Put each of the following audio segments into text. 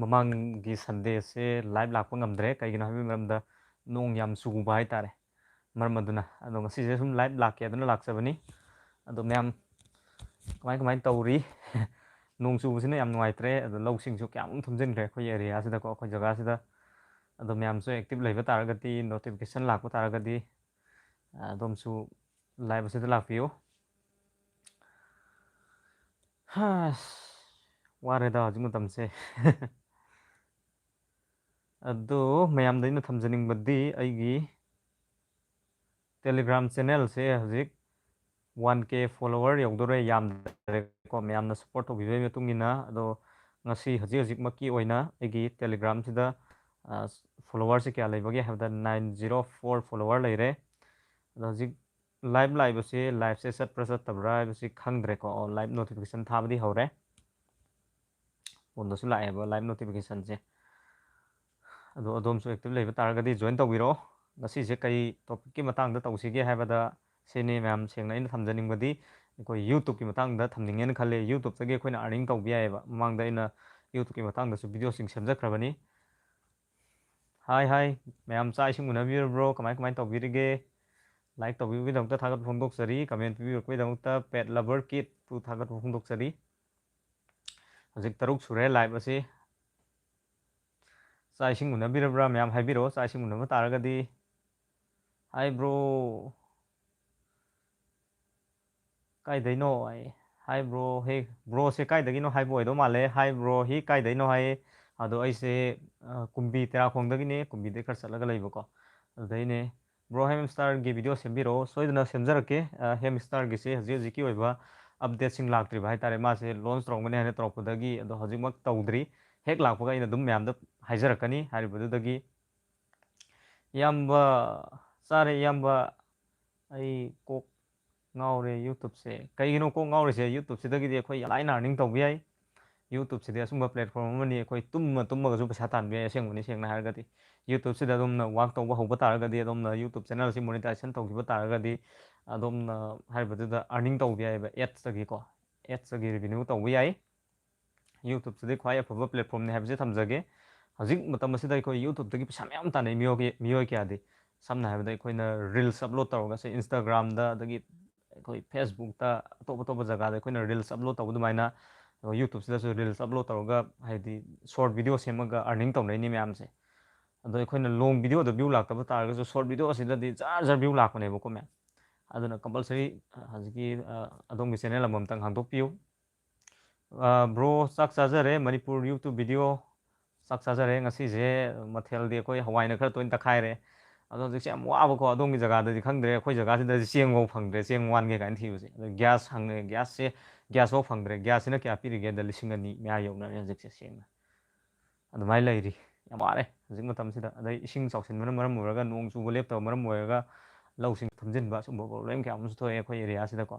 ꯃꯃꯥꯡꯒꯤ ꯁꯟꯗꯦꯁꯦ ꯂꯥꯏꯚ ꯂꯥꯛꯄ ꯉꯝꯗ꯭ꯔꯦ ꯀꯩꯒꯤꯅꯣ ꯍꯥꯏꯕꯒꯤ ꯃꯔꯝꯗ ꯅꯣꯡ ꯌꯥꯝ ꯆꯨꯕ ꯍꯥꯏꯇꯥꯔꯦ ꯃꯔꯝ ꯑꯗꯨꯅ ꯑꯗꯣ ꯉꯁꯤꯁꯦ ꯁꯨꯝ ꯂꯥꯏꯚ ꯂꯥꯛꯀꯦ ꯑꯗꯨꯅ ꯂꯥꯛꯆꯕꯅꯤ ꯑꯗꯣ ꯃꯌꯥꯝ ꯀꯃꯥꯏꯅ ꯇꯧꯔꯤ ꯅꯣꯡ ꯆꯨꯕꯁꯤꯅ ꯌꯥꯝ ꯅꯨꯡꯉꯥꯏꯇ꯭ꯔꯦ ꯑꯗꯣ ꯂꯧꯁꯤꯡꯁꯨ ꯀꯌꯥꯃꯨꯛ ꯊꯨꯝꯖꯤꯟꯈ꯭ꯔꯦ ꯑꯩꯈꯣꯏ ꯑꯦꯔꯤꯌꯥꯁꯤꯗꯀꯣ ꯑꯩꯈꯣꯏ ꯖꯒꯥꯁꯤꯗ ꯑꯗꯣ ꯃꯌꯥꯝꯁꯨ ꯑꯦꯛꯇꯤꯚ ꯂꯩꯕ ꯇꯥꯔꯒꯗꯤ ꯅꯣꯇꯤꯐꯤꯀꯦꯁꯟ ꯂꯥꯛꯄ ꯇꯥꯔꯒꯗꯤ ꯑꯗꯣꯝꯁꯨ ꯂꯥꯏꯚ ꯑꯁꯤꯗ ꯂꯥꯛꯄꯤꯌꯨ ꯋꯥꯔꯦꯗ ꯍꯧꯖꯤꯛ ꯃꯇꯝꯁꯦ ꯑꯗꯣ ꯃꯌꯥꯝꯗ ꯑꯩꯅ ꯊꯝꯖꯅꯤꯡꯕꯗꯤ ꯑꯩꯒꯤ ꯇꯦꯂꯤꯒ꯭ꯔꯥꯝ ꯆꯦꯅꯦꯜꯁꯦ ꯍꯧꯖꯤꯛ 1K ꯐꯣꯂꯣꯋꯔ ꯌꯧꯗꯣꯔꯦ ꯌꯥꯝꯗ꯭ꯔꯦꯀꯣ ꯃꯌꯥꯝꯅ ꯁꯞꯄꯣꯔꯠ ꯇꯧꯕꯤꯕꯒꯤ ꯃꯇꯨꯡ ꯏꯟꯅ ꯑꯗꯣ ꯉꯁꯤ ꯍꯧꯖꯤꯛꯃꯛꯀꯤ ꯑꯣꯏꯅ ꯑꯩꯒꯤ ꯇꯦꯂꯤꯒ꯭ꯔꯥꯝꯁꯤꯗ ꯐꯣꯂꯣꯋꯔꯁꯦ ꯀꯌꯥ ꯂꯩꯕꯒꯦ ꯍꯥꯏꯕꯗ 904 ꯐꯣꯂꯣꯋꯔ ꯂꯩꯔꯦ ꯑꯗꯣ ꯍꯧꯖꯤꯛ ꯂꯥꯏꯚ ꯂꯥꯛꯏꯕꯁꯤ ꯂꯥꯏꯚꯁꯦ ꯆꯠꯄ꯭ꯔꯥ ꯆꯠꯇꯕ꯭ꯔꯥ ꯍꯥꯏꯕꯁꯤ ꯈꯪꯗ꯭ꯔꯦꯀꯣ ꯂꯥꯏꯚ ꯅꯣꯇꯤꯐꯤꯀꯦꯁꯟ ꯊꯥꯕꯗꯤ ꯍꯧꯔꯦ ꯐꯣꯟꯗꯁꯨ ꯂꯥꯛꯑꯦꯕ ꯂꯥꯏꯚ ꯅꯣꯇꯤꯐꯤꯀꯦꯁꯟꯁꯦ ꯑꯗꯣ ꯑꯗꯣꯝꯁꯨ ꯑꯦꯛꯇꯤꯚ ꯂꯩꯕ ꯇꯥꯔꯒꯗꯤ ꯖꯣꯏꯟ ꯇꯧꯕꯤꯔꯛꯑꯣ ꯉꯁꯤꯁꯦ ꯀꯔꯤ ꯇꯣꯄꯤꯛꯀꯤ ꯃꯇꯥꯡꯗ ꯇꯧꯁꯤꯒꯦ ꯍꯥꯏꯕꯗ ꯁꯤꯅꯤ ꯃꯌꯥꯝ ꯁꯦꯡꯅ ꯑꯩꯅ ꯊꯝꯖꯅꯤꯡꯕꯗꯤ ꯑꯩꯈꯣꯏ ꯌꯨꯇꯨꯞꯀꯤ ꯃꯇꯥꯡꯗ ꯊꯝꯅꯤꯡꯉꯦꯅ ꯈꯜꯂꯦ ꯌꯨꯇꯨꯞꯇꯒꯤ ꯑꯩꯈꯣꯏꯅ ꯑꯥꯔꯅꯤꯡ ꯇꯧꯕ ꯌꯥꯏꯑꯕ ꯃꯃꯥꯡꯗ ꯑꯩꯅ ꯌꯨꯇꯨꯞꯀꯤ ꯃꯇꯥꯡꯗꯁꯨ ꯚꯤꯗꯤꯑꯣꯁꯤꯡ ꯁꯦꯝꯖꯈ꯭ꯔꯕꯅꯤ ꯍꯥꯏ ꯃꯌꯥꯝ ꯆꯥꯛ ꯏꯁꯤꯡ ꯎꯅꯕꯤꯔꯕ꯭ꯔꯣ ꯀꯃꯥꯏꯅ ꯇꯧꯕꯤꯔꯤꯒꯦ ꯂꯥꯏꯛ ꯇꯧꯕꯤꯕꯒꯤꯗꯃꯛꯇ ꯊꯥꯒꯠꯄ ꯐꯣꯡꯗꯣꯛꯆꯔꯤ ꯀꯃꯦꯟ ꯄꯤꯕꯤꯔꯛꯄꯒꯤꯗꯃꯛꯇ ꯄꯦꯠ ꯂꯚꯔ ꯀꯤꯠꯄꯨ ꯊꯥꯒꯠꯄ ꯐꯣꯡꯗꯣꯛꯆꯔꯤ ꯍꯧꯖꯤꯛ 3 ꯁꯨꯔꯦ ꯂꯥꯏꯚ ꯑꯁꯤ ꯆꯥꯛ ꯏꯁꯤꯡ ꯎꯅꯕꯤꯔꯕ꯭ꯔꯥ ꯃꯌꯥꯝ ꯍꯥꯏꯕꯤꯔꯛꯑꯣ ꯆꯥꯛ ꯏꯁꯤꯡ ꯎꯅꯕ ꯇꯥꯔꯒꯗꯤ ꯍꯥꯏ ꯀꯥꯏꯗꯩꯅꯣ ꯍꯥꯏ ꯕ꯭ꯔꯣ ꯍꯦ ꯕ꯭ꯔꯣꯁꯦ ꯀꯥꯏꯗꯒꯤꯅꯣ ꯍꯥꯏꯕ ꯑꯣꯏꯗꯧ ꯃꯥꯜꯂꯦ ꯍꯥꯏ ꯕ꯭ꯔꯣ ꯍꯤ ꯀꯥꯏꯗꯩꯅꯣ ꯍꯥꯏꯌꯦ ꯑꯗꯣ ꯑꯩꯁꯦ ꯀꯨꯝꯕꯤ ꯇꯦꯔꯥꯈꯣꯡꯗꯒꯤꯅꯦ ꯀꯨꯝꯕꯤꯗꯩ ꯈꯔ ꯆꯠꯂꯒ ꯂꯩꯕꯀꯣ ꯑꯗꯨꯗꯩꯅꯦ ꯕ꯭ꯔꯣ ꯍꯦꯝ ꯁ꯭ꯇꯥꯔꯒꯤ ꯚꯤꯗꯤꯑꯣ ꯁꯦꯝꯕꯤꯔꯛꯑꯣ ꯁꯣꯏꯗꯅ ꯁꯦꯝꯖꯔꯛꯀꯦ ꯍꯦꯝ ꯁ꯭ꯇꯥꯔꯒꯤꯁꯦ ꯍꯧꯖꯤꯛꯀꯤ ꯑꯣꯏꯕ ꯑꯞꯗꯦꯠꯁꯤꯡ ꯂꯥꯛꯇ꯭ꯔꯤꯕ ꯍꯥꯏꯇꯥꯔꯦ ꯃꯥꯁꯦ ꯂꯣꯟꯆ ꯇꯧꯔꯝꯒꯅꯤ ꯍꯥꯏꯅ ꯇꯧꯔꯛꯄꯗꯒꯤ ꯑꯗꯣ ꯍꯧꯖꯤꯛꯃꯛ ꯇꯧꯗ꯭ꯔꯤ ꯍꯦꯛ ꯂꯥꯛꯄꯒ ꯑꯩꯅ ꯑꯗꯨꯝ ꯃꯌꯥꯝꯗ ꯍꯥꯏꯖꯔꯛꯀꯅꯤ ꯍꯥꯏꯔꯤꯕꯗꯨꯗꯒꯤ ꯏꯌꯥꯝꯕ ꯆꯥꯔꯦ ꯏꯌꯥꯝꯕ ꯑꯩ ꯀꯣꯛ ꯉꯥꯎꯔꯦ ꯌꯨꯇꯨꯞꯁꯦ ꯀꯩꯒꯤꯅꯣ ꯀꯣꯛ ꯉꯥꯎꯔꯤꯁꯦ ꯌꯨꯇꯨꯞꯁꯤꯗꯒꯤꯗꯤ ꯑꯩꯈꯣꯏ ꯂꯥꯏꯅ ꯑꯥꯔꯅꯤꯡ ꯇꯧꯕ ꯌꯥꯏ ꯌꯨꯇꯨꯞꯁꯤꯗꯤ ꯑꯁꯨꯝꯕ ꯄ꯭ꯂꯦꯠꯐꯣꯝ ꯑꯃꯅꯤ ꯑꯩꯈꯣꯏ ꯇꯨꯝꯃꯒꯁꯨ ꯄꯩꯁా ꯇꯥꯟꯕ ꯌꯥꯏ ꯑꯁꯦꯡꯕꯅꯤ ꯁꯦꯡꯅ ꯍꯥꯏꯔꯒꯗꯤ ꯌꯨꯇꯨꯞꯁꯤꯗ ꯑꯗꯣꯝꯅ ꯋꯥꯛ ꯇꯧꯕ ꯍꯧꯕ ꯇꯥꯔꯒꯗꯤ ꯑꯗꯣꯝꯅ ꯌꯨꯇꯨꯞ ꯆꯦꯅꯦꯜꯁꯤ ꯃꯣꯅꯤꯇꯥꯏꯖꯦꯁꯟ ꯇꯧꯈꯤꯕ ꯇꯥꯔꯒꯗꯤ ꯑꯗꯣꯝꯅ ꯍꯥꯏꯔꯤꯕꯗꯨꯗ ꯑꯥꯔꯅꯤꯡ ꯇꯧꯕ ꯌꯥꯏꯑꯕ ꯑꯦꯠꯁꯇꯒꯤ ꯔꯤꯚꯤꯅ꯭ꯌꯨ ꯇꯧꯕ ꯌꯥꯏ ꯌꯨꯇꯨꯞꯁꯤꯗꯤ ꯈ꯭ꯋꯥꯏ ꯑꯐꯕ ꯄ꯭ꯂꯦꯠꯐꯣꯝꯅꯤ ꯍꯥꯏꯕꯁꯤ ꯊꯝꯖꯒꯦ ꯍꯧꯖꯤꯛ ꯃꯇꯝ ꯑꯁꯤꯗ ꯑꯩꯈꯣꯏ ꯌꯨꯇꯨꯞꯇꯒꯤ ꯄꯩꯁꯥ ꯃꯌꯥꯝ ꯇꯥꯟꯅꯩ ꯃꯤꯑꯣꯏ ꯀꯌꯥꯗꯤ ꯁꯝꯅ ꯍꯥꯏꯔꯕꯗ ꯑꯩꯈꯣꯏꯅ ꯔꯤꯜꯁ ꯑꯞꯂꯣꯗ ꯇꯧꯔꯒ ꯁꯦ ꯏꯟꯁꯇꯥꯒ꯭ꯔꯥꯝꯗ ꯑꯗꯒꯤ ꯑꯩꯈꯣꯏ ꯐꯦꯁꯕꯨꯛꯇ ꯑꯇꯣꯞꯄ ꯖꯒꯥꯗ ꯑꯩꯈꯣꯏꯅ ꯔꯤꯜꯁ ꯑꯞꯂꯣꯗ ꯇꯧꯕ ꯑꯗꯨꯃꯥꯏꯅ ꯌꯨꯇꯨꯞꯁꯤꯗꯁꯨ ꯔꯤꯜꯁ ꯑꯞꯂꯣꯗ ꯇꯧꯔꯒ ꯍꯥꯏꯗꯤ ꯁꯣꯔꯠ ꯚꯤꯗꯤꯑꯣ ꯁꯦꯝꯃꯒ ꯑꯥꯔꯅꯤꯡ ꯇꯧꯅꯩꯅꯤ ꯃꯌꯥꯝꯁꯦ ꯑꯗꯣ ꯑꯩꯈꯣꯏꯅ ꯂꯣꯡ ꯚꯤꯗꯤꯑꯣꯗ ꯚ꯭ꯌꯨ ꯂꯥꯛꯇꯕ ꯇꯥꯔꯒꯁꯨ ꯁꯣꯔꯠ ꯚꯤꯗꯤꯑꯣ ꯑꯁꯤꯗꯗꯤ ꯖꯔ ꯚ꯭ꯌꯨ ꯂꯥꯛꯄꯅꯦꯕꯀꯣ ꯃꯌꯥꯝ ꯑꯗꯨꯅ ꯀꯝꯄꯜꯁꯔꯤ ꯍꯧꯖꯤꯛꯀꯤ ꯑꯗꯣꯝꯒꯤ ꯆꯦꯅꯦꯜ ꯑꯃꯃꯝꯇꯪ ꯍꯥꯡꯗꯣꯛꯄꯤꯌꯨ ꯕ꯭ꯔꯣ ꯆꯥꯛ ꯆꯥꯖꯔꯦ ꯃꯅꯤꯄꯨꯔ ꯌꯨꯇꯨꯞ ꯚꯤꯗꯤꯑꯣ ꯆꯥꯛ ꯆꯥꯖꯔꯦ ꯉꯁꯤꯁꯦ ꯃꯊꯦꯜꯗꯤ ꯑꯩꯈꯣꯏ ꯍꯋꯥꯏꯅ ꯈꯔ ꯇꯣꯏꯅ ꯇꯛꯈꯥꯏꯔꯦ ꯑꯗꯣ ꯍꯧꯖꯤꯛꯁꯦ ꯌꯥꯝ ꯋꯥꯕꯀꯣ ꯑꯗꯣꯝꯒꯤ ꯖꯒꯥꯗꯗꯤ ꯈꯪꯗ꯭ꯔꯦ ꯑꯩꯈꯣꯏ ꯖꯒꯥꯁꯤꯗꯗꯤ ꯆꯦꯡꯐꯥꯎ ꯐꯪꯗ꯭ꯔꯦ ꯆꯦꯡ ꯋꯥꯟꯒꯦ ꯀꯥꯏꯅ ꯊꯤꯕꯁꯦ ꯑꯗꯣ ꯒ꯭ꯌꯥꯁ ꯍꯪꯉꯦ ꯒ꯭ꯌꯥꯁꯐꯥꯎ ꯐꯪꯗ꯭ꯔꯦ ꯒ꯭ꯌꯥꯁꯁꯤꯅ ꯀꯌꯥ ꯄꯤꯔꯤꯒꯦꯗ 2,200 ꯃꯌꯥ ꯌꯧꯅꯔꯦ ꯍꯧꯖꯤꯛꯁꯦ ꯁꯦꯡꯅ ꯑꯗꯨꯃꯥꯏꯅ ꯂꯩꯔꯤ ꯌꯥꯝ ꯋꯥꯔꯦ ꯍꯧꯖꯤꯛ ꯃꯇꯝꯁꯤꯗ ꯑꯗꯩ ꯏꯁꯤꯡ ꯆꯥꯎꯁꯤꯟꯕꯅ ꯃꯔꯝ ꯑꯣꯏꯔꯒ ꯅꯣꯡ ꯆꯨꯕ ꯂꯦꯞꯇꯕ ꯃꯔꯝ ꯑꯣꯏꯔꯒ ꯂꯧꯁꯤꯡ ꯊꯨꯝꯖꯤꯟꯕ ꯁꯨꯝꯕ ꯄ꯭ꯔꯣꯕ꯭ꯂꯦꯝ ꯀꯌꯥ ꯑꯃꯁꯨ ꯊꯣꯛꯑꯦ ꯑꯩꯈꯣꯏ ꯑꯦꯔꯤꯌꯥꯁꯤꯗꯀꯣ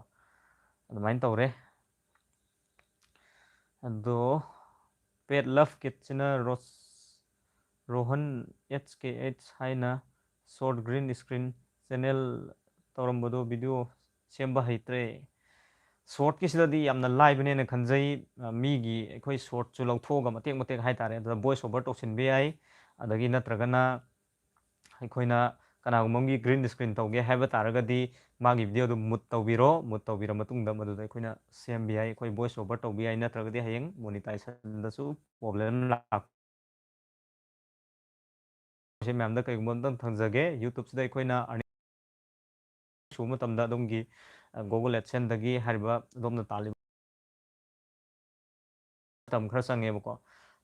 ꯑꯗꯨꯃꯥꯏꯅ ꯇꯧꯔꯦ ꯑꯗꯣ ꯄꯦꯠ ꯂꯚ ꯀꯤꯠꯁꯤꯅ ꯔꯣꯍꯟ HKH ꯍꯥꯏꯅ ꯁꯣꯔꯠ ꯒ꯭ꯔꯤꯟ ꯏꯁꯀ꯭ꯔꯤꯟ ꯆꯦꯅꯦꯜ ꯇꯧꯔꯝꯕꯗꯣ ꯚꯤꯗꯤꯑꯣ ꯁꯦꯝꯕ ꯍꯩꯇ꯭ꯔꯦ ꯁꯣꯔꯠꯀꯤꯁꯤꯗꯗꯤ ꯌꯥꯝꯅ ꯂꯥꯏꯕꯅꯦꯅ ꯈꯟꯖꯩ ꯃꯤꯒꯤ ꯑꯩꯈꯣꯏ ꯁꯣꯔꯠꯁꯨ ꯂꯧꯊꯣꯛꯑꯒ ꯃꯇꯦꯛ ꯍꯥꯏꯇꯥꯔꯦ ꯑꯗꯨꯗ ꯚꯣꯏꯁ ꯑꯣꯚꯔ ꯇꯧꯁꯤꯟꯕ ꯌꯥꯏ ꯑꯗꯒꯤ ꯅꯠꯇ꯭ꯔꯒꯅ ꯑꯩꯈꯣꯏꯅ ꯀꯅꯥꯒꯨꯝꯕ ꯑꯃꯒꯤ ꯒ꯭ꯔꯤꯟ ꯏꯁꯀ꯭ꯔꯤꯟ ꯇꯧꯒꯦ ꯍꯥꯏꯕ ꯇꯥꯔꯒꯗꯤ ꯃꯥꯒꯤ ꯚꯤꯗꯤꯑꯣꯗꯨ ꯃꯨꯠ ꯇꯧꯕꯤꯔ ꯃꯇꯨꯡꯗ ꯃꯗꯨꯗ ꯑꯩꯈꯣꯏꯅ ꯁꯦꯝꯕ ꯌꯥꯏ ꯑꯩꯈꯣꯏ ꯚꯣꯏꯁ ꯑꯣꯚꯔ ꯇꯧꯕ ꯌꯥꯏ ꯅꯠꯇ꯭ꯔꯒꯗꯤ ꯍꯌꯦꯡ ꯃꯣꯅꯤꯇꯥꯏꯖꯦꯁꯟꯗꯁꯨ ꯄ꯭ꯔꯣꯕ꯭ꯂꯦꯝ ꯂꯥꯛꯄꯁꯦ ꯃꯌꯥꯝꯗ ꯀꯩꯒꯨꯝꯕ ꯑꯝꯇꯪ ꯊꯝꯖꯒꯦ ꯌꯨꯇꯨꯞꯁꯤꯗ ꯑꯩꯈꯣꯏꯅ ꯁꯨꯕ ꯃꯇꯝꯗ ꯑꯗꯣꯝꯒꯤ ꯒꯨꯒꯜ ꯑꯦꯗꯁꯦꯟꯗꯒꯤ ꯍꯥꯏꯔꯤꯕ ꯑꯗꯣꯝꯅ ꯇꯥꯜꯂꯤꯕ ꯃꯇꯝ ꯈꯔ ꯆꯪꯉꯦꯕꯀꯣ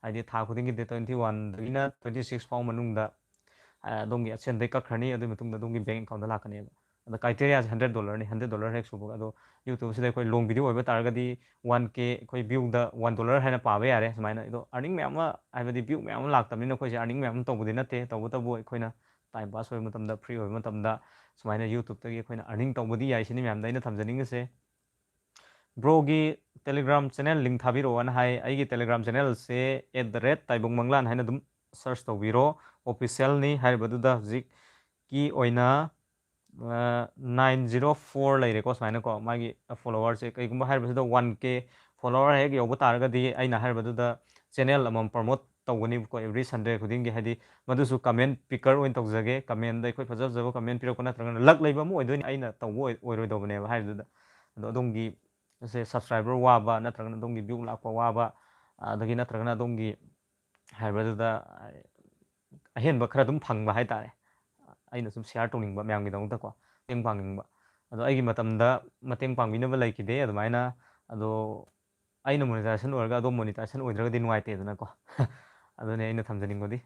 ꯍꯥꯏꯗꯤ ꯊꯥ ꯈꯨꯗꯤꯡꯒꯤ ꯗꯦꯠ 21ꯗꯒꯤꯅ 26 ꯐꯥꯎ ꯃꯅꯨꯡꯗ ꯑꯗꯣꯝꯒꯤ ꯑꯦꯗꯁꯦꯟꯗꯒꯤ ꯀꯛꯈ꯭ꯔꯅꯤ ꯑꯗꯨꯒꯤ ꯃꯇꯨꯡꯗ ꯑꯗꯣꯝꯒꯤ ꯕꯦꯡ ꯑꯦꯀꯥꯎꯟꯗ ꯂꯥꯛꯀꯅꯦꯕ ꯑꯗꯣ ꯀ꯭ꯔꯥꯏꯇꯦꯔꯤꯌꯥꯁꯦ $100ꯅꯤ $100 ꯍꯦꯛ ꯁꯨꯕꯒ ꯑꯗꯣ ꯌꯨꯇꯨꯕꯁꯤꯗ ꯑꯩꯈꯣꯏ ꯂꯣꯡ ꯚꯤꯗꯤꯑꯣ ꯑꯣꯏꯕ ꯇꯥꯔꯒꯗꯤ 1K ꯑꯩꯈꯣই ꯚ꯭ꯌꯨꯗ $1 ꯍꯥꯏꯅ ꯄꯥꯕ ꯌꯥꯔꯦ ꯁꯨꯃꯥꯏꯅ ꯑꯗꯣ ꯑꯥꯔꯅꯤꯡ ꯃꯌꯥꯝ ꯑꯃ ꯍꯥꯏꯕꯗꯤ ꯚ꯭ꯌꯨ ꯃꯌꯥꯝ ꯑꯃ ꯂꯥꯛꯇꯕꯅꯤꯅ ꯑꯩꯈꯣꯏꯁꯦ ꯑꯥꯔꯅꯤꯡ ꯃꯌꯥꯝ ꯑꯃ ꯇꯧꯕꯗꯤ ꯅꯠꯇꯦ ꯇꯧꯕꯇꯕꯨ ꯑꯩꯈꯣꯏꯅ ꯇꯥꯏꯝ ꯄꯥꯁ ꯑꯣꯏꯕ ꯃꯇꯝꯗ ꯐ꯭ꯔꯤ ꯑꯣꯏꯕ ꯃꯇꯝꯗ ꯁꯨꯃꯥꯏꯅ ꯌꯨꯇꯨꯕꯇꯒꯤ ꯑꯩꯈꯣꯏꯅ ꯑꯥꯔꯅꯤꯡ ꯇꯧꯕꯗꯤ ꯌꯥꯏ ꯁꯤꯅꯤ ꯃꯌꯥꯝꯗ ꯑꯩꯅ ꯊꯝꯖꯅꯤꯡꯉꯤꯁꯦ ꯕ꯭ꯔꯣꯒꯤ ꯇꯦꯂꯤꯒ꯭ꯔꯥꯝ ꯆꯦꯅꯦꯜ ꯂꯤꯡ ꯊꯥꯕꯤꯔꯛꯑꯣꯅ ꯍꯥꯏ ꯑꯩꯒꯤ ꯇꯦꯂꯤꯒ꯭ꯔꯥम ꯆꯦꯅꯦꯜꯁꯦ @Taibang Manglan ꯍꯥꯏꯅ ꯑꯗꯨꯝ ꯁꯔꯆ ꯇꯧꯕꯤꯔꯣ ꯑꯣꯐꯤꯁꯤꯌꯦꯜꯅꯤ ꯍꯥꯏꯔꯤꯕꯗꯨꯗ ꯍꯧꯖꯤꯛꯀꯤ ꯑꯣꯏꯅ 904 ꯂꯩꯔꯦꯀꯣ ꯁꯨꯃꯥꯏꯅꯀꯣ ꯃꯥꯒꯤ ꯐꯣꯂꯣꯋꯔꯁꯦ ꯀꯩꯒꯨꯝꯕ ꯍꯥꯏꯔꯤꯕꯁꯤꯗ 1K ꯐꯣꯂꯣꯋꯔ ꯍꯦꯛ ꯌꯧꯕ ꯇꯥꯔꯒꯗꯤ ꯑꯩꯅ ꯍꯥꯏꯔꯤꯕꯗꯨꯗ ꯆꯦꯅꯦꯜ ꯑꯃꯃꯝ ꯄ꯭ꯔꯃꯣꯠ ꯇꯧꯒꯅꯤꯕꯀꯣ ꯑꯦꯕ꯭ꯔꯤ ꯁꯟꯗꯦ ꯈꯨꯗꯤꯡꯒꯤ ꯍꯥꯏꯗꯤ ꯃꯗꯨꯁꯨ ꯀꯃꯦꯟ ꯄꯤꯀꯔ ꯑꯣꯏꯅ ꯇꯧꯖꯒꯦ ꯀꯃꯦꯟꯗ ꯑꯩꯈꯣꯏ ꯐꯖ ꯐꯖꯕ ꯀꯃꯦꯟ ꯄꯤꯔꯛꯄ ꯅꯠꯇ꯭ꯔꯒꯅ ꯂꯛ ꯂꯩꯕ ꯑꯃ ꯑꯣꯏꯗꯣꯏꯅꯤ ꯑꯩꯅ ꯇꯧꯕ ꯑꯣꯏꯔꯣꯏꯗꯧꯕꯅꯦꯕ ꯍꯥꯏꯕꯗꯨꯗ ꯑꯗꯣ ꯑꯗꯣꯝꯒꯤ ꯁꯕꯁꯀ꯭ꯔꯥꯏꯕꯔ ꯋꯥꯕ ꯅꯠꯇ꯭ꯔꯒꯅ ꯑꯗꯣꯝꯒꯤ ꯚ꯭ꯌꯨ ꯂꯥꯛꯄ ꯋꯥꯕ ꯑꯗꯒꯤ ꯅꯠꯇ꯭ꯔꯒꯅ ꯑꯗꯣꯝꯒꯤ ꯍꯥꯏꯕꯗꯨꯗ ꯑꯍꯦꯟꯕ ꯈꯔ ꯑꯗꯨꯝ ꯐꯪꯕ ꯍꯥꯏꯇꯥꯔꯦ ꯑꯩꯅ ꯁꯨꯝ ꯁꯤꯌꯥꯔ ꯇꯧꯅꯤꯡꯕ ꯃꯌꯥꯝꯒꯤꯗꯃꯛꯇꯀꯣ ꯃꯇꯦꯡ ꯄꯥꯡꯅꯤꯡꯕ ꯑꯗꯣ ꯑꯩꯒꯤ ꯃꯇꯝꯗ ꯃꯇꯦꯡ ꯄꯥꯡꯕꯤꯅꯕ ꯂꯩꯈꯤꯗꯦ ꯑꯗꯨꯃꯥꯏꯅ ꯑꯗꯣ ꯑꯩꯅ ꯃꯣꯅꯤꯇꯥꯏꯖꯦꯁꯟ ꯑꯣꯏꯔꯒ ꯑꯗꯣꯝ ꯃꯣꯅꯤꯇꯥꯏꯖꯦꯁꯟ ꯑꯣꯏꯗ꯭ꯔꯒꯗꯤ ꯅꯨꯡꯉꯥꯏꯇꯦꯗꯅꯀꯣ ꯑꯗꯨꯅꯦ ꯑꯩꯅ ꯊꯝꯖꯅꯤꯡꯕꯗꯤ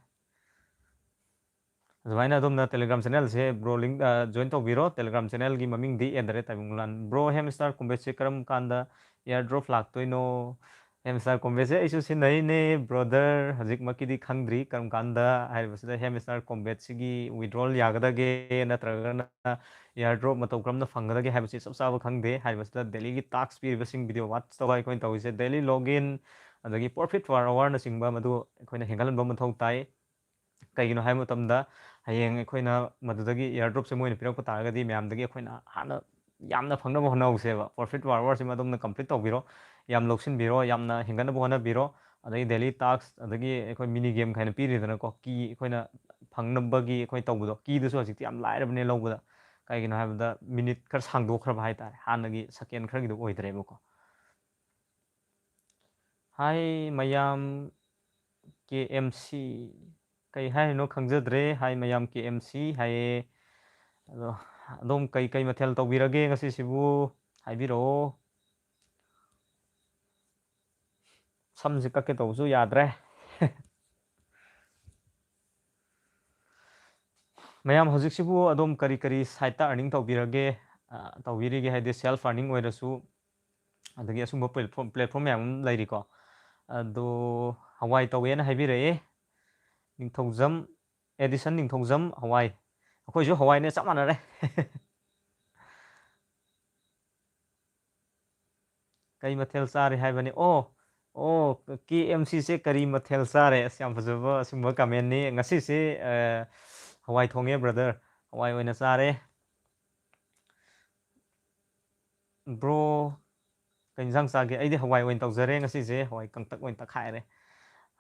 ꯑꯗꯨꯃꯥꯏꯅ ꯑꯗꯣꯝꯅ ꯇꯦꯂꯤꯒ꯭ꯔꯥꯝ ꯆꯦꯅꯦꯜꯁꯦ ꯕ꯭ꯔꯣ ꯂꯤꯡ ꯖꯣꯏꯟ ꯇꯧꯕꯤꯔꯣ ꯇꯦꯂꯤꯒ꯭ꯔꯥꯝ ꯆꯦꯅꯦꯜꯒꯤ ꯃꯃꯤꯡꯗꯤ @taibanglan ꯕ꯭ꯔꯣ ꯍꯦꯝꯁꯇꯥꯔ ꯀꯣꯝꯕꯦꯠꯁꯦ ꯀꯔꯝ ꯀꯥꯟꯗ ꯏꯌꯥꯔ ꯗ꯭ꯔꯣꯞ ꯂꯥꯛꯇꯣꯏꯅꯣ ꯍꯦꯝꯁꯇꯥꯔ ꯀꯣꯝꯕꯦꯠꯁꯦ ꯑꯩꯁꯨ ꯁꯤꯖꯤꯟꯅꯩꯅꯦ ꯕ꯭ꯔꯣꯗꯔ ꯍꯧꯖꯤꯛꯃꯛꯀꯤꯗꯤ ꯈꯪꯗ꯭ꯔꯤ ꯀꯔꯝ ꯀꯥꯟꯗ ꯍꯥꯏꯔꯤꯕꯁꯤꯗ ꯍꯦꯝꯁꯇꯥꯔ ꯀꯣꯝꯕꯦꯠꯁꯤꯒꯤ ꯋꯤꯗ꯭ꯔꯣꯜ ꯌꯥꯒꯗꯒꯦ ꯅꯠꯇ꯭ꯔꯒꯅ ꯏꯌꯥꯔ ꯗ꯭ꯔꯣꯞ ꯃꯇꯧ ꯀꯔꯝꯅ ꯐꯪꯒꯗꯒꯦ ꯍꯥꯏꯕꯁꯤ ꯆꯞ ꯆꯥꯕ ꯈꯪꯗꯦ ꯍꯥꯏꯔꯤꯕꯁꯤꯗ ꯗꯦꯂꯤꯒꯤ ꯇꯥꯛꯁ ꯄꯤꯔꯤꯕꯁꯤꯡ ꯚꯤꯗꯤꯑꯣ ꯋꯥꯠꯆ ꯇꯧꯕ ꯑꯩꯈꯣꯏꯅ ꯇꯧꯔꯤꯁꯦ ꯗꯦꯂꯤ ꯂꯣꯒꯏꯟ ꯑꯗꯒꯤ ꯄ꯭ꯔꯣꯐꯤꯠ ꯄꯥꯔ ꯑꯋꯥꯔꯅꯆꯤꯡꯕ ꯃꯗꯨ ꯑꯩꯈꯣꯏꯅ ꯍꯦꯟꯒꯠꯍꯟꯕ ꯃꯊꯧ ꯇꯥꯏ ꯀꯩꯒꯤꯅꯣ ꯍꯥꯏꯕ ꯃꯇꯝꯗ ꯍꯌꯦꯡ ꯑꯩꯈꯣꯏꯅ ꯃꯗꯨꯗꯒꯤ ꯏꯌꯥꯔ ꯗ꯭ꯔꯣꯞꯁꯦ ꯃꯣꯏꯅ ꯄꯤꯔꯛꯄ ꯇꯥꯔꯒꯗꯤ ꯃꯌꯥꯝꯗꯒꯤ ꯑꯩꯈꯣꯏꯅ ꯍꯥꯟꯅ ꯌꯥꯝꯅ ꯐꯪꯅꯕ ꯍꯣꯠꯅꯍꯧꯁꯦꯕ ꯄ꯭ꯔꯣꯐꯤꯠ ꯄꯥꯔ ꯑꯋꯥꯔꯁꯤꯃ ꯑꯗꯣꯝꯅ ꯀꯝꯄ꯭ꯂꯤꯠ ꯇꯧꯕꯤꯔꯣ ꯌꯥꯝ ꯂꯧꯁꯤꯟꯕꯤꯔꯣ ꯌꯥꯝꯅ ꯍꯦꯟꯒꯠꯅꯕ ꯍꯣꯠꯅꯕꯤꯔꯣ ꯑꯗꯒꯤ ꯗꯦꯂꯤ ꯇꯥꯛꯁ ꯑꯗꯒꯤ ꯑꯩꯈꯣꯏ ꯃꯤꯅꯤ ꯒꯦꯝ ꯀꯥꯏꯅ ꯄꯤꯔꯤꯗꯅꯀꯣ ꯀꯤ ꯑꯩꯈꯣꯏꯅ ꯐꯪꯅꯕꯒꯤ ꯑꯩꯈꯣꯏ ꯇꯧꯕꯗꯣ ꯀꯤꯗꯨꯁꯨ ꯍꯧꯖꯤꯛꯇꯤ ꯌꯥꯝ ꯂꯥꯏꯔꯕꯅꯦ ꯂꯧꯕꯗ ꯀꯩꯒꯤꯅꯣ ꯍꯥꯏꯕꯗ ꯃꯤꯅꯤꯠ ꯈꯔ ꯁꯥꯡꯗꯣꯛꯈ꯭ꯔꯕ ꯍꯥꯏꯇꯥꯔꯦ ꯍꯥꯟꯅꯒꯤ ꯁꯦꯀꯦꯟ ꯈꯔꯒꯤꯗꯣ ꯑꯣꯏꯗ꯭ꯔꯦꯕꯀꯣ ꯍꯥꯏ ꯃꯌꯥꯝ KMC ꯀꯩ ꯍꯥꯏꯔꯤꯅꯣ ꯈꯪꯖꯗ꯭ꯔꯦ ꯍꯥꯏ ꯃꯌꯥꯝ KMC ꯍꯥꯏꯌꯦ ꯑꯗꯣ ꯑꯗꯣꯝ ꯀꯩ ꯃꯊꯦꯜ ꯇꯧꯕꯤꯔꯒꯦ ꯉꯁꯤꯁꯤꯕꯨ ꯍꯥꯏꯕꯤꯔꯛꯑꯣ ꯁꯝꯁꯦ ꯀꯛꯀꯦ ꯇꯧꯕꯁꯨ ꯌꯥꯗ꯭ꯔꯦ ꯃꯌꯥꯝ ꯍꯧꯖꯤꯛꯁꯤꯕꯨ ꯑꯗꯣꯝ ꯀꯔꯤ ꯀꯔꯤ ꯁꯥꯏꯠꯇ ꯑꯔꯅꯤꯡ ꯇꯧꯕꯤꯔꯒꯦ ꯇꯧꯕꯤꯔꯤꯒꯦ ꯍꯥꯏꯗꯤ ꯁꯦꯜꯐ ꯑꯔꯅꯤꯡ ꯑꯣꯏꯔꯁꯨ ꯑꯗꯒꯤ ꯑꯁꯨꯝꯕ ꯄ꯭ꯂꯦꯠꯐꯣꯝ ꯃꯌꯥꯝ ꯑꯃ ꯂꯩꯔꯤꯀꯣ ꯑꯗꯣ ꯍꯋꯥꯏ ꯇꯧꯋꯦꯅ ꯍꯥꯏꯕꯤꯔꯛꯑꯦ ꯅꯤꯡꯊꯧꯖꯝ ꯑꯦꯗꯤꯁꯟ ꯅꯤꯡꯊꯧꯖꯝ ꯍꯋꯥꯏ ꯑꯩꯈꯣꯏꯁꯨ ꯍꯋꯥꯏꯅꯦ ꯆꯞ ꯃꯥꯟꯅꯔꯦ ꯀꯩ ꯃꯊꯦꯜ ꯆꯥꯔꯦ ꯍꯥꯏꯕꯅꯤ ꯑꯣ KMCꯁꯦ ꯀꯔꯤ ꯃꯊꯦꯜ ꯆꯥꯔꯦ ꯑꯁ ꯌꯥꯝ ꯐꯖꯕ ꯑꯁꯤꯒꯨꯝꯕ ꯀꯃꯦꯟꯅꯤ ꯉꯁꯤꯁꯦ ꯍꯋꯥꯏ ꯊꯣꯡꯉꯦ ꯕ꯭ꯔꯗꯔ ꯍꯋꯥꯏ ꯑꯣꯏꯅ ꯆꯥꯔꯦ ꯕ꯭ꯔꯣ ꯀꯩ ꯌꯦꯟꯁꯥꯡ ꯆꯥꯒꯦ ꯑꯩꯗꯤ ꯍꯋꯥꯏ ꯑꯣꯏꯅ ꯇꯧꯖꯔꯦ ꯉꯁꯤꯁꯦ ꯍꯋꯥꯏ ꯀꯪꯇꯛ ꯑꯣꯏꯅ ꯇꯛꯈꯥꯏꯔꯦ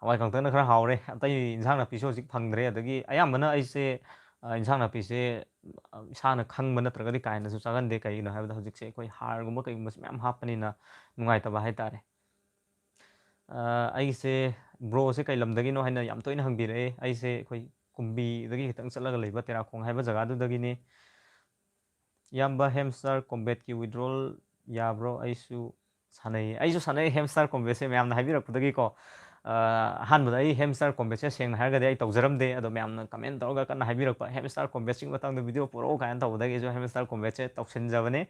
ꯍꯋꯥꯏ ꯀꯪꯇꯛꯅ ꯈꯔ ꯍꯥꯎꯔꯦ ꯑꯇꯩ ꯏꯟꯁꯥꯡ ꯅꯥꯄꯤꯁꯨ ꯍꯧꯖꯤꯛ ꯐꯪꯗ꯭ꯔꯦ ꯑꯗꯒꯤ ꯑꯌꯥꯝꯕꯅ ꯑꯩꯁꯦ ꯏꯟꯁꯥꯡ ꯅꯥꯄꯤꯁꯦ ꯏꯁꯥꯅ ꯈꯪꯕ ꯅꯠꯇ꯭ꯔꯒꯗꯤ ꯀꯥ ꯍꯦꯟꯅꯁꯨ ꯆꯥꯒꯟꯗꯦ ꯀꯩꯒꯤꯅꯣ ꯍꯥꯏꯕꯗ ꯍꯧꯖꯤꯛꯁꯦ ꯑꯩꯈꯣꯏ ꯍꯥꯔꯒꯨꯝꯕ ꯀꯩꯒꯨꯝꯕꯁꯦ ꯃꯌꯥꯝ ꯍꯥꯞꯄꯅꯤꯅ ꯅꯨꯡꯉꯥꯏꯇꯕ ꯍꯥꯏꯇꯥꯔꯦ ꯑꯩꯁꯦ ꯕ꯭ꯔꯣꯁꯦ ꯀꯩ ꯂꯝꯗꯒꯤꯅꯣ ꯍꯥꯏꯅ ꯌꯥꯝ ꯇꯣꯏꯅ ꯍꯪꯕꯤꯔꯛꯑꯦ ꯑꯩꯁꯦ ꯑꯩꯈꯣꯏ ꯀꯨꯝꯕꯤꯗꯒꯤ ꯈꯤꯇꯪ ꯆꯠꯂꯒ ꯂꯩꯕ ꯇꯦꯔꯥꯈꯣꯡ ꯍꯥꯏꯕ ꯖꯒꯥꯗꯨꯗꯒꯤꯅꯤ ꯏꯌꯥꯝꯕ ꯍꯦꯝꯁꯇꯥꯔ ꯀꯣꯝꯕꯦꯠꯀꯤ ꯋꯤꯗ꯭ꯔꯣꯜ ꯌꯥꯕ꯭ꯔꯣ ꯑꯩꯁꯨ ꯁꯥꯟꯅꯩ ꯑꯩꯁꯨ ꯁꯥꯟꯅꯩ ꯍꯦꯝꯁꯇꯥꯔ ꯀꯣꯝꯕꯦꯠꯁꯦ ꯃꯌꯥꯝꯅ ꯍꯥꯏꯕꯤꯔꯛꯄꯗꯒꯤꯀꯣ ꯑꯍꯥꯟꯕꯗ ꯑꯩ ꯍꯦꯝꯁꯇꯥꯔ ꯀꯣꯝꯕꯦꯠꯁꯦ ꯁꯦꯡꯅ ꯍꯥꯏꯔꯒꯗꯤ ꯑꯩ ꯇꯧꯖꯔꯝꯗꯦ ꯑꯗꯣ ꯃꯌꯥꯝꯅ ꯀꯃꯦꯟ ꯇꯧꯔꯒ ꯀꯟꯅ ꯍꯥꯏꯕꯤꯔꯛꯄ ꯍꯦꯝꯁꯇꯥꯔ ꯀꯣꯝꯕꯦꯠꯁꯤꯒꯤ ꯃꯇꯥꯡꯗ ꯚꯤꯗꯤꯑꯣ ꯄꯨꯔꯛꯎ ꯀꯥꯏꯅ ꯇꯧꯕꯗꯒꯤ ꯑꯩꯁꯨ ꯍꯦꯝꯁꯇꯥꯔ ꯀꯣꯝꯕꯦꯠꯁꯦ ꯇꯧꯁꯤꯟꯖꯕꯅꯦ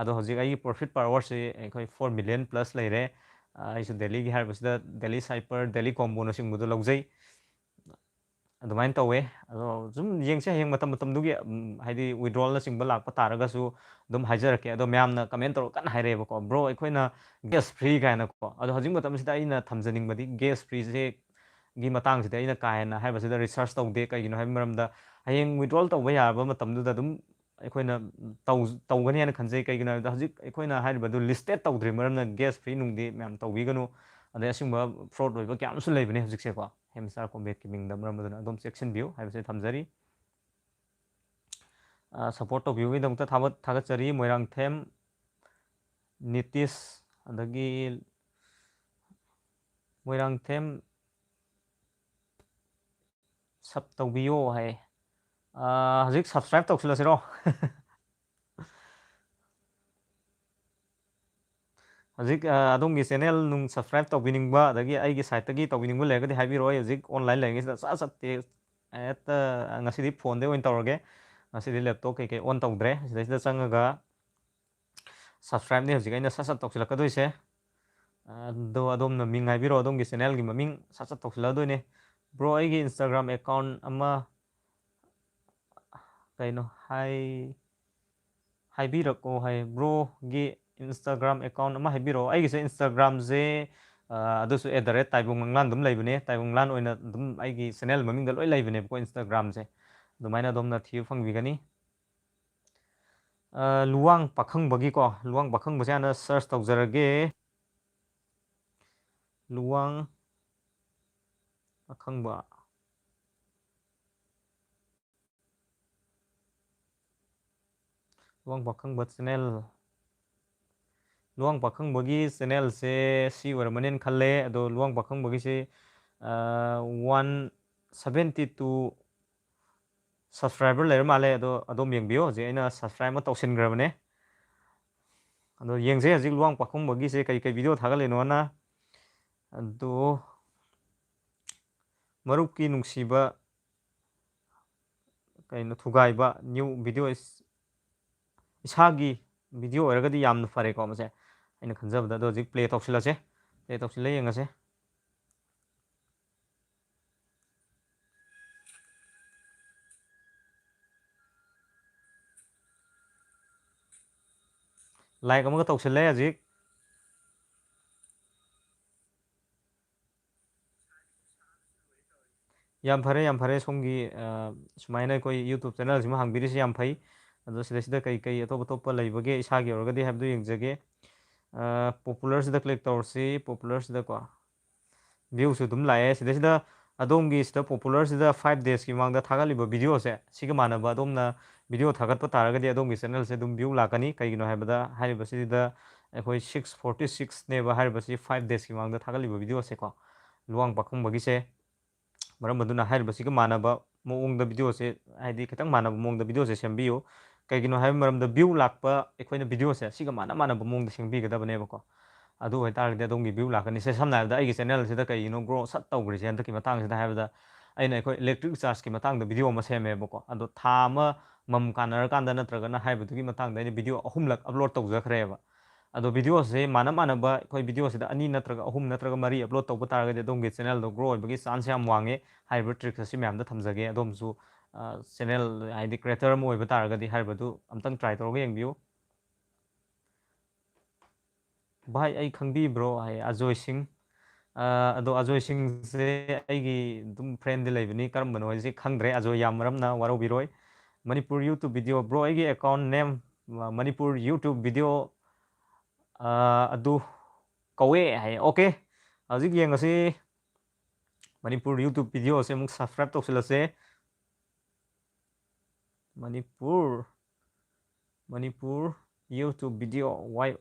ꯑꯗꯣ ꯍꯧꯖꯤꯛ ꯑꯩꯒꯤ ꯄ꯭ꯔꯣꯐꯤꯠ ꯄꯥꯔ ꯑꯋꯥꯔꯁꯤ ꯑꯩꯈꯣꯏ 4 ꯃꯤꯂꯤꯌꯟ ꯄ꯭ꯂꯁ ꯂꯩꯔꯦ ꯑꯩꯁꯨ ꯗꯦꯜꯂꯤꯒꯤ ꯍꯥꯏꯔꯤꯕꯁꯤꯗ ꯗꯦꯜꯂꯤ ꯁꯥꯏꯄꯔ ꯗꯦꯜꯂꯤ ꯀꯣꯝꯕꯣꯅꯆꯤꯡꯕꯗꯣ ꯂꯧꯖꯩ ꯑꯗꯨꯃꯥꯏꯅ ꯇꯧꯋꯦ ꯑꯗꯣ ꯁꯨꯝ ꯌꯦꯡꯁꯦ ꯍꯌꯦꯡ ꯃꯇꯝꯗꯨꯒꯤ ꯍꯥꯏꯗꯤ ꯋꯤꯗ꯭ꯔꯣꯜꯅꯆꯤꯡꯕ ꯂꯥꯛꯄ ꯇꯥꯔꯒꯁꯨ ꯑꯗꯨꯝ ꯍꯥꯏꯖꯔꯛꯀꯦ ꯑꯗꯣ ꯃꯌꯥꯝꯅ ꯀꯃꯦꯟ ꯇꯧꯔꯒ ꯀꯟꯅ ꯍꯥꯏꯔꯛꯑꯦꯕꯀꯣ ꯕ꯭ꯔꯣ ꯑꯩꯈꯣꯏꯅ ꯒꯦꯁ ꯐ꯭ꯔꯤ ꯀꯥꯏꯅꯀꯣ ꯑꯗꯣ ꯍꯧꯖꯤꯛ ꯃꯇꯝꯁꯤꯗ ꯑꯩꯅ ꯊꯝꯖꯅꯤꯡꯕꯗꯤ ꯒꯦꯁ ꯐ꯭ꯔꯤꯁꯦ ꯒꯤ ꯃꯇꯥꯡꯁꯤꯗ ꯑꯩꯅ ꯀꯥ ꯍꯦꯟꯅ ꯍꯥꯏꯕꯁꯤꯗ ꯔꯤꯁꯔꯁ ꯇꯧꯗꯦ ꯀꯩꯒꯤꯅꯣ ꯍꯥꯏꯕ ꯃꯔꯝꯗ ꯍꯌꯦꯡ ꯋꯤꯗ꯭ꯔꯣꯜ ꯇꯧꯕ ꯌꯥꯔꯕ ꯃꯇꯝꯗꯨꯗ ꯑꯗꯨꯝ ꯑꯩꯈꯣꯏꯅ ꯇꯧꯒꯅꯤ ꯍꯥꯏꯅ ꯈꯟꯖꯩ ꯀꯩꯒꯤꯅꯣ ꯍꯥꯏꯕꯗ ꯍꯧꯖꯤꯛ ꯑꯩꯈꯣꯏꯅ ꯍꯥꯏꯔꯤꯕꯗꯨ ꯂꯤꯁꯇꯦꯠ ꯇꯧꯗ꯭ꯔꯤ ꯃꯔꯝꯅ ꯒꯦꯁ ꯐ꯭ꯔꯤ ꯅꯨꯡꯗꯤ ꯃꯌꯥꯝ ꯇꯧꯕꯤꯒꯅꯨ ꯑꯗꯩ ꯑꯁꯤꯒꯨꯝꯕ ꯐ꯭ꯔꯣꯗ ꯑꯣꯏꯕ ꯀꯌꯥ ꯑꯃꯁꯨ ꯂꯩꯕꯅꯦ ꯍꯧꯖꯤꯛꯁꯦꯀꯣ ꯍꯦꯝꯁꯇꯥꯔ ꯀꯣꯝꯕꯦꯠꯀꯤ ꯃꯤꯡꯗ ꯃꯔꯝ ꯑꯗꯨꯅ ꯑꯗꯨꯝ ꯆꯦꯛꯁꯤꯟꯕꯤꯌꯨ ꯍꯥꯏꯕꯁꯦ ꯊꯝꯖꯔꯤ ꯁꯞꯄꯣꯔꯠ ꯇꯧꯕꯤꯕꯒꯤꯗꯃꯛꯇ ꯊꯥꯒꯠꯆꯔꯤ ꯃꯣꯏꯔꯥꯡꯊꯦꯝ ꯅꯤꯇꯤꯁ ꯑꯗꯒꯤ ꯃꯣꯏꯔꯥꯡꯊꯦꯝ ꯁꯞ ꯇꯧꯕꯤꯌꯣ ꯍꯥꯏ ꯍꯧꯖꯤꯛ ꯁꯞꯁꯀ꯭ꯔꯥꯏꯞ ꯇꯧꯁꯤꯜꯂꯁꯤꯔꯣ ꯍꯧꯖꯤꯛ ꯑꯗꯣꯝꯒꯤ ꯆꯦꯅꯦꯜ ꯅꯨꯡ ꯁꯕꯁꯀ꯭ꯔꯥꯏꯞ ꯇꯧꯕꯤꯅꯤꯡꯕ ꯑꯗꯒꯤ ꯑꯩꯒꯤ ꯁꯥꯏꯠꯇꯒꯤ ꯇꯧꯕꯤꯅꯤꯡꯕ ꯂꯩꯔꯒꯗꯤ ꯍꯥꯏꯕꯤꯔꯛꯑꯣ ꯑꯩ ꯍꯧꯖꯤꯛ ꯑꯣꯟꯂꯥꯏꯟ ꯂꯩꯔꯤꯉꯩꯁꯤꯗ ꯆꯠꯇꯦ ꯍꯦꯛꯇ ꯉꯁꯤꯗꯤ ꯐꯣꯟꯗꯩ ꯑꯣꯏꯅ ꯇꯧꯔꯒꯦ ꯉꯁꯤꯗꯤ ꯂꯦꯞꯇꯣꯞ ꯀꯩꯀꯩ ꯑꯣꯟ ꯇꯧꯗ꯭ꯔꯦ ꯁꯤꯗꯩꯁꯤꯗ ꯆꯪꯉꯒ ꯁꯕꯁꯀ꯭ꯔꯥꯏꯞꯅꯤ ꯍꯧꯖꯤꯛ ꯑꯩꯅ ꯁꯠ ꯇꯧꯁꯤꯜꯂꯛꯀꯗꯣꯏꯁꯦ ꯑꯗꯣ ꯑꯗꯣꯝꯅ ꯃꯤꯡ ꯍꯥꯏꯕꯤꯔꯛꯑꯣ ꯑꯗꯣꯝꯒꯤ ꯆꯦꯅꯦꯜꯒꯤ ꯃꯃꯤꯡ ꯁꯠ ꯇꯧꯁꯤꯜꯂꯛꯑꯗꯣꯏꯅꯦ ꯕ꯭ꯔꯣ ꯑꯩꯒꯤ ꯏꯟꯁꯇꯥꯒ꯭ꯔꯥꯝ ꯑꯦꯀꯥꯎꯟ ꯑꯃ ꯀꯩꯅꯣ ꯍꯥꯏꯕꯤꯔꯛꯑꯣ ꯍꯥꯏ ꯕ꯭ꯔꯣꯒꯤ ꯏꯟꯁꯇꯥꯒ꯭ꯔꯥꯝ ꯑꯦꯀꯥꯎꯟ ꯑꯃ ꯍꯥꯏꯕꯤꯔꯛꯑꯣ ꯑꯩꯒꯤꯁꯦ ꯏꯟꯁꯇꯥꯒ꯭ꯔꯥꯝꯁꯦ ꯑꯗꯨꯁꯨ @ꯇꯥꯏꯕꯪ ꯃꯪꯂꯥꯟ ꯑꯗꯨꯝ ꯂꯩꯕꯅꯦ ꯇꯥꯏꯕꯪ ꯃꯪꯂꯥꯟ ꯑꯣꯏꯅ ꯑꯗꯨꯝ ꯑꯩꯒꯤ ꯆꯦꯅꯦꯜ ꯃꯃꯤꯡꯗ ꯂꯣꯏ ꯂꯩꯕꯅꯦꯕꯀꯣ ꯏꯟꯁꯇꯥꯒ꯭ꯔꯥꯝꯁꯦ ꯑꯗꯨꯃꯥꯏꯅ ꯑꯗꯣꯝꯅ ꯊꯤꯕ ꯐꯪꯕꯤꯒꯅꯤ ꯂꯨꯋꯥꯡ ꯄꯥꯈꯪꯕꯒꯤꯀꯣ ꯂꯨꯋꯥꯡ ꯄꯥꯈꯪꯕꯁꯦ ꯍꯥꯟꯅ ꯁꯔꯁ ꯇꯧꯖꯔꯒꯦ ꯂꯨꯋꯥꯡ ꯑꯈꯪꯕ ꯂꯨꯋꯥꯡ ꯄꯥꯈꯪꯕ ꯆꯦꯅꯦꯜ ꯂꯨꯋꯥꯡ ꯄꯥꯈꯪꯕꯒꯤ ꯆꯦꯅꯦꯜꯁꯦ ꯁꯤ ꯑꯣꯏꯔꯝꯃꯅꯦꯅ ꯈꯜꯂꯦ ꯑꯗꯣ ꯂꯨꯋꯥꯡ ꯄꯥꯈꯪꯕꯒꯤꯁꯦ 172 ꯁꯕꯁꯀ꯭ꯔꯥꯏꯕꯔ ꯂꯩꯔ ꯃꯥꯜꯂꯦ ꯑꯗꯣ ꯑꯗꯣꯝ ꯌꯦꯡꯕꯤꯌꯣ ꯍꯧꯖꯤꯛ ꯑꯩꯅ ꯁꯕꯁꯀ꯭ꯔꯥꯏꯕ ꯑꯃ ꯇꯧꯁꯤꯟꯈ꯭ꯔꯕꯅꯦ ꯑꯗꯣ ꯌꯦꯡꯖꯦ ꯍꯧꯖꯤꯛ ꯂꯨꯋꯥꯡ ꯄꯥꯈꯪꯕꯒꯤꯁꯦ ꯀꯩ ꯀꯩ ꯚꯤꯗꯤꯑꯣ ꯊꯥꯒꯠꯂꯤꯅꯣꯅ ꯑꯗꯣ ꯃꯔꯨꯞꯀꯤ ꯅꯨꯡꯁꯤꯕ ꯀꯩꯅꯣ ꯊꯨꯒꯥꯏꯕ ꯅ꯭ꯌꯨ ꯚꯤꯗꯤꯑꯣ ꯏꯁꯥꯒꯤ ꯚꯤꯗꯤꯑꯣ ꯑꯣꯏꯔꯒꯗꯤ ꯌꯥꯝꯅ ꯐꯔꯦꯀꯣ ꯃꯁꯦ ꯑꯩꯅ ꯈꯟꯖꯕꯗ ꯑꯗꯣ ꯍꯧꯖꯤꯛ ꯄ꯭ꯂꯦ ꯇꯧꯁꯤꯜꯂꯁꯦ ꯄ꯭ꯂꯦ ꯇꯧꯁꯤꯜꯂ ꯌꯦꯡꯉꯁꯦ ꯂꯥꯏꯛ ꯑꯃꯒ ꯇꯧꯁꯤꯜꯂꯦ ꯍꯧꯖꯤꯛ ꯌꯥꯝ ꯐꯔꯦ ꯁꯣꯝꯒꯤ ꯁꯨꯃꯥꯏꯅ ꯑꯩꯈꯣꯏ ꯌꯨꯇꯨꯕ ꯆꯦꯅꯦꯜꯁꯤꯃ ꯍꯥꯡꯕꯤꯔꯤꯁꯤ ꯌꯥꯝ ꯐꯩ ꯑꯗꯣ ꯁꯤꯗꯩꯁꯤꯗ ꯀꯩ ꯑꯇꯣꯞ ꯑꯇꯣꯞꯄ ꯂꯩꯕꯒꯦ ꯏꯁꯥꯒꯤ ꯑꯣꯏꯔꯒꯗꯤ ꯍꯥꯏꯕꯗꯨ ꯌꯦꯡꯖꯒꯦ ꯄꯣꯄꯨꯂꯔꯁꯤꯗ ꯀ꯭ꯂꯤꯛ ꯇꯧꯔꯁꯤ ꯄꯣꯄꯨꯂꯔꯁꯤꯗꯀꯣ ꯚ꯭ꯌꯨꯁꯨ ꯑꯗꯨꯝ ꯂꯥꯛꯑꯦ ꯁꯤꯗꯩꯁꯤꯗ ꯑꯗꯣꯝꯒꯤ ꯁꯤꯗ ꯄꯣꯄꯨꯂꯔꯁꯤꯗ 5 ꯗꯦꯖꯀꯤ ꯃꯃꯥꯡꯗ ꯊꯥꯒꯠꯂꯤꯕ ꯚꯤꯗꯤꯑꯣꯁꯦ ꯁꯤꯒ ꯃꯥꯟꯅꯕ ꯑꯗꯣꯝꯅ ꯚꯤꯗꯤꯑꯣ ꯊꯥꯒꯠꯄ ꯇꯥꯔꯒꯗꯤ ꯑꯗꯣꯝꯒꯤ ꯆꯦꯅꯦꯜꯁꯦ ꯑꯗꯨꯝ ꯚ꯭ꯌꯨ ꯂꯥꯛꯀꯅꯤ ꯀꯩꯒꯤꯅꯣ ꯍꯥꯏꯕꯗ ꯍꯥꯏꯔꯤꯕꯁꯤꯗ ꯑꯩꯈꯣꯏ 646ꯅꯦꯕ ꯍꯥꯏꯔꯤꯕꯁꯤ 5 ꯗꯦꯖꯀꯤ ꯃꯃꯥꯡꯗ ꯊꯥꯒꯠꯂꯤꯕ ꯚꯤꯗꯤꯑꯣꯁꯦꯀꯣ ꯂꯨꯋꯥꯡ ꯄꯥꯈꯪꯕꯒꯤꯁꯦ ꯃꯔꯝ ꯑꯗꯨꯅ ꯍꯥꯏꯔꯤꯕꯁꯤꯒ ꯃꯥꯟꯅꯕ ꯃꯑꯣꯡꯗ ꯚꯤꯗꯤꯑꯣꯁꯦ ꯍꯥꯏꯗꯤ ꯈꯤꯇꯪ ꯃꯥꯟꯅꯕ ꯃꯑꯣꯡꯗ ꯚꯤꯗꯤꯑꯣꯁꯦ ꯁꯦꯝꯕꯤꯌꯨ ꯀꯩꯒꯤꯅꯣ ꯍꯥꯏꯕ ꯃꯔꯝꯗ ꯚ꯭ꯌꯨ ꯂꯥꯛꯄ ꯑꯩꯈꯣꯏꯅ ꯚꯤꯗꯤꯑꯣꯁꯦ ꯁꯤꯒ ꯃꯥꯟꯅꯕ ꯃꯑꯣꯡꯗ ꯁꯦꯝꯕꯤꯒꯗꯕꯅꯦꯕꯀꯣ ꯑꯗꯨ ꯑꯣꯏꯇꯥꯔꯒꯗꯤ ꯑꯗꯣꯝꯒꯤ ꯚ꯭ꯌꯨ ꯂꯥꯛꯀꯅꯤ ꯁꯝꯅ ꯍꯥꯏꯔꯕꯗ ꯑꯩꯒꯤ ꯆꯦꯅꯦꯜꯁꯤꯗ ꯀꯩꯒꯤꯅꯣ ꯒ꯭ꯔꯣ ꯁꯠ ꯇꯧꯈ꯭ꯔꯤꯁꯦ ꯍꯟꯗꯛꯀꯤ ꯃꯇꯥꯡꯁꯤꯗ ꯍꯥꯏꯕꯗ ꯑꯩꯅ ꯑꯩꯈꯣꯏ ꯏꯂꯦꯛꯇ꯭ꯔꯤꯛ ꯆꯥꯔꯖꯀꯤ ꯃꯇꯥꯡꯗ ꯚꯤꯗꯤꯑꯣ ꯑꯃ ꯁꯦꯝꯃꯦꯕꯀꯣ ꯑꯗꯣ ꯊꯥ ꯑꯃ ꯃꯝ ꯀꯥꯟꯅꯔꯀꯥꯟꯗ ꯅꯠꯇ꯭ꯔꯒꯅ ꯍꯥꯏꯕꯗꯨꯒꯤ ꯃꯇꯥꯡꯗ ꯑꯩꯅ ꯚꯤꯗꯤꯑꯣ 3ꯂꯛ ꯑꯞꯂꯣꯗ ꯇꯧꯖꯈ꯭ꯔꯦꯕ ꯑꯗꯣ ꯚꯤꯗꯤꯑꯣꯁꯦ ꯃꯥꯟꯅꯕ ꯑꯩꯈꯣꯏ ꯚꯤꯗꯤꯑꯣꯁꯤꯗ 2 ꯅꯠꯇ꯭ꯔꯒ 3 ꯅꯠꯇ꯭ꯔꯒ 4 ꯑꯞꯂꯣꯗ ꯇꯧꯕ ꯇꯥꯔꯒꯗꯤ ꯑꯗꯣꯝꯒꯤ ꯆꯦꯅꯦꯜꯗꯣ ꯒ꯭ꯔꯣ ꯑꯣꯏꯕꯒꯤ ꯆꯥꯟꯁ ꯌꯥꯝ ꯋꯥꯡꯉꯦ ꯍꯥꯏꯔꯤꯕ ꯇ꯭ꯔꯤꯛꯁ ꯑꯁꯤ ꯃꯌꯥꯝꯗ ꯊꯝꯖꯒꯦ ꯑꯗꯣꯝꯁꯨ ꯆꯦꯅꯦꯜ ꯍꯥꯏꯗꯤ ꯀ꯭ꯔꯤꯌꯦꯇꯔ ꯑꯃ ꯑꯣꯏꯕ ꯇꯥꯔꯒꯗꯤ ꯍꯥꯏꯔꯤꯕꯗꯨ ꯑꯝꯇꯪ ꯇ꯭ꯔꯥꯏ ꯇꯧꯔꯒ ꯌꯦꯡꯕꯤꯌꯨ ꯚꯥꯏ ꯑꯩ ꯈꯪꯕꯤꯕ꯭ꯔꯣ ꯍꯥꯏ ꯑꯖꯣꯏ ꯁꯤꯡ ꯑꯗꯣ ꯑꯖꯣꯏ ꯁꯤꯡꯁꯦ ꯑꯩꯒꯤ ꯑꯗꯨꯝ ꯐ꯭ꯔꯦꯟꯗꯤ ꯂꯩꯕꯅꯤ ꯀꯔꯝꯕꯅꯣ ꯍꯥꯏꯁꯦ ꯈꯪꯗ꯭ꯔꯦ ꯑꯖꯣꯏ ꯌꯥꯝ ꯃꯔꯝꯅ ꯋꯥꯔꯧꯕꯤꯔꯣꯏ ꯃꯅꯤꯄꯨꯔ ꯌꯨꯇꯨꯕ ꯚꯤꯗꯤꯑꯣ ꯕ꯭ꯔꯣ ꯑꯩꯒꯤ account name Manipur YouTuber video ꯑꯗꯨ ꯀꯧꯋꯦ ꯍꯥꯏ ꯑꯣꯀꯦ ꯍꯧꯖꯤꯛ ꯌꯦꯡꯉꯁꯤ ꯃꯅꯤꯄꯨꯔ ꯌꯨꯇꯨꯕ ꯚꯤꯗꯤꯑꯣꯁꯦ ꯑꯃꯨꯛ ꯁꯕꯁꯀ꯭ꯔꯥꯏꯞ ꯇꯧꯁꯤꯜꯂꯁꯦ Manipur YouTuber video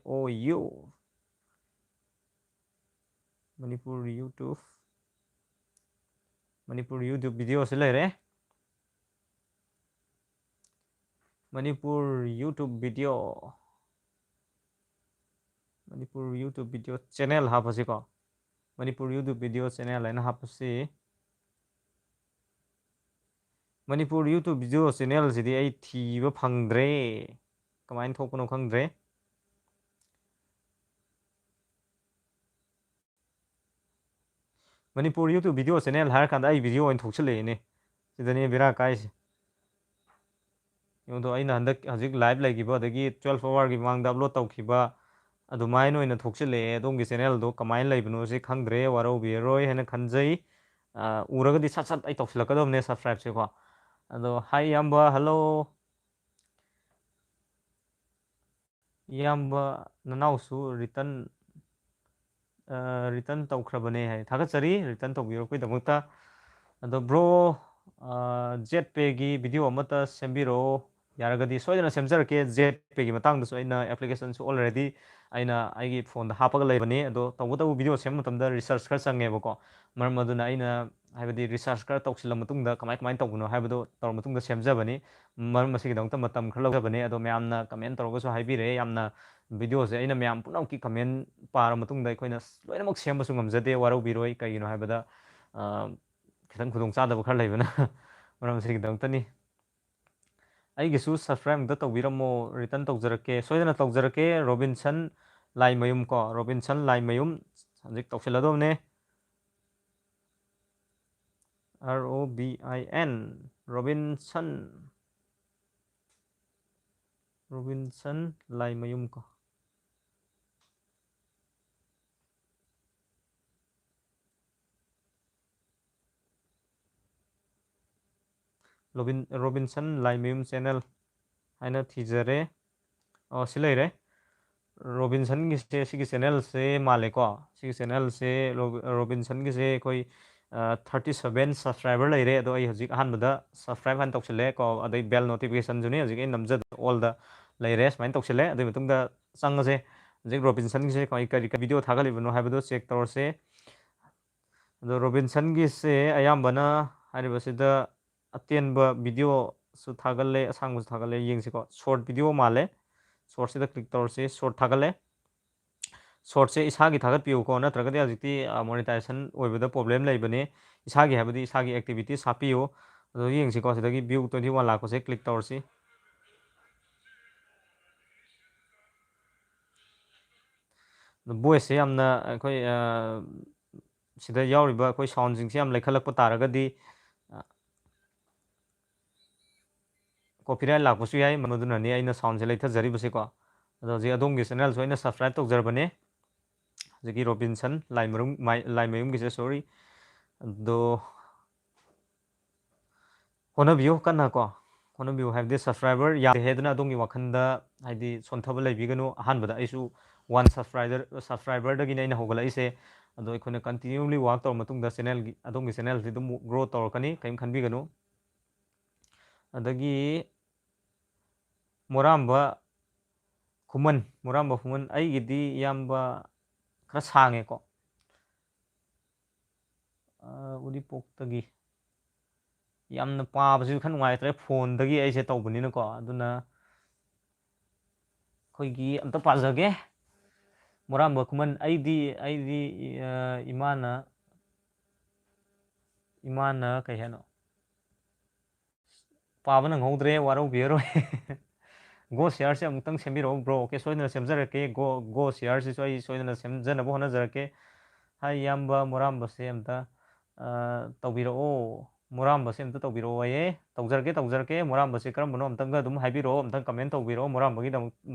YOU Manipur YouTuber ꯚꯤꯗꯤꯑꯣꯁꯤ ꯂꯩꯔꯦ ꯃꯅꯤꯄꯨꯔ ꯌꯨꯇꯨꯕ ꯚꯤꯗꯤꯑꯣ ꯆꯦꯅꯦꯜ ꯍꯥꯞꯄꯁꯤꯀꯣ ꯃꯅꯤꯄꯨꯔ ꯌꯨꯇꯨꯕ ꯚꯤꯗꯤꯑꯣ ꯆꯦꯅꯦꯜ ꯍꯥꯏꯅ ꯍꯥꯞꯄꯁꯤ ꯃꯅꯤꯄꯨꯔ ꯌꯨꯇꯨꯕ ꯚꯤꯗꯤꯑꯣ ꯆꯦꯅꯦꯜꯁꯤꯗꯤ ꯑꯩ ꯊꯤꯕ ꯐꯪꯗ꯭ꯔꯦ ꯀꯃꯥꯏꯅ ꯊꯣꯛꯄꯅꯣ ꯈꯪꯗ꯭ꯔꯦ ꯃꯅꯤꯄꯨꯔ ꯌꯨꯇꯨꯕ ꯚꯤꯗꯤꯑꯣ ꯆꯦꯅꯦꯜ ꯍꯥꯏꯔꯀꯥꯟꯗ ꯑꯩ ꯚꯤꯗꯤꯑꯣ ꯑꯣꯏꯅ ꯊꯣꯛꯆꯜꯂꯛꯏꯅꯦ ꯁꯤꯗꯅꯦ ꯕꯦꯔꯥ ꯀꯥꯏꯁꯦ ꯑꯗꯣ ꯑꯩꯅ ꯍꯧꯖꯤꯛ ꯂꯥꯏꯚ ꯂꯩꯈꯤꯕ ꯑꯗꯒꯤ 12 ꯑꯋꯥꯔꯒꯤ ꯃꯃꯥꯡꯗ ꯑꯞꯂꯣꯗ ꯇꯧꯈꯤꯕ ꯑꯗꯨꯃꯥꯏꯅ ꯑꯣꯏꯅ ꯊꯣꯛꯆꯤꯜꯂꯛꯑꯦ ꯑꯗꯣꯝꯒꯤ ꯆꯦꯅꯦꯜꯗꯣ ꯀꯃꯥꯏꯅ ꯂꯩꯕꯅꯣꯁꯤ ꯈꯪꯗ꯭ꯔꯦ ꯋꯥꯔꯧꯕꯤꯔꯔꯣꯏ ꯍꯥꯏꯅ ꯈꯟꯖꯩ ꯎꯔꯒꯗꯤ ꯁꯠ ꯁꯠ ꯑꯩ ꯇꯧꯁꯤꯜꯂꯛꯀꯗꯕꯅꯦ ꯁꯕꯁꯀ꯭ꯔꯥꯏꯕꯁꯦꯀꯣ ꯑꯗꯣ ꯍꯥꯏ ꯏꯌꯥꯝꯕ ꯍꯜꯂꯣ ꯏꯌꯥꯝꯕ ꯅꯅꯥꯎꯁꯨ ꯔꯤꯇꯟ ꯇꯧꯈ꯭ꯔꯕꯅꯦ ꯍꯥꯏ ꯊꯥꯒꯠꯆꯔꯤ ꯔꯤꯇꯟ ꯇꯧꯕꯤꯔꯛꯄꯒꯤꯗꯃꯛꯇ ꯑꯗꯣ ꯕ꯭ꯔꯣ ꯖꯦꯠ ꯄꯦꯒꯤ ꯚꯤꯗꯤꯑꯣ ꯑꯃꯠꯇ ꯁꯦꯝꯕꯤꯔꯛꯑꯣ ꯌꯥꯔꯒꯗꯤ ꯁꯣꯏꯗꯅ ꯁꯦꯝꯖꯔꯛꯀꯦ ꯖꯦꯠ ꯄꯦꯒꯤ ꯃꯇꯥꯡꯗꯁꯨ ꯑꯩꯅ ꯑꯦꯄ꯭ꯂꯤꯀꯦꯁꯟꯁꯨ ꯑꯣꯜꯔꯦꯗꯤ ꯑꯩꯅ ꯑꯩꯒꯤ ꯐꯣꯟꯗ ꯍꯥꯞꯄꯒ ꯂꯩꯕꯅꯤ ꯑꯗꯣ ꯇꯧꯕꯇꯕꯨ ꯚꯤꯗꯤꯑꯣ ꯁꯦꯝꯕ ꯃꯇꯝꯗ ꯔꯤꯁꯔꯁ ꯈꯔ ꯆꯪꯉꯦꯕꯀꯣ ꯃꯔꯝ ꯑꯗꯨꯅ ꯑꯩꯅ ꯍꯥꯏꯕꯗꯤ ꯔꯤꯁꯔꯁ ꯈꯔ ꯇꯧꯁꯤꯜꯂ ꯃꯇꯨꯡꯗ ꯀꯃꯥꯏꯅ ꯇꯧꯕꯅꯣ ꯍꯥꯏꯕꯗꯣ ꯇꯧꯔ ꯃꯇꯨꯡꯗ ꯁꯦꯝꯖꯕꯅꯤ ꯃꯔꯝ ꯑꯁꯤꯒꯤꯗꯃꯛꯇ ꯃꯇꯝ ꯈꯔ ꯂꯧꯖꯕꯅꯤ ꯑꯗꯣ ꯃꯌꯥꯝꯅ ꯀꯃꯦꯟ ꯇꯧꯔꯒꯁꯨ ꯍꯥꯏꯕꯤꯔꯛꯑꯦ ꯌꯥꯝꯅ ꯚꯤꯗꯤꯑꯣꯁꯦ ꯑꯩꯅ ꯃꯌꯥꯝ ꯄꯨꯝꯅꯃꯛꯀꯤ ꯀꯃꯦꯟ ꯄꯥꯔ ꯃꯇꯨꯡꯗ ꯑꯩꯈꯣꯏꯅ ꯂꯣꯏꯅꯃꯛ ꯁꯦꯝꯕꯁꯨ ꯉꯝꯖꯗꯦ ꯋꯥꯔꯧꯕꯤꯔꯣꯏ ꯀꯩꯒꯤꯅꯣ ꯍꯥꯏꯕꯗ ꯈꯤꯇꯪ ꯈꯨꯗꯣꯡꯆꯥꯗꯕ ꯈꯔ ꯂꯩꯕꯅ ꯃꯔꯝ ꯑꯁꯤꯒꯤꯗꯃꯛꯇꯅꯤ ꯑꯩꯒꯤꯁꯨ ꯁꯕꯁꯀ꯭ꯔꯥꯏꯕ ꯑꯝꯇ ꯇꯧꯕꯤꯔꯝꯃꯣ ꯔꯤꯇꯟ ꯇꯧꯖꯔꯛꯀꯦ ꯁꯣꯏꯗꯅ ꯇꯧꯖꯔꯛꯀꯦ ꯔꯣꯕꯤꯟꯁꯟ ꯂꯥꯏꯃꯌꯨꯝ ꯀꯣ ꯔꯣꯕꯤꯟꯁꯟ ꯂꯥꯏꯃꯌꯨꯝ ꯍꯧꯖꯤꯛ ꯇꯧꯁꯤꯜꯂꯗꯧꯕꯅꯦ ROBIN ꯔꯣꯕꯤꯟꯁꯟ ꯂꯥꯏꯃꯌꯨꯝ ꯀꯣ ꯔꯣꯕꯤꯟꯁꯟ ꯂꯥꯏꯃꯌꯨꯝ ꯆꯦꯅꯦꯜ ꯍꯥꯏꯅ ꯊꯤꯖꯔꯦ ꯁꯤ ꯂꯩꯔꯦ ꯔꯣꯕꯤꯟꯁꯟꯒꯤꯁꯦ ꯁꯤꯒꯤ ꯆꯦꯅꯦꯜꯁꯦ ꯃꯥꯜꯂꯦꯀꯣ ꯁꯤꯒꯤ ꯆꯦꯅꯦꯜꯁꯦ ꯔꯣꯕꯤꯟꯁꯟꯒꯤꯁꯦ ꯑꯩꯈꯣꯏ 37 subscriber ꯂꯩꯔꯦ ꯑꯗꯣ ꯑꯩ ꯍꯧꯖꯤꯛ ꯑꯍꯥꯟꯕꯗ subscribe ꯍꯥꯟꯅ ꯇꯧꯁꯤꯜꯂꯦ ꯀꯣ ꯑꯗꯩ bell notificationꯁꯨꯅꯦ ꯍꯧꯖꯤꯛ ꯑꯩ ꯅꯝꯖꯗ all ꯗ ꯂꯩꯔꯦ ꯁꯨꯃꯥꯏꯅ ꯇꯧꯁꯤꯜꯂꯦ ꯑꯗꯨꯒꯤ ꯃꯇꯨꯡꯗ ꯆꯪꯉꯁꯦ ꯍꯧꯖꯤꯛ ꯔꯣꯕꯤꯟꯁꯟꯒꯤꯁꯦ ꯀꯔꯤ ꯀꯔꯤ ꯚꯤꯗꯤꯑꯣ ꯊꯥꯒꯠꯂꯤꯕꯅꯣ ꯍꯥꯏꯕꯗꯣ ꯆꯦꯛ ꯇꯧꯔꯁꯦ ꯑꯗꯣ ꯔꯣꯕꯤꯟꯁꯟꯒꯤꯁꯦ ꯑꯌꯥꯝꯕꯅ ꯍꯥꯏꯔꯤꯕꯁꯤꯗ ꯑꯇꯦꯟꯕ ꯚꯤꯗꯤꯑꯣꯁꯨ ꯊꯥꯒꯠꯂꯦ ꯑꯁꯥꯡꯕꯁꯨ ꯊꯥꯒꯠꯂꯦ ꯌꯦꯡꯁꯤꯀꯣ ꯁꯣꯔꯠ ꯚꯤꯗꯤꯑꯣ ꯃꯥꯜꯂꯦ ꯁꯣꯔꯠꯁꯤꯗ ꯀ꯭ꯂꯤꯛ ꯇꯧꯔꯁꯤ ꯁꯣꯔꯠ ꯊꯥꯒꯠꯂꯦ ꯁꯣꯔꯠꯁꯦ ꯏꯁꯥꯒꯤ ꯊꯥꯒꯠꯄꯤꯌꯨꯀꯣ ꯅꯠꯇ꯭ꯔꯒꯗꯤ ꯍꯧꯖꯤꯛꯇꯤ ꯃꯣꯅꯤꯇꯥꯏꯖꯦꯁꯟ ꯑꯣꯏꯕꯗ ꯄ꯭ꯔꯣꯕ꯭ꯂꯦꯝ ꯂꯩꯕꯅꯦ ꯏꯁꯥꯒꯤ ꯍꯥꯏꯕꯗꯤ ꯏꯁꯥꯒꯤ ꯑꯦꯛꯇꯤꯚꯤꯇꯤꯁ ꯍꯥꯞꯄꯤꯌꯨ ꯑꯗꯣ ꯌꯦꯡꯁꯤꯀꯣ ꯁꯤꯗꯒꯤ ꯚ꯭ꯌꯨ 21 ꯂꯥꯛꯄꯁꯦ ꯀ꯭ꯂꯤꯛ ꯇꯧꯔꯁꯤ ꯚꯣꯏꯁꯁꯦ ꯌꯥꯝꯅ ꯑꯩꯈꯣꯏ ꯁꯤꯗ ꯌꯥꯎꯔꯤꯕ ꯑꯩꯈꯣꯏ ꯁꯥꯎꯟꯁꯤꯡꯁꯦ ꯌꯥꯝ ꯂꯩꯈꯠꯂꯛꯄ ꯇꯥꯔꯒꯗꯤ ꯀꯣꯄꯤꯔꯥꯏꯠ ꯂꯥꯛꯄꯁꯨ ꯌꯥꯏ ꯃꯗꯨꯅꯅꯤ ꯑꯩꯅ ꯁꯥꯎꯟꯁꯦ ꯂꯩꯊꯖꯔꯤꯕꯁꯦꯀꯣ ꯑꯗꯣ ꯍꯧꯖꯤꯛ ꯑꯗꯣꯝꯒꯤ ꯆꯦꯅꯦꯜꯁꯨ ꯑꯩꯅ ꯁꯕꯁꯀ꯭ꯔꯥꯏꯕ ꯇꯧꯖꯔꯕꯅꯦ ꯍꯧꯖꯤꯛꯀꯤ ꯔꯣꯕꯤꯟꯁꯟ ꯂꯥꯏꯃꯌꯨꯝꯒꯤꯁꯦ ꯁꯣꯔꯤ ꯑꯗꯣ ꯍꯣꯠꯅꯕꯤꯌꯨ ꯀꯟꯅ ꯀꯣ ꯍꯣꯠꯅꯕꯤꯌꯨ ꯍꯥꯏꯕꯗꯤ ꯁꯕꯁꯀ꯭ꯔꯥꯏꯕꯔ ꯌꯥꯝꯗꯦ ꯍꯥꯏꯗꯨꯅ ꯑꯗꯣꯝꯒꯤ ꯋꯥꯈꯜꯗ ꯍꯥꯏꯗꯤ ꯁꯣꯟꯊꯕ ꯂꯩꯕꯤꯒꯅꯨ ꯑꯍꯥꯟꯕꯗ ꯑꯩꯁꯨ 1 ꯁꯕꯁꯀ꯭ꯔꯥꯏꯕꯔꯗꯒꯤꯅꯤ ꯑꯩꯅ ꯍꯧꯒꯠꯂꯛꯏꯁꯦ ꯑꯗꯣ ꯑꯩꯈꯣꯏꯅ ꯀꯟꯇꯤꯅ꯭ꯌꯨꯂꯤ ꯋꯥꯔꯛ ꯇꯧꯔ ꯃꯇꯨꯡꯗ ꯑꯗꯣꯝꯒꯤ ꯆꯦꯅꯦꯜꯁꯤ ꯑꯗꯨꯝ ꯒ꯭ꯔꯣ ꯇꯧꯔꯛꯀꯅꯤ ꯀꯔꯤꯝ ꯈꯟꯕꯤꯒꯅꯨ ꯑꯗꯒꯤ ꯃꯣꯔꯥꯝꯕ ꯈꯨꯃꯟ ꯑꯩꯒꯤꯗꯤ ꯏꯌꯥꯝꯕ ꯈꯔ ꯁꯥꯡꯉꯦꯀꯣ ꯎꯔꯤꯄꯣꯛꯇꯒꯤ ꯌꯥꯝꯅ ꯄꯥꯕꯁꯤꯁꯨ ꯈꯔ ꯅꯨꯡꯉꯥꯏꯇ꯭ꯔꯦ ꯐꯣꯟꯗꯒꯤ ꯑꯩꯁꯦ ꯇꯧꯕꯅꯤꯅꯀꯣ ꯑꯗꯨꯅ ꯑꯩꯈꯣꯏꯒꯤ ꯑꯝꯇ ꯄꯥꯖꯒꯦ ꯃꯣꯔꯥꯝꯕ ꯈꯨꯃꯟ ꯑꯩꯗꯤ ꯏꯃꯥꯅ ꯀꯩ ꯍꯥꯏꯅꯣ ꯄꯥꯕ ꯅꯪꯍꯧꯗ꯭ꯔꯦ ꯋꯥꯔꯧꯕꯤꯔꯔꯣꯏ ꯒꯣ ꯁꯤꯌꯥꯔꯁꯦ ꯑꯃꯨꯛꯇꯪ ꯁꯦꯝꯕꯤꯔꯛꯑꯣ ꯕ꯭ꯔꯣ ꯑꯣꯀꯦ ꯁꯣꯏꯗꯅ ꯁꯦꯝꯖꯔꯛꯀꯦ ꯒꯣ ꯁꯤꯌꯥꯔꯁꯤꯁꯨ ꯑꯩ ꯁꯣꯏꯗꯅ ꯁꯦꯝꯖꯅꯕ ꯍꯣꯠꯅꯖꯔꯛꯀꯦ ꯍꯥꯏ ꯏꯌꯥꯝꯕ ꯃꯣꯔꯥꯝꯕꯁꯦ ꯑꯝꯇ ꯇꯧꯕꯤꯔꯛꯑꯣ ꯃꯣꯔꯥꯝꯕꯁꯦ ꯑꯝꯇ ꯇꯧꯕꯤꯔꯛꯑꯣꯌꯦ ꯇꯧꯖꯔꯛꯀꯦ ꯃꯣꯔꯥꯝꯕꯁꯦ ꯀꯔꯝꯕꯅꯣ ꯑꯝꯇꯪꯒ ꯑꯗꯨꯝ ꯍꯥꯏꯕꯤꯔꯛꯑꯣ ꯑꯝꯇꯪ ꯀꯃꯦꯟ ꯇꯧꯕꯤꯔꯛꯑꯣ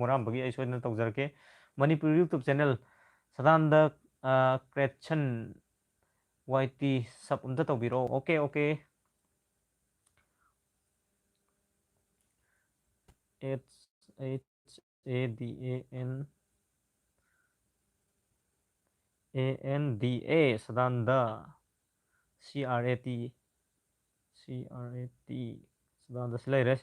ꯃꯣꯔꯥꯝꯕꯒꯤ ꯑꯩ ꯁꯣꯏꯗꯅ ꯇꯧꯖꯔꯛꯀꯦ Manipur YouTuber channel Sadananda creation YT ꯁꯞ ꯑꯝꯇ ꯇꯧꯕꯤꯔꯛꯑꯣ okay HADANANDA Sadananda CRAT Sadananda ꯁꯤ ꯂꯩꯔꯦ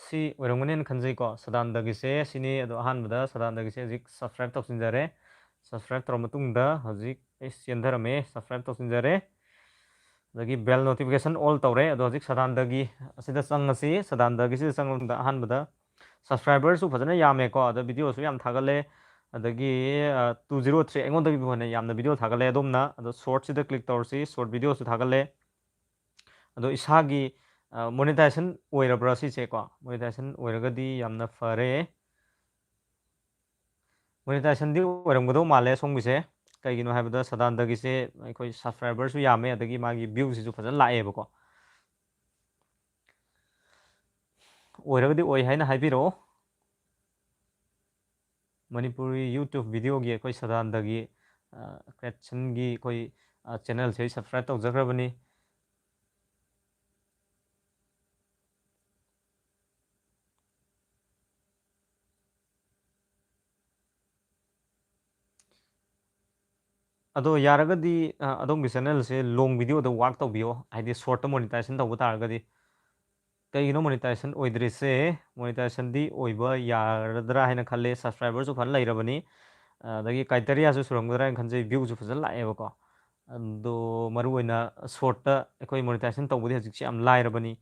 ꯁꯤ ꯑꯣꯏꯔꯝꯒꯅꯦꯅ ꯈꯟꯖꯩꯀꯣ ꯁꯗꯥꯅꯟꯗꯒꯤꯁꯦ ꯁꯤꯅꯤ ꯑꯗꯣ ꯑꯍꯥꯟꯕꯗ ꯁꯗꯥꯅꯟꯗꯒꯤꯁꯦ ꯍꯧꯖꯤꯛ ꯁꯕꯁꯀ꯭ꯔꯥꯏꯕ ꯇꯧꯁꯤꯟꯖꯔꯦ ꯁꯕꯁꯀ꯭ꯔꯥꯏꯕ ꯇꯧꯔ ꯃꯇꯨꯡꯗ ꯍꯧꯖꯤꯛ ꯑꯩ ꯆꯦꯟꯊꯔꯝꯃꯦ ꯁꯕꯁꯀ꯭ꯔꯥꯏꯕ ꯇꯧꯁꯤꯟꯖꯔꯦ ꯑꯗꯒꯤ ꯕꯦꯜ ꯅꯣꯇꯤꯐꯤꯀꯦꯁꯟ ꯑꯣꯜ ꯇꯧꯔꯦ ꯑꯗꯣ ꯍꯧꯖꯤꯛ ꯁꯗꯥꯅꯟꯗꯒꯤ ꯑꯁꯤꯗ ꯆꯪꯉꯁꯤ ꯁꯗꯥꯅꯟꯗꯒꯤꯁꯤꯗ ꯆꯪꯕ ꯃꯇꯨꯡꯗ ꯑꯍꯥꯟꯕꯗ ꯁꯕꯁꯀ꯭ꯔꯥꯏꯕꯔꯁꯨ ꯐꯖꯅ ꯌꯥꯝꯃꯦꯀꯣ ꯑꯗ ꯚꯤꯗꯤꯑꯣꯁꯨ ꯌꯥꯝ ꯊꯥꯒꯠꯂꯦ ꯑꯗꯒꯤ 203 ꯑꯩꯉꯣꯟꯗꯒꯤ ꯍꯦꯟꯅ ꯌꯥꯝꯅ ꯚꯤꯗꯤꯑꯣ ꯊꯥꯒꯠꯂꯦ ꯑꯗꯣꯝꯅ ꯑꯗꯣ ꯁꯣꯔꯠꯁꯤꯗ ꯀ꯭ꯂꯤꯛ ꯇꯧꯔꯁꯤ ꯁꯣꯔꯠ ꯚꯤꯗꯤꯑꯣꯁꯨ ꯊꯥꯒꯠꯂꯦ ꯑꯗꯣ ꯏꯁꯥꯒꯤ ꯃꯣꯅꯤꯇꯥꯏꯖꯦꯁꯟ ꯑꯣꯏꯔꯕ꯭ꯔꯥ ꯁꯤꯁꯦꯀꯣ ꯃꯣꯅꯤꯇꯥꯏꯖꯦꯁꯟ ꯑꯣꯏꯔꯒꯗꯤ ꯌꯥꯝꯅ ꯐꯔꯦ ꯃꯣꯅꯤꯇꯥꯏꯖꯦꯁꯟꯗꯤ ꯑꯣꯏꯔꯝꯒꯗꯧ ꯃꯥꯜꯂꯦ ꯁꯣꯝꯒꯤꯁꯦ ꯀꯩꯒꯤꯅꯣ ꯍꯥꯏꯕꯗ ꯁꯗꯥꯅꯟꯗꯒꯤꯁꯦ ꯑꯩꯈꯣই ꯁꯕꯁꯀ꯭ꯔꯥꯏꯕꯔꯁꯨ ꯌꯥꯝꯃꯦ ꯑꯗꯒꯤ ꯃꯥꯒꯤ ꯚ꯭ꯌꯨꯁꯤꯁꯨ ꯐꯖꯅ ꯂꯥꯛꯑꯦꯕꯀꯣ ꯑꯣꯏꯔꯒꯗꯤ ꯑꯣꯏ ꯍꯥꯏꯅ ꯍꯥꯏꯕꯤꯔꯛꯑꯣ ꯃꯅꯤꯄꯨꯔꯤ ꯌꯨꯇꯨꯕ ꯚꯤꯗꯤꯑꯣꯒꯤ ꯑꯩꯈꯣꯏ ꯁꯗꯥꯅꯟꯗꯒꯤ ꯀ꯭ꯔꯦꯠꯁꯟꯒꯤ ꯑꯩꯈꯣꯏ ꯆꯦꯅꯦꯜꯁꯦ ꯑꯩ ꯁꯕꯁꯀ꯭ꯔꯥꯏꯕ ꯇꯧꯖꯈ꯭ꯔꯕꯅꯤ ꯑꯗꯣ ꯌꯥꯔꯒꯗꯤ ꯑꯗꯣꯝꯒꯤ ꯆꯦꯅꯦꯜꯁꯦ ꯂꯣꯡ ꯚꯤꯗꯤꯑꯣꯗ ꯋꯥꯔꯛ ꯇꯧꯕꯤꯌꯣ ꯍꯥꯏꯗꯤ ꯁꯣꯔꯠꯇ ꯃꯣꯅꯤꯇꯥꯏꯖꯦꯁꯟ ꯇꯧꯕ ꯇꯥꯔꯒꯗꯤ ꯀꯩꯒꯤꯅꯣ ꯃꯣꯅꯤꯇꯥꯏꯖꯦꯁꯟ ꯑꯣꯏꯗ꯭ꯔꯤꯁꯦ ꯃꯣꯅꯤꯇꯥꯏꯖꯦꯁꯟꯗꯤ ꯑꯣꯏꯕ ꯌꯥꯔꯗ꯭ꯔꯥ ꯍꯥꯏꯅ ꯈꯜꯂꯦ ꯁꯕꯁꯀ꯭ꯔꯥꯏꯕꯔꯁꯨ ꯐꯖꯅ ꯂꯩꯔꯕꯅꯤ ꯑꯗꯒꯤ ꯀ꯭ꯔꯥꯏꯇꯦꯔꯤꯌꯥꯁꯨ ꯁꯨꯔꯝꯒꯗ꯭ꯔꯥ ꯍꯥꯏꯅ ꯈꯟꯖꯩ ꯚ꯭ꯌꯨꯁꯨ ꯐꯖꯅ ꯂꯥꯛꯑꯦꯕꯀꯣ ꯑꯗꯣ ꯃꯔꯨꯑꯣꯏꯅ ꯁꯣꯔꯠꯇ ꯑꯩꯈꯣꯏ ꯃꯣꯅꯤꯇꯥꯏꯖꯦꯁꯟ ꯇꯧꯕꯗꯤ ꯍꯧꯖꯤꯛꯁꯦ ꯌꯥꯝ ꯂꯥꯏꯔꯕꯅꯤ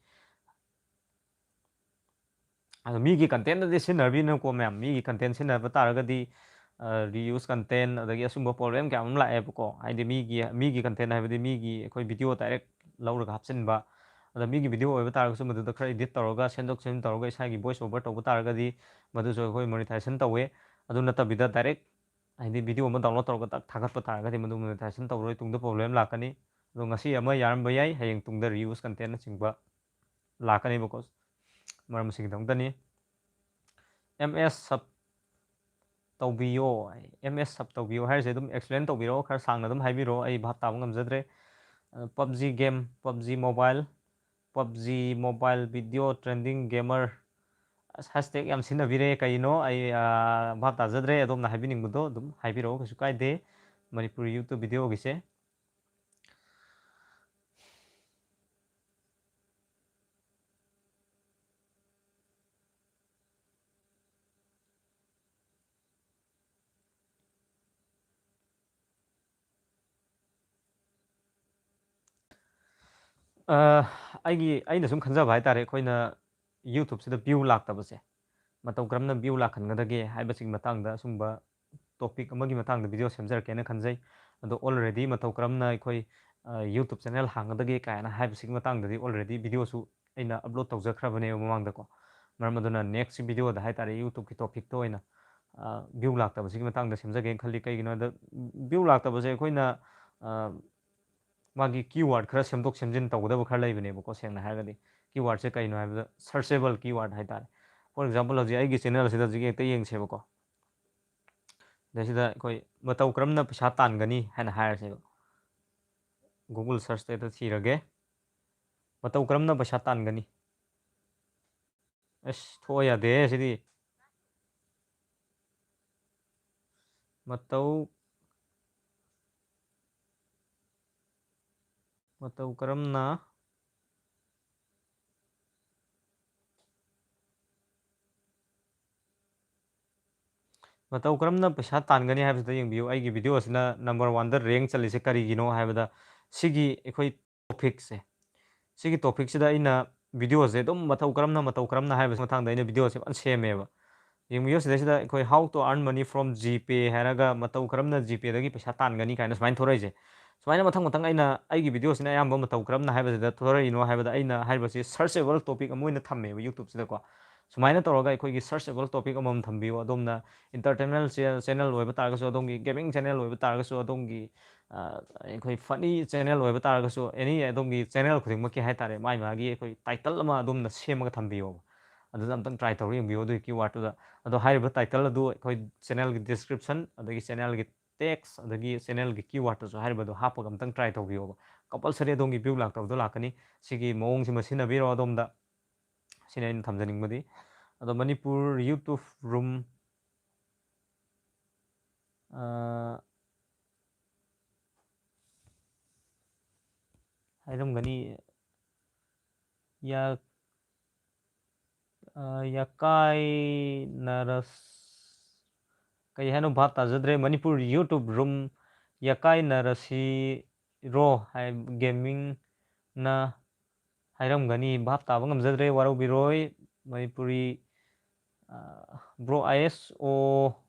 ꯑꯗꯣ ꯃꯤꯒꯤ ꯀꯟꯇꯦꯟꯗꯗꯤ ꯁꯤꯖꯤꯟꯅꯕꯤꯅꯨꯀꯣ ꯃꯌꯥꯝ ꯃꯤꯒꯤ ꯀꯟꯇꯦꯟ ꯁꯤꯖꯤꯟꯅꯕ ꯇꯥꯔꯒꯗꯤ ꯔꯤꯌꯨꯁ ꯀꯟꯇꯦꯟ ꯑꯗꯒꯤ ꯑꯁꯨꯝꯕ ꯄ꯭ꯔꯣꯕ꯭ꯂꯦꯝ ꯀꯌꯥ ꯑꯃ ꯂꯥꯛꯑꯦꯕꯀꯣ ꯍꯥꯏꯗꯤ ꯃꯤꯒꯤ ꯀꯟꯇꯦꯟ ꯍꯥꯏꯕꯗꯤ ꯃꯤꯒꯤ ꯑꯩꯈꯣꯏ ꯚꯤꯗꯤꯑꯣ ꯗꯥꯏꯔꯦꯛ ꯂꯧꯔꯒ ꯍꯥꯞꯆꯤꯟꯕ ꯑꯗ ꯃꯤꯒꯤ ꯚꯤꯗꯤꯑꯣ ꯑꯣꯏꯕ ꯇꯥꯔꯒꯁꯨ ꯃꯗꯨꯗ ꯈꯔ ꯏꯗꯤꯠ ꯇꯧꯔꯒ ꯁꯦꯝꯗꯣꯛ ꯁꯦꯝꯖꯤꯟ ꯇꯧꯔꯒ ꯏꯁꯥꯒꯤ ꯚꯣꯏꯁ ꯑꯣꯚꯔ ꯇꯧꯕ ꯇꯥꯔꯒꯗꯤ ꯃꯗꯨꯁꯨ ꯑꯩꯈꯣꯏ ꯃꯣꯅꯤꯇꯥꯏꯖꯦꯁꯟ ꯇꯧꯋꯦ ꯑꯗꯨ ꯅꯠꯇꯕꯤꯗ ꯗꯥꯏꯔꯦꯛ ꯍꯥꯏꯗꯤ ꯚꯤꯗꯤꯑꯣ ꯑꯃ ꯗꯥꯎꯟꯂꯣꯗ ꯇꯧꯔꯒ ꯊꯥꯒꯠꯄ ꯇꯥꯔꯒꯗꯤ ꯃꯗꯨ ꯃꯣꯅꯤꯇꯥꯏꯖꯦꯁꯟ ꯇꯧꯔꯣꯏ ꯇꯨꯡꯗ ꯄ꯭ꯔꯣꯕ꯭ꯂꯦꯝ ꯂꯥꯛꯀꯅꯤ ꯑꯗꯣ ꯉꯁꯤ ꯑꯃ ꯌꯥꯔꯝꯕ ꯌꯥꯏ ꯍꯌꯦꯡ ꯇꯨꯡꯗ ꯔꯤꯌꯨꯁ ꯀꯟꯇꯦꯟꯅꯆꯤꯡꯕ ꯂꯥꯛꯀꯅꯦꯕꯀꯣ ꯃꯔꯝ ꯑꯁꯤꯒꯤꯗꯃꯛꯇꯅꯤ MS ꯁꯞ ꯇꯧꯕꯤꯌꯣ ꯍꯥꯏꯔꯤꯁꯦ ꯑꯗꯨꯝ ꯑꯦꯛꯁꯄ꯭ꯂꯦꯟ ꯇꯧꯕꯤꯔꯛꯑꯣ ꯈꯔ ꯁꯥꯡꯅ ꯑꯗꯨꯝ ꯍꯥꯏꯕꯤꯔꯛꯑꯣ ꯑꯩ ꯚꯥꯞ ꯇꯥꯕ ꯉꯝꯖꯗ꯭ꯔꯦ PUBG game PUBG mobile PUBG mobile video trending gamer hashtag yam sinabire kaino ai bhab tajadre adom na habiningbdo dum haibiro kasu kaide Manipuri YouTube video gise ꯑꯩꯅ ꯁꯨꯝ ꯈꯟꯖꯕ ꯍꯥꯏꯇꯥꯔꯦ ꯑꯩꯈꯣꯏꯅ ꯌꯨꯇꯨꯕꯁꯤꯗ ꯚ꯭ꯌꯨ ꯂꯥꯛꯇꯕꯁꯦ ꯃꯇꯧ ꯀꯔꯝꯅ ꯚ꯭ꯌꯨ ꯂꯥꯛꯍꯟꯒꯗꯒꯦ ꯍꯥꯏꯕꯁꯤꯒꯤ ꯃꯇꯥꯡꯗ ꯑꯁꯨꯝꯕ ꯇꯣꯄꯤꯛ ꯑꯃꯒꯤ ꯃꯇꯥꯡꯗ ꯚꯤꯗꯤꯑꯣ ꯁꯦꯝꯖꯔꯛꯀꯦꯅ ꯈꯟꯖꯩ ꯑꯗꯣ ꯑꯣꯜꯔꯦꯗꯤ ꯃꯇꯧ ꯀꯔꯝꯅ ꯑꯩꯈꯣꯏ ꯌꯨꯇꯨꯕ ꯆꯦꯅꯦꯜ ꯍꯥꯡꯒꯗꯒꯦ ꯀꯥꯏꯅ ꯍꯥꯏꯕꯁꯤꯒꯤ ꯃꯇꯥꯡꯗꯗꯤ ꯑꯣꯜꯔꯦꯗꯤ ꯚꯤꯗꯤꯑꯣꯁꯨ ꯑꯩꯅ ꯑꯞꯂꯣꯗ ꯇꯧꯖꯈ꯭ꯔꯕꯅꯦꯕ ꯃꯃꯥꯡꯗꯀꯣ ꯃꯔꯝ ꯑꯗꯨꯅ ꯅꯦꯛꯁ ꯚꯤꯗꯤꯑꯣꯗ ꯍꯥꯏꯇꯥꯔꯦ ꯌꯨꯇꯨꯕꯀꯤ ꯇꯣꯄꯤꯛꯇ ꯑꯣꯏꯅ ꯚ꯭ꯌꯨ ꯂꯥꯛꯇꯕꯁꯤꯒꯤ ꯃꯇꯥꯡꯗ ꯁꯦꯝꯖꯒꯦꯅ ꯈꯜꯂꯤ ꯀꯩꯒꯤꯅꯣꯗ ꯚ꯭ꯌꯨ ꯂꯥꯛꯇꯕꯁꯦ ꯑꯩꯈꯣꯏꯅ ꯃꯥꯒꯤ ꯀꯤꯋꯥꯔꯗ ꯈꯔ ꯁꯦꯝꯗꯣꯛ ꯁꯦꯝꯖꯤꯟ ꯇꯧꯒꯗꯕ ꯈꯔ ꯂꯩꯕꯅꯦꯕꯀꯣ ꯁꯦꯡꯅ ꯍꯥꯏꯔꯒꯗꯤ ꯀꯤꯋꯥꯔꯗꯁꯦ ꯀꯩꯅꯣ ꯍꯥꯏꯕꯗ ꯁꯔꯆꯦꯕꯜ ꯀꯤꯋꯥꯔꯗ ꯍꯥꯏꯇꯥꯔꯦ ꯐꯣꯔ ꯑꯦꯛꯖꯥꯝꯄꯜ ꯍꯧꯖꯤꯛ ꯑꯩꯒꯤ ꯆꯦꯅꯦꯜꯁꯤꯗ ꯍꯧꯖꯤꯛ ꯍꯦꯛꯇ ꯌꯦꯡꯁꯦꯕꯀꯣ ꯁꯤꯗ ꯑꯩꯈꯣꯏ ꯃꯇꯧ ꯀꯔꯝꯅ ꯄꯩꯁꯥ ꯇꯥꯟꯒꯅꯤ ꯍꯥꯏꯅ ꯍꯥꯏꯔꯁꯦꯕ ꯒꯨꯒꯜ ꯁꯔꯆꯇ ꯊꯤꯔꯒꯦ ꯃꯇꯧ ꯀꯔꯝꯅ ꯄꯩꯁꯥ ꯇꯥꯟꯒꯅꯤ ꯑꯁ ꯊꯣꯛꯑ ꯌꯥꯗꯦ ꯁꯤꯗꯤ ꯃꯇꯧ ꯀꯔꯝꯅ ꯃꯇꯧ ꯀꯔꯝꯅ ꯄꯩꯁꯥ ꯇꯥꯟꯒꯅꯤ ꯍꯥꯏꯕꯁꯤꯗ ꯌꯦꯡꯕꯤꯌꯨ ꯑꯩꯒꯤ ꯚꯤꯗꯤꯑꯣꯁꯤꯅ ꯅꯝꯕꯔ 1ꯗ ꯔꯦꯡꯛ ꯆꯠꯂꯤꯁꯦ ꯀꯔꯤꯒꯤꯅꯣ ꯍꯥꯏꯕꯗ ꯁꯤꯒꯤ ꯑꯩꯈꯣꯏ ꯇꯣꯄꯤꯛꯁꯦ ꯁꯤꯒꯤ ꯇꯣꯄꯤꯛꯁꯤꯗ ꯑꯩꯅ ꯚꯤꯗꯤꯑꯣꯁꯦ ꯑꯗꯨꯝ ꯃꯇꯧ ꯀꯔꯝꯅ ꯍꯥꯏꯕꯁꯤ ꯃꯇꯥꯡꯗ ꯑꯩꯅ ꯚꯤꯗꯤꯑꯣꯁꯦ ꯐꯖꯅ ꯁꯦꯝꯃꯦꯕ ꯌꯦꯡꯕꯤꯌꯨ ꯁꯤꯗꯩꯁꯤꯗ ꯑꯩꯈꯣꯏ ꯍꯥꯎ ꯇꯨ ꯑꯔꯟ ꯃꯅꯤ ꯐ꯭ꯔꯣꯝ ꯖꯤꯄꯦ ꯍꯥꯏꯔꯒ ꯃꯇꯧ ꯀꯔꯝꯅ ꯖꯤꯄꯦꯗꯒꯤ ꯄꯩꯁꯥ ꯇꯥꯟꯒꯅꯤ ꯀꯥꯏꯅ ꯁꯨꯃꯥꯏꯅ ꯊꯣꯔꯛꯏꯁꯦ ꯁꯨꯃꯥꯏꯅ ꯃꯊꯪ ꯃꯊꯪ ꯑꯩꯅ ꯑꯩꯒꯤ ꯚꯤꯗꯤꯑꯣꯁꯤꯅ ꯑꯌꯥꯝꯕ ꯃꯇꯧ ꯀꯔꯝꯅ ꯍꯥꯏꯕꯁꯤꯗ ꯊꯣꯔꯛꯏꯅꯣ ꯍꯥꯏꯕꯗ ꯑꯩꯅ ꯍꯥꯏꯔꯤꯕꯁꯤ ꯁꯔꯆꯦꯕꯜ ꯇꯣꯄꯤꯛ ꯑꯃ ꯑꯣꯏꯅ ꯊꯝꯃꯦꯕ ꯌꯨꯇꯨꯕꯁꯤꯗꯀꯣ ꯁꯨꯃꯥꯏꯅ ꯇꯧꯔꯒ ꯑꯩꯈꯣꯏꯒꯤ ꯁꯔꯆꯦꯕꯜ ꯇꯣꯄꯤꯛ ꯑꯃꯃꯝ ꯊꯝꯕꯤꯌꯨ ꯑꯗꯣꯝꯅ ꯏꯟꯇꯔꯇꯦꯟꯃꯦꯟ ꯆꯦꯅꯦꯜ ꯑꯣꯏꯕ ꯇꯥꯔꯒꯁꯨ ꯑꯗꯣꯝꯒꯤ ꯒꯦꯃꯤꯡ ꯆꯦꯅꯦꯜ ꯑꯣꯏꯕ ꯇꯥꯔꯒꯁꯨ ꯑꯗꯣꯝꯒꯤ ꯑꯩꯈꯣꯏ ꯐꯅꯤ ꯆꯦꯅꯦꯜ ꯑꯣꯏꯕ ꯇꯥꯔꯒꯁꯨ ꯑꯦꯅꯤ ꯑꯗꯣꯝꯒꯤ ꯆꯦꯅꯦꯜ ꯈꯨꯗꯤꯡꯃꯛꯀꯤ ꯍꯥꯏꯇꯥꯔꯦ ꯃꯥꯒꯤ ꯑꯩꯈꯣꯏ ꯇꯥꯏꯇꯜ ꯑꯃ ꯑꯗꯣꯝꯅ ꯁꯦꯝꯃꯒ ꯊꯝꯕꯤꯌꯣꯕ ꯑꯗꯨꯗ ꯑꯝꯇꯪ ꯇ꯭ꯔꯥꯏ ꯇꯧꯔꯒ ꯌꯦꯡꯕꯤꯌꯨ ꯑꯗꯨꯒꯤ ꯀꯤꯋꯥꯔꯗꯇꯨꯗ ꯑꯗꯣ ꯍꯥꯏꯔꯤꯕ ꯇꯥꯏꯇꯜ ꯑꯗꯨ ꯑꯩꯈꯣꯏ ꯆꯦꯅꯦꯜꯒꯤ ꯗꯤꯁꯀ꯭ꯔꯤꯞꯁꯟ ꯑꯗꯒꯤ ꯆꯦꯅꯦꯜꯒꯤ ꯇꯦꯛꯁ ꯑꯗꯒꯤ ꯆꯦꯅꯦꯜꯒꯤ ꯀꯤꯋꯥꯔꯗꯇꯁꯨ ꯍꯥꯏꯔꯤꯕꯗꯣ ꯍꯥꯞꯄꯒ ꯑꯝꯇꯪ ꯇ꯭ꯔꯥꯏ ꯇꯧꯕꯤꯌꯣꯕ ꯀꯝꯄꯜꯁꯔꯤ ꯑꯗꯣꯝꯒꯤ ꯚ꯭ꯌꯨ ꯂꯥꯛꯇꯕꯗꯣ ꯂꯥꯛꯀꯅꯤ ꯁꯤꯒꯤ ꯃꯑꯣꯡꯁꯤꯃ ꯁꯤꯖꯤꯟꯅꯕꯤꯔꯣ ꯑꯗꯣꯝꯗ ꯁꯤꯅ ꯑꯩꯅ ꯊꯝꯖꯅꯤꯡꯕꯗꯤ ꯑꯗꯣ ꯃꯅꯤꯄꯨꯔ ꯌꯨꯇꯨꯕ ꯔꯨꯝ ꯍꯥꯏꯔꯝꯒꯅꯤ ꯌꯥꯀꯥꯏꯅꯔꯁ ꯀꯩ ꯍꯥꯏꯅꯣ ꯚꯥꯞ ꯇꯥꯖꯗ꯭ꯔꯦ ꯃꯅꯤꯄꯨꯔ ꯌꯨꯇꯨꯕ ꯔꯨꯝ ꯌꯥꯀꯥꯏꯅꯔꯁꯤ ꯔꯣ ꯒꯦꯃꯤꯡꯅ ꯍꯥꯏꯔꯝꯒꯅꯤ ꯚꯥꯞ ꯇꯥꯕ ꯉꯝꯖꯗ꯭ꯔꯦ ꯋꯥꯔꯧꯕꯤꯔꯣꯏ ꯃꯅꯤꯄꯨꯔꯤ ꯕ꯭ꯔꯣ ꯑꯥꯏ ꯑꯦꯁ ꯑꯣ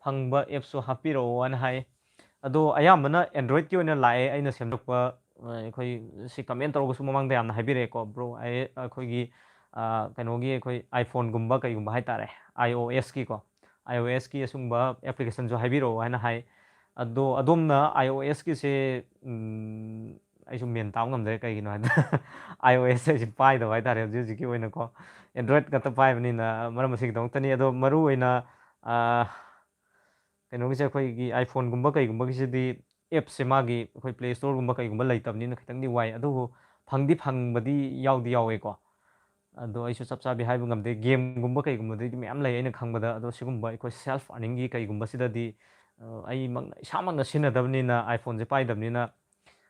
ꯐꯪꯕ ꯑꯦꯞꯁꯨ ꯍꯥꯞꯄꯤꯔꯛꯑꯣꯅ ꯍꯥꯏ ꯑꯗꯣ ꯑꯌꯥꯝꯕꯅ ꯑꯦꯟꯗ꯭ꯔꯣꯏꯗꯀꯤ ꯑꯣꯏꯅ ꯂꯥꯛꯑꯦ ꯑꯩꯅ ꯁꯦꯝꯗꯣꯛꯄ ꯑꯩꯈꯣꯏ ꯁꯤ ꯀꯃꯦꯟ ꯇꯧꯔꯒꯁꯨ ꯃꯃꯥꯡꯗ ꯌꯥꯝꯅ ꯍꯥꯏꯕꯤꯔꯛꯑꯦꯀꯣ ꯕ꯭ꯔꯣ ꯑꯩꯈꯣꯏꯒꯤ ꯀꯩꯅꯣꯒꯤ ꯑꯩꯈꯣꯏ ꯑꯥꯏꯐꯣꯟꯒꯨꯝꯕ ꯀꯩꯒꯨꯝꯕ ꯍꯥꯏꯇꯥꯔꯦ iOSꯀꯤꯀꯣ iOSꯀꯤ ꯑꯁꯨꯝꯕ ꯑꯦꯄ꯭ꯂꯤꯀꯦꯁꯟꯁꯨ ꯍꯥꯏꯕꯤꯔꯛꯑꯣ ꯍꯥꯏꯅ ꯍꯥꯏ ꯑꯗꯣ ꯑꯗꯣꯝꯅ iOSꯀꯤꯁꯦ ꯑꯩꯁꯨ ꯃꯦꯟ ꯇꯥꯕ ꯉꯝꯗ꯭ꯔꯦ ꯀꯩꯒꯤꯅꯣ ꯍꯥꯏꯕꯗ iOS ꯑꯩꯁꯦ パꯏꯗꯕ ꯍꯥꯏꯇꯥꯔꯦ ꯍꯧꯖꯤꯛ ꯍꯧꯖꯤꯛꯀꯤ ꯑꯣꯏꯅꯀꯣ ꯑꯦꯟꯗ꯭ꯔꯣꯏꯗ ꯈꯛꯇ ꯄꯥꯏꯕꯅꯤꯅ ꯃꯔꯝ ꯑꯁꯤꯒꯤꯗꯃꯛꯇꯅꯤ ꯑꯗꯣ ꯃꯔꯨ ꯑꯣꯏꯅ ꯀꯩꯅꯣꯒꯤꯁꯦ ꯑꯩꯈꯣꯏꯒꯤ ꯑꯥꯏꯐꯣꯟꯒꯨꯝꯕ ꯀꯩꯒꯨꯝꯕꯒꯤꯁꯤꯗꯤ ꯑꯦꯞꯁꯦ ꯃꯥꯒꯤ ꯑꯩꯈꯣꯏ ꯄ꯭ꯂꯦ ꯁ꯭ꯇꯣꯔꯒꯨꯝꯕ ꯀꯩꯒꯨꯝꯕ ꯂꯩꯇꯕꯅꯤꯅ ꯈꯤꯇꯪꯗꯤ ꯋꯥꯏ ꯑꯗꯨꯕꯨ ꯐꯪꯕꯗꯤ ꯌꯥꯎꯗꯤ ꯌꯥꯎꯋꯦꯀꯣ ꯑꯗꯣ ꯑꯩꯁꯨ ꯆꯞ ꯆꯥꯕꯤ ꯍꯥꯏꯕ ꯉꯝꯗꯦ ꯒꯦꯝꯒꯨꯝꯕ ꯀꯩꯒꯨꯝꯕꯗꯗꯤ ꯃꯌꯥꯝ ꯂꯩ ꯑꯩꯅ ꯈꯪꯕꯗ ꯑꯗꯣ ꯁꯤꯒꯨꯝꯕ ꯑꯩꯈꯣꯏ ꯁꯦꯜꯐ ꯑꯥꯔꯅꯤꯡꯒꯤ ꯀꯩꯒꯨꯝꯕꯁꯤꯗꯗꯤ ꯑꯩꯃꯛꯅ ꯏꯁꯥꯃꯛꯅ ꯁꯤꯖꯤꯟꯅꯗꯕꯅꯤꯅ ꯑꯥꯏꯐꯣꯟꯁꯦ ꯄꯥꯏꯗꯕꯅꯤꯅ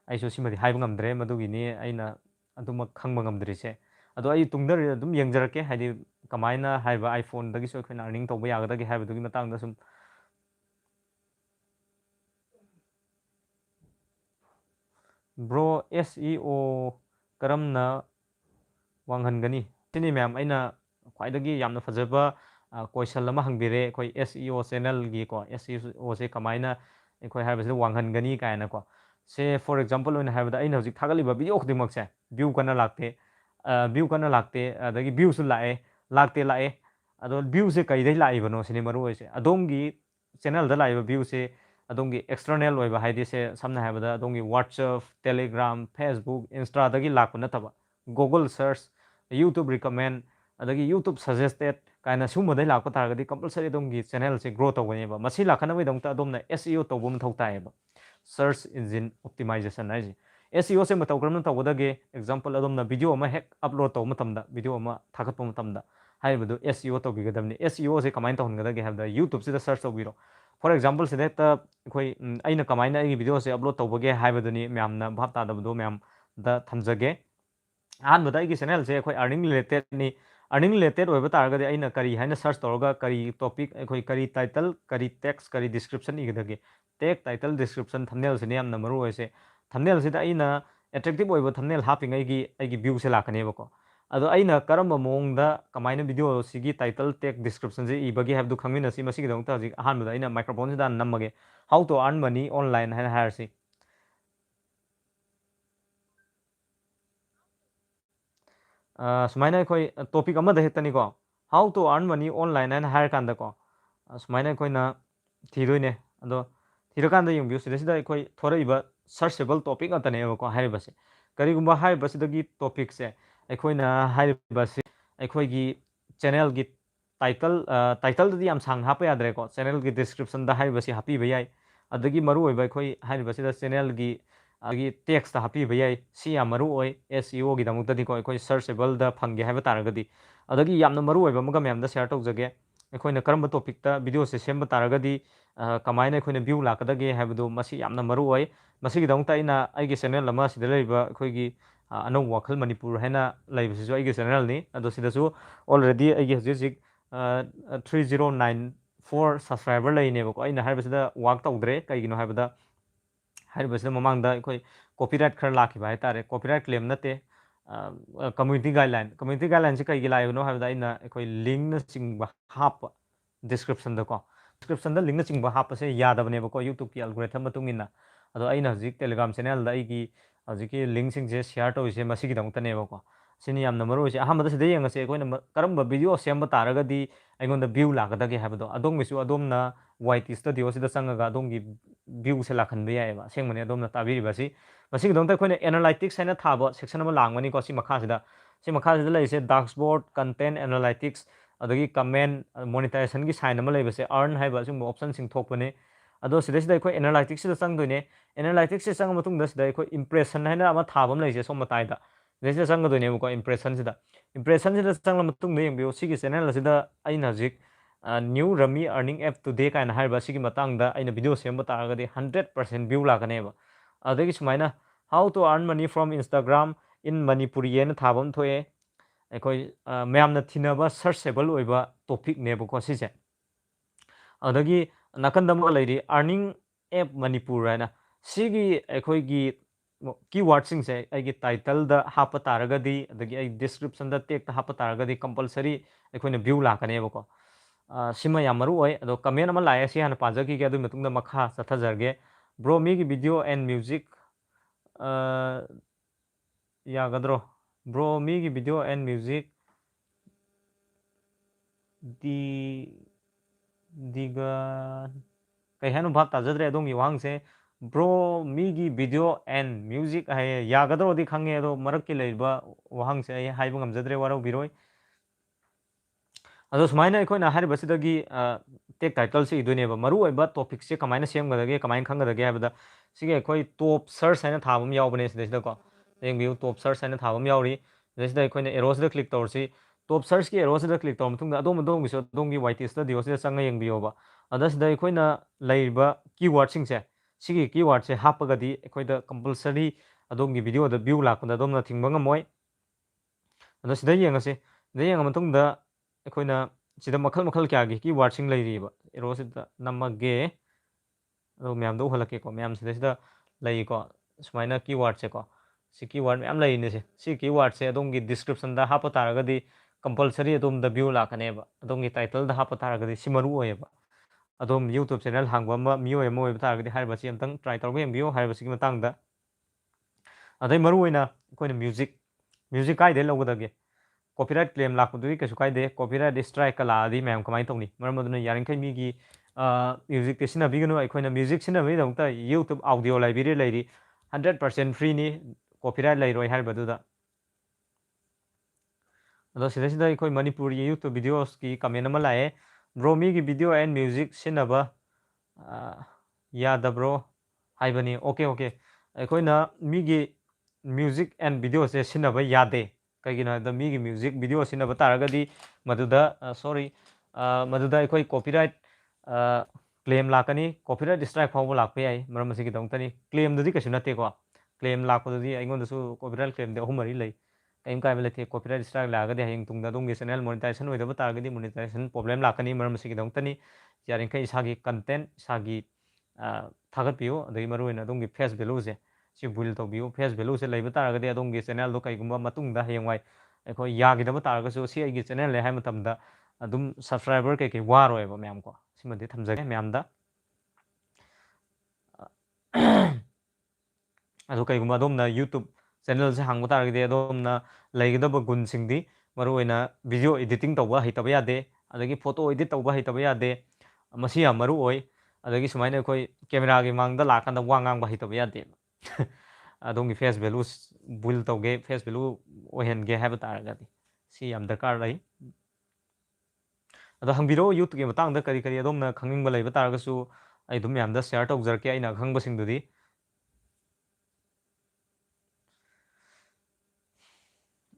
ꯑꯩꯁꯨ ꯁꯤꯃꯗꯤ ꯍꯥꯏꯕ ꯉꯝꯗ꯭ꯔꯦ ꯃꯗꯨꯒꯤꯅꯤ ꯑꯩꯅ ꯑꯗꯨꯃꯛ ꯈꯪꯕ ꯉꯝꯗ꯭ꯔꯤꯁꯦ ꯑꯗꯣ ꯑꯩ ꯇꯨꯡꯗ ꯑꯗꯨꯝ ꯌꯦꯡꯖꯔꯛꯀꯦ ꯍꯥꯏꯗꯤ ꯀꯃꯥꯏꯅ ꯍꯥꯏꯕ ꯑꯥꯏꯐꯣꯟꯗꯒꯤꯁꯨ ꯑꯩꯈꯣꯏꯅ ꯑꯥꯔꯅꯤꯡ ꯇꯧꯕ ꯌꯥꯒꯗꯒꯦ ꯍꯥꯏꯕꯗꯨꯒꯤ ꯃꯇꯥꯡꯗ ꯁꯨꯝ ꯕ꯭ꯔꯣ SEO ꯀꯔꯝꯅ ꯋꯥꯡꯍꯟꯒꯅꯤ ꯁꯤꯅꯤ ꯃꯌꯥꯝ ꯑꯩꯅ ꯈ꯭ꯋꯥꯏꯗꯒꯤ ꯌꯥꯝꯅ ꯐꯖꯕ ꯀꯣꯏꯁꯟ ꯑꯃ ꯍꯪꯕꯤꯔꯦ ꯑꯩꯈꯣꯏ SEO ꯆꯦꯅꯦꯜꯒꯤꯀꯣ SEOꯁꯦ ꯀꯃꯥꯏꯅ ꯑꯩꯈꯣꯏ ꯍꯥꯏꯕꯁꯤꯗ ꯋꯥꯡꯍꯟꯒꯅꯤ ꯀꯥꯏꯅꯀꯣ ꯁꯦ ꯐꯣꯔ ꯑꯦꯛꯖꯥꯝꯄꯜ ꯑꯣꯏꯅ ꯍꯥꯏꯕꯗ ꯑꯩꯅ ꯍꯧꯖꯤꯛ ꯊꯥꯒꯠꯂꯤꯕ ꯚꯤꯗꯤꯑꯣ ꯈꯨꯗꯤꯡꯃꯛꯁꯦ ꯚ꯭ꯌꯨ ꯀꯟꯅ ꯂꯥꯛꯇꯦ ꯑꯗꯒꯤ ꯚ꯭ꯌꯨꯁꯨ ꯂꯥꯛꯑꯦ ꯑꯗꯣ ꯚ꯭ꯌꯨꯁꯦ ꯀꯩꯗꯩ ꯂꯥꯛꯏꯕꯅꯣ ꯁꯤꯅꯤ ꯃꯔꯨ ꯑꯣꯏꯁꯦ ꯑꯗꯣꯝꯒꯤ ꯆꯦꯅꯦꯜꯗ ꯂꯥꯛꯏꯕ ꯚ꯭ꯌꯨꯁꯦ ꯑꯗꯣꯝꯒꯤ ꯑꯦꯛꯁꯇꯔꯅꯦꯜ ꯑꯣꯏꯕ ꯍꯥꯏꯗꯤ ꯁꯝꯅ ꯍꯥꯏꯔꯕꯗ ꯑꯗꯣꯝꯒꯤ WhatsApp ꯇꯦꯂꯤꯒ꯭ꯔꯥꯝ ꯐꯦꯁꯕꯨꯛ ꯏꯟꯁꯇꯥꯗꯒꯤ ꯂꯥꯛꯄ ꯅꯠꯇꯕ ꯒꯨꯒꯜ ꯁꯔꯆ ꯌꯨꯇꯨꯕ ꯔꯤꯀꯃꯦꯟ ꯑꯗꯒꯤ ꯌꯨꯇꯨꯕ ꯁꯖꯦꯁꯇꯦꯠ ꯀꯥꯏꯅ ꯁꯤꯒꯨꯝꯕꯗꯩ ꯂꯥꯛꯄ ꯇꯥꯔꯒꯗꯤ ꯀꯝꯄꯜꯁꯔꯤ ꯑꯗꯣꯝꯒꯤ ꯆꯦꯅꯦꯜꯁꯦ ꯒ꯭ꯔꯣ ꯇꯧꯒꯅꯦꯕ ꯃꯁꯤ ꯂꯥꯛꯍꯟꯅꯕꯒꯤꯗꯃꯛꯇ ꯑꯗꯣꯝꯅ SEO ꯇꯧꯕ ꯃꯊꯧ ꯇꯥꯏꯌꯦꯕ ꯁꯔꯆ ꯏꯟꯖꯤꯟ ꯑꯣꯞꯇꯤꯃꯥꯏꯖꯦꯁꯟ ꯍꯥꯏꯁꯦ SEO se matau karam tawdage example adom na video ama hek upload taw matamda video ama thakat pa matamda haibadu SEO tawbigadamni SEO se kamain tawhongadage habda YouTube sida search tawbiro for example sida ta khoi aina kamaina ai video se upload tawbage haibaduni myamna bhap tadabdo myam da thamjage अहमद आई channel से अखोई earning related नि earning related होइबा तारगदि अइना करी हाइना सर्च तौरगा करी टॉपिक अखोई करी टाइटल करी टेक्स्ट करी डिस्क्रिप्शन इगदगे टेग टाइटल डिस्क्रिप्शन थंबनेल से यामना मरु होइसे थंबनेल से अइना एट्रैक्टिव होइबा थंबनेल हापिंगैगी अइगी व्यू से लाकनेबको अदो अइना करम मोंगदा कमाइना वीडियो सिगी टाइटल टेग डिस्क्रिप्शन से इबगे हैबदु खंगमिनसी मसिगी दंता हजि अहमद अइना माइक्रोफोन से दान नमगे how to earn money online है हायरसी सुमाइना कोई टॉपिक अमद हेतनी को how to earn money online and हायर कांदा को सुमाइना कोई ना थीरोइने अदो थीरकांदा यंग सिदा कोई थोरइबा सर्चेबल टॉपिक अतने को हाइबसे करिगुंबा हाइबसिदगी टॉपिक से अखोइना हाइबसे अखोइगी चैनल की टाइटल टाइटल दि याम सांग हापा याद्रे को चैनल की डिस्क्रिप्शन दा हाइबसे हापी बयाई अदगी मरु होइबा अखोइ हाइबसिदा चैनल की अगी टेक्स्ट हापी बयाई सी या मरु होय SEO की दमुक्तदि को अखोइ सर्चेबल दा फंगे हाइबा तारगदि अदगी यामना मरु होइबा मगा मैम दा शेयर तौजगे अखोइना करम टॉपिक ता वीडियो से सेम तारगदि कमाइना अखोइना व्यू लाकदगे हाइबदो मसी यामना मरु होय मसीगी दमुक्ता इना आइगे चैनल अमा सिदा लैबा अखोइगी अनौ वाखल मणिपुर हैना लैबसिसु आइगे चैनल नि अदो सिदासु ऑलरेडी आइगे हजिक 3094 सब्सक्राइबर लैनेबको अइना हाइबसिदा वाक तौद्रे कइगिनो हाइबदा हाइबसिदा ममांगदा अखोइ कॉपीराइट खर लाखिबा हाइतारे कॉपीराइट क्लेम नते कम्युनिटी गाइडलाइन से कई लाइबनो हाइबदा इना अखोइ लिंक न चिंगबा हाप डिस्क्रिप्शन दको डिस्क्रिप्शन द लिंक न चिंगबा हाप से यादबनेबको YouTube की एल्गोरिथम मतुंगिना अदो अइना हजिक टेलीग्राम चैनल दा अइगी हजिकी लिंक सिंग से शेयर तौइसे मसिगी दमुक्तनेबको सिनि यामना मरुसे अहमद सिदा यंगसे अखोइना करम वीडियो सेम तारगदि अइगोंदा व्यू लाकदगे हाइबदो अदोंगिसु अदोमना YT स्टूडियो सिदा संगगा अदोंगी व्यू से लाखनबे यायबा सेंगमने अदोमना ताबिरिबासि मसिगी दंता अखोइना एनालाइटिक्स हैना थाबो सेक्शन अमा लांगमनी को सि मखासिदा लैसे डैशबोर्ड कंटेंट एनालाइटिक्स अदगी कमेंट मोनेटाइजेशन की साइन अमा लैबसे अर्न हाइबा सुम ऑप्शन सिंग थोकपने अदो सिदा अखोइ एनालाइटिक्स सिदा संगदोइने एनालाइटिक्स से संग मतुंगदा सिदा अखोइ इंप्रेशन हैना अमा थाबम लैसे सोम मताइदा जैसे संगदोइने को इंप्रेशन सिदा संग मतुंगदा यंबियो सिगी चैनल सिदा अइना हजिक new rummy earning app today काइन हाइबा सिगी मतंगदा अइना वीडियो सेम तारगदि 100% व्यू लाकनेबा अदगी सुमाइना how to earn money from Instagram in Manipuri येन थाबम थोए अखोइ मैमना थिनबा सर्चेबल ओइबा टॉपिक नेबको सिसे अदगी नकंदम लैरि अर्निंग ऐप मणिपुर हैना सिगी अखोइगी कीवर्ड सिंग से आइगी टाइटल दा हाप तारगदि अदगी आई डिस्क्रिप्शन दा टेग दा हाप तारगदि कंपलसरी अखोइना व्यू लाकनेबको सिमा याम मरु ओइ अदो कमेंट अमा लाए सि हाना पाजकी के अदु मतुंगदा मखा चथजरगे ब्रो मी की वीडियो एंड म्यूजिक यागद्रो ब्रो मी की वीडियो एंड म्यूजिक दी दिगा कई हैनो भाप ताजद्रे अदोंगी वांग से ब्रो मी की वीडियो एंड म्यूजिक है यागद्रो दी खंगे अदो मरक की लैबा वांग से हाइबा ngamjadre वारो बिरोय अदो सुमाइना अखोइना हारिबसिदगी टेक टाइटल से इदोनेबा मरु ओइबा टॉपिक से कमाइना सेमगदगे कमाइन खंगदगे हाइबदा सिगे अखोइ टॉप सर्च हैना थाबम यावबने सिदा को येंबिउ टॉप सर्च हैना थाबम यावरी जैसे अखोइना एरोसदा क्लिक तौरसी टॉप सर्च की एरोसदा क्लिक तौर मतुंगदा अदोंगिसो अदोंगी YT स्टूडियो से संग येंबियोबा अदसदा अखोइना लैबा कीवर्ड सिंगसे सिगी कीवर्ड से हापगदी अखोइदा कंपलसरी अदोंगी वीडियो दा व्यू लाकदा अदोमना थिंगबा ngमोय अदसदा येंगसे देयंग मतुंगदा अखोइना सिदा मखल मखल क्या की कीवर्ड सिंग लैरिबा एरोसदा नमगे अदो मैम दो हलके को मैम सिदा लैको सुमाइना कीवर्ड से को सी कीवर्ड मैम लैने से सी कीवर्ड से अदोंगी डिस्क्रिप्शन दा हाप तारगदी कंपलसरी अदोम द व्यू लाकनेबा अदोंगी टाइटल दा हाप तारगदी सिमरु ओएबा अदोम YouTube चैनल हांगबा मा मियो एमो ओएबा तारगदी हाइबसी अमतंग ट्राई तौरबे एमबियो हाइबसी की मतंगदा अदै मरु ओइना अखोइना म्यूजिक काइदे लौगदगे कॉपीराइट क्लेम लाखुदुई कैसु काइदे कॉपीराइट स्ट्राइक कलादी मैम कमाइन तौनी मरम अदुना यारिंखै मिगी म्यूजिक ते सिना बिगनो अखोइना म्यूजिक सिना बि दंता YouTube ऑडियो लाइब्रेरी लैरी 100% फ्री नि कॉपीराइट लैरोय हाइबदुदा अदो सिदा अखोइ मणिपुरी YouTube वीडियोस की कमेंट अमा लाए ब्रो मी की वीडियो एंड म्यूजिक सिनबा यादब्रो हाइबनी ओके ओके अखोइना मिगी ꯃ꯭ꯌꯨꯖꯤꯛ ꯑꯦꯟ ꯚꯤꯗꯤꯑꯣꯁꯦ ꯁꯤꯖꯤꯟꯅꯕ ꯌꯥꯗꯦ ꯀꯩꯒꯤꯅꯣ ꯍꯥꯏꯕꯗ ꯃꯤꯒꯤ ꯃ꯭ꯌꯨꯖꯤꯛ ꯚꯤꯗꯤꯑꯣ ꯁꯤꯖꯤꯟꯅꯕ ꯇꯥꯔꯒꯗꯤ ꯃꯗꯨꯗ ꯃꯗꯨꯗ ꯑꯩꯈꯣꯏ ꯀꯣꯄꯤꯔꯥꯏꯠ ꯀ꯭ꯂꯦꯝ ꯂꯥꯛꯀꯅꯤ ꯀꯣꯄꯤꯔꯥꯏꯠ ꯁ꯭ꯇ꯭ꯔꯥꯏꯛ ꯐꯥꯎꯕ ꯂꯥꯛꯄ ꯌꯥꯏ ꯃꯔꯝ ꯑꯁꯤꯒꯤꯗꯃꯛꯇꯅꯤ ꯀ꯭ꯂꯦꯝꯗꯨꯗꯤ ꯀꯩꯁꯨ ꯅꯠꯇꯦꯀꯣ ꯀ꯭ꯂꯦꯝ ꯂꯥꯛꯄꯗꯨꯗꯤ ꯑꯩꯉꯣꯟꯗꯁꯨ ꯀꯣꯄꯤꯔꯥꯏꯠ ꯀ꯭ꯂꯦꯝꯗꯤ 3-4 ꯂꯩ ꯀꯔꯤꯝ ꯀꯥꯏꯕ ꯂꯩꯇꯦ ꯀꯣꯄꯤꯔꯥꯏꯠ ꯁ꯭ꯇ꯭ꯔꯥꯏꯛ ꯂꯥꯛꯑꯒꯗꯤ ꯍꯌꯦꯡ ꯇꯨꯡꯗ ꯑꯗꯣꯝꯒꯤ ꯆꯦꯅꯦꯜ ꯃꯣꯅꯤꯇꯥꯏꯖꯦꯁꯟ ꯑꯣꯏꯗꯕ ꯇꯥꯔꯒꯗꯤ ꯃꯣꯅꯤꯇꯥꯏꯖꯦꯁꯟ ꯄ꯭ꯔꯣꯕ꯭ꯂꯦꯝ ꯂꯥꯛꯀꯅꯤ ꯃꯔꯝ ꯑꯁꯤꯒꯤꯗꯃꯛꯇꯅꯤ ꯌꯥꯔꯤꯈꯩ ꯏꯁꯥꯒꯤ ꯀꯟꯇꯦꯟ ꯏꯁꯥꯒꯤ ꯊꯥꯒꯠꯄꯤꯌꯨ ꯑꯗꯒꯤ ꯃꯔꯨꯑꯣꯏꯅ ꯑꯗꯣꯝꯒꯤ ꯐꯦꯁ ꯚꯦꯂꯨꯁꯦ ꯁꯤ ꯕꯤꯜ ꯇꯧꯕꯤꯌꯨ ꯐꯦꯁ ꯚꯦꯂꯨꯁꯦ ꯂꯩꯕ ꯇꯥꯔꯒꯗꯤ ꯑꯗꯣꯝꯒꯤ ꯆꯦꯅꯦꯜꯗꯣ ꯀꯩꯒꯨꯝꯕ ꯃꯇꯨꯡꯗ ꯍꯌꯦꯡꯋꯥꯏ ꯑꯩꯈꯣꯏ ꯌꯥꯈꯤꯗꯕ ꯇꯥꯔꯒꯁꯨ ꯁꯤ ꯑꯩꯒꯤ ꯆꯦꯅꯦꯜꯅꯦ ꯍꯥꯏꯕ ꯃꯇꯝꯗ ꯑꯗꯨꯝ ꯁꯕꯁꯀ꯭ꯔꯥꯏꯕꯔ ꯀꯩꯀꯩ ꯋꯥꯔꯣꯏꯕ ꯃꯌꯥꯝ ꯀꯣ ꯁꯤꯃꯗꯤ ꯊꯝꯖꯒꯦ ꯃꯌꯥꯝꯗ ꯑꯗꯣ ꯀꯩꯒꯨꯝꯕ ꯑꯗꯣꯝꯅ ꯌꯨꯇꯨꯕ ꯆꯦꯅꯦꯜꯁꯦ ꯍꯥꯡꯕ ꯇꯥꯔꯒꯗꯤ ꯑꯗꯣꯝꯅ ꯂꯩꯒꯗꯕ ꯒꯨꯟꯁꯤꯡꯗꯤ ꯃꯔꯨꯑꯣꯏꯅ ꯚꯤꯗꯤꯑꯣ ꯏꯗꯤꯇꯤꯡ ꯇꯧꯕ ꯍꯩꯇꯕ ꯌꯥꯗꯦ ꯑꯗꯒꯤ ꯐꯣꯇꯣ ꯏꯗꯤꯠ ꯇꯧꯕ ꯍꯩꯇꯕ ꯌꯥꯗꯦ ꯃꯁꯤ ꯌꯥꯝ ꯃꯔꯨ ꯑꯣꯏ ꯑꯗꯒꯤ ꯁꯨꯃꯥꯏꯅ ꯑꯩꯈꯣই ꯀꯦꯃꯦꯔꯥꯒꯤ ꯃꯥꯡꯗ ꯂꯥꯛꯀꯥꯟꯗ ꯋꯥ ꯉꯥꯡꯕ ꯍꯩꯇꯕ ꯌꯥꯗꯦ ꯑꯗꯣꯝꯒꯤ ꯐꯦꯁ ꯚꯦꯂꯨ ꯕꯤꯜ ꯇꯧꯒꯦ ꯐꯦꯁ ꯚꯦꯂꯨ ꯑꯣꯏꯍꯟꯒꯦ ꯍꯥꯏꯕ ꯇꯥꯔꯒꯗꯤ ꯁꯤ ꯌꯥꯝ ꯗꯔꯀꯥꯔ ꯂꯩ ꯑꯗꯣ ꯍꯪꯕꯤꯔꯛꯑꯣ ꯌꯨꯇꯨꯕꯀꯤ ꯃꯇꯥꯡꯗ ꯀꯔꯤ ꯀꯔꯤ ꯑꯗꯣꯝꯅ ꯈꯪꯅꯤꯡꯕ ꯂꯩꯕ ꯇꯥꯔꯒꯁꯨ ꯑꯩ ꯑꯗꯨꯝ ꯃꯌꯥꯝꯗ ꯁꯦꯌꯔ ꯇꯧꯖꯔꯛꯀꯦ ꯑꯩꯅ ꯑꯈꯪꯕꯁꯤꯡꯗꯨꯗꯤ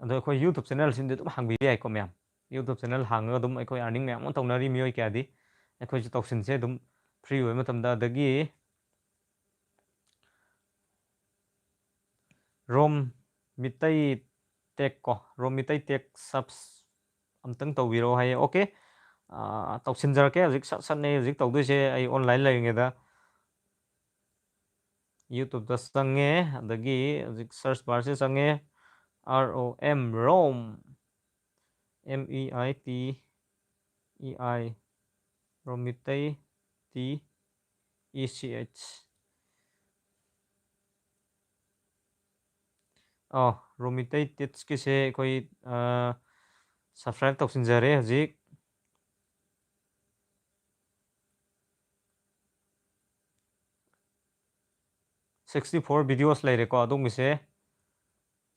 ꯑꯗꯣ ꯑꯩꯈꯣꯏ ꯌꯨꯇꯨꯕ ꯆꯦꯅꯦꯜꯁꯤꯡꯗꯤ ꯑꯗꯨꯝ ꯍꯥꯡꯕꯤꯕ ꯌꯥꯏꯀꯣ ꯃꯌꯥꯝ ꯌꯨꯇꯨꯕ ꯆꯦꯅꯦꯜ ꯍꯥꯡꯉꯒ ꯑꯗꯨꯝ ꯑꯩꯈꯣꯏ ꯑꯥꯔꯅꯤꯡ ꯃꯌꯥꯝ ꯑꯃ ꯇꯧꯅꯔꯤ ꯃꯤꯑꯣꯏ ꯀꯌꯥꯗꯤ ꯑꯩꯈꯣꯏꯁꯨ ꯇꯧꯁꯤꯟꯁꯦ ꯑꯗꯨꯝ ꯐ꯭ꯔꯤ ꯑꯣꯏꯕ ꯃꯇꯝꯗ ꯑꯗꯒꯤ ꯔꯣꯝ ꯃꯤꯇꯩ ꯇꯦꯛ ꯀꯣ ꯔꯣꯝ ꯃꯤꯇꯩ ꯇꯦꯛ ꯁꯞꯁ ꯑꯝꯇꯪ ꯇꯧꯕꯤꯔꯛꯑꯣ ꯍꯥꯏꯌꯦ ꯑꯣꯀꯦ ꯇꯧꯁꯤꯟꯖꯔꯛꯀꯦ ꯍꯧꯖꯤꯛ ꯁꯠꯅꯩ ꯍꯧꯖꯤꯛ ꯇꯧꯗꯣꯏꯁꯦ ꯑꯩ ꯑꯣꯟꯂꯥꯏꯟ ꯂꯩꯔꯤꯉꯩꯗ ꯌꯨꯇꯨꯕꯇ ꯆꯪꯉꯦ ꯑꯗꯒꯤ ꯍꯧꯖꯤꯛ ꯁꯔꯁ ꯕꯥꯔꯁꯦ ꯆꯪꯉꯦ ROM ꯔꯣꯝ MEITEI ꯔꯣꯃꯤꯇꯩ TECH ꯔꯣꯃꯤꯇꯩ ꯇꯤꯠꯁꯀꯤꯁꯦ ꯑꯩꯈꯣꯏ ꯁꯕꯁꯀ꯭ꯔꯥꯏꯞ ꯇꯧꯁꯤꯟꯖꯔꯦ ꯍꯧꯖꯤꯛ (64) ꯚꯤꯗꯤꯑꯣꯁ ꯂꯩꯔꯦꯀꯣ ꯑꯗꯣꯝꯒꯤꯁꯦ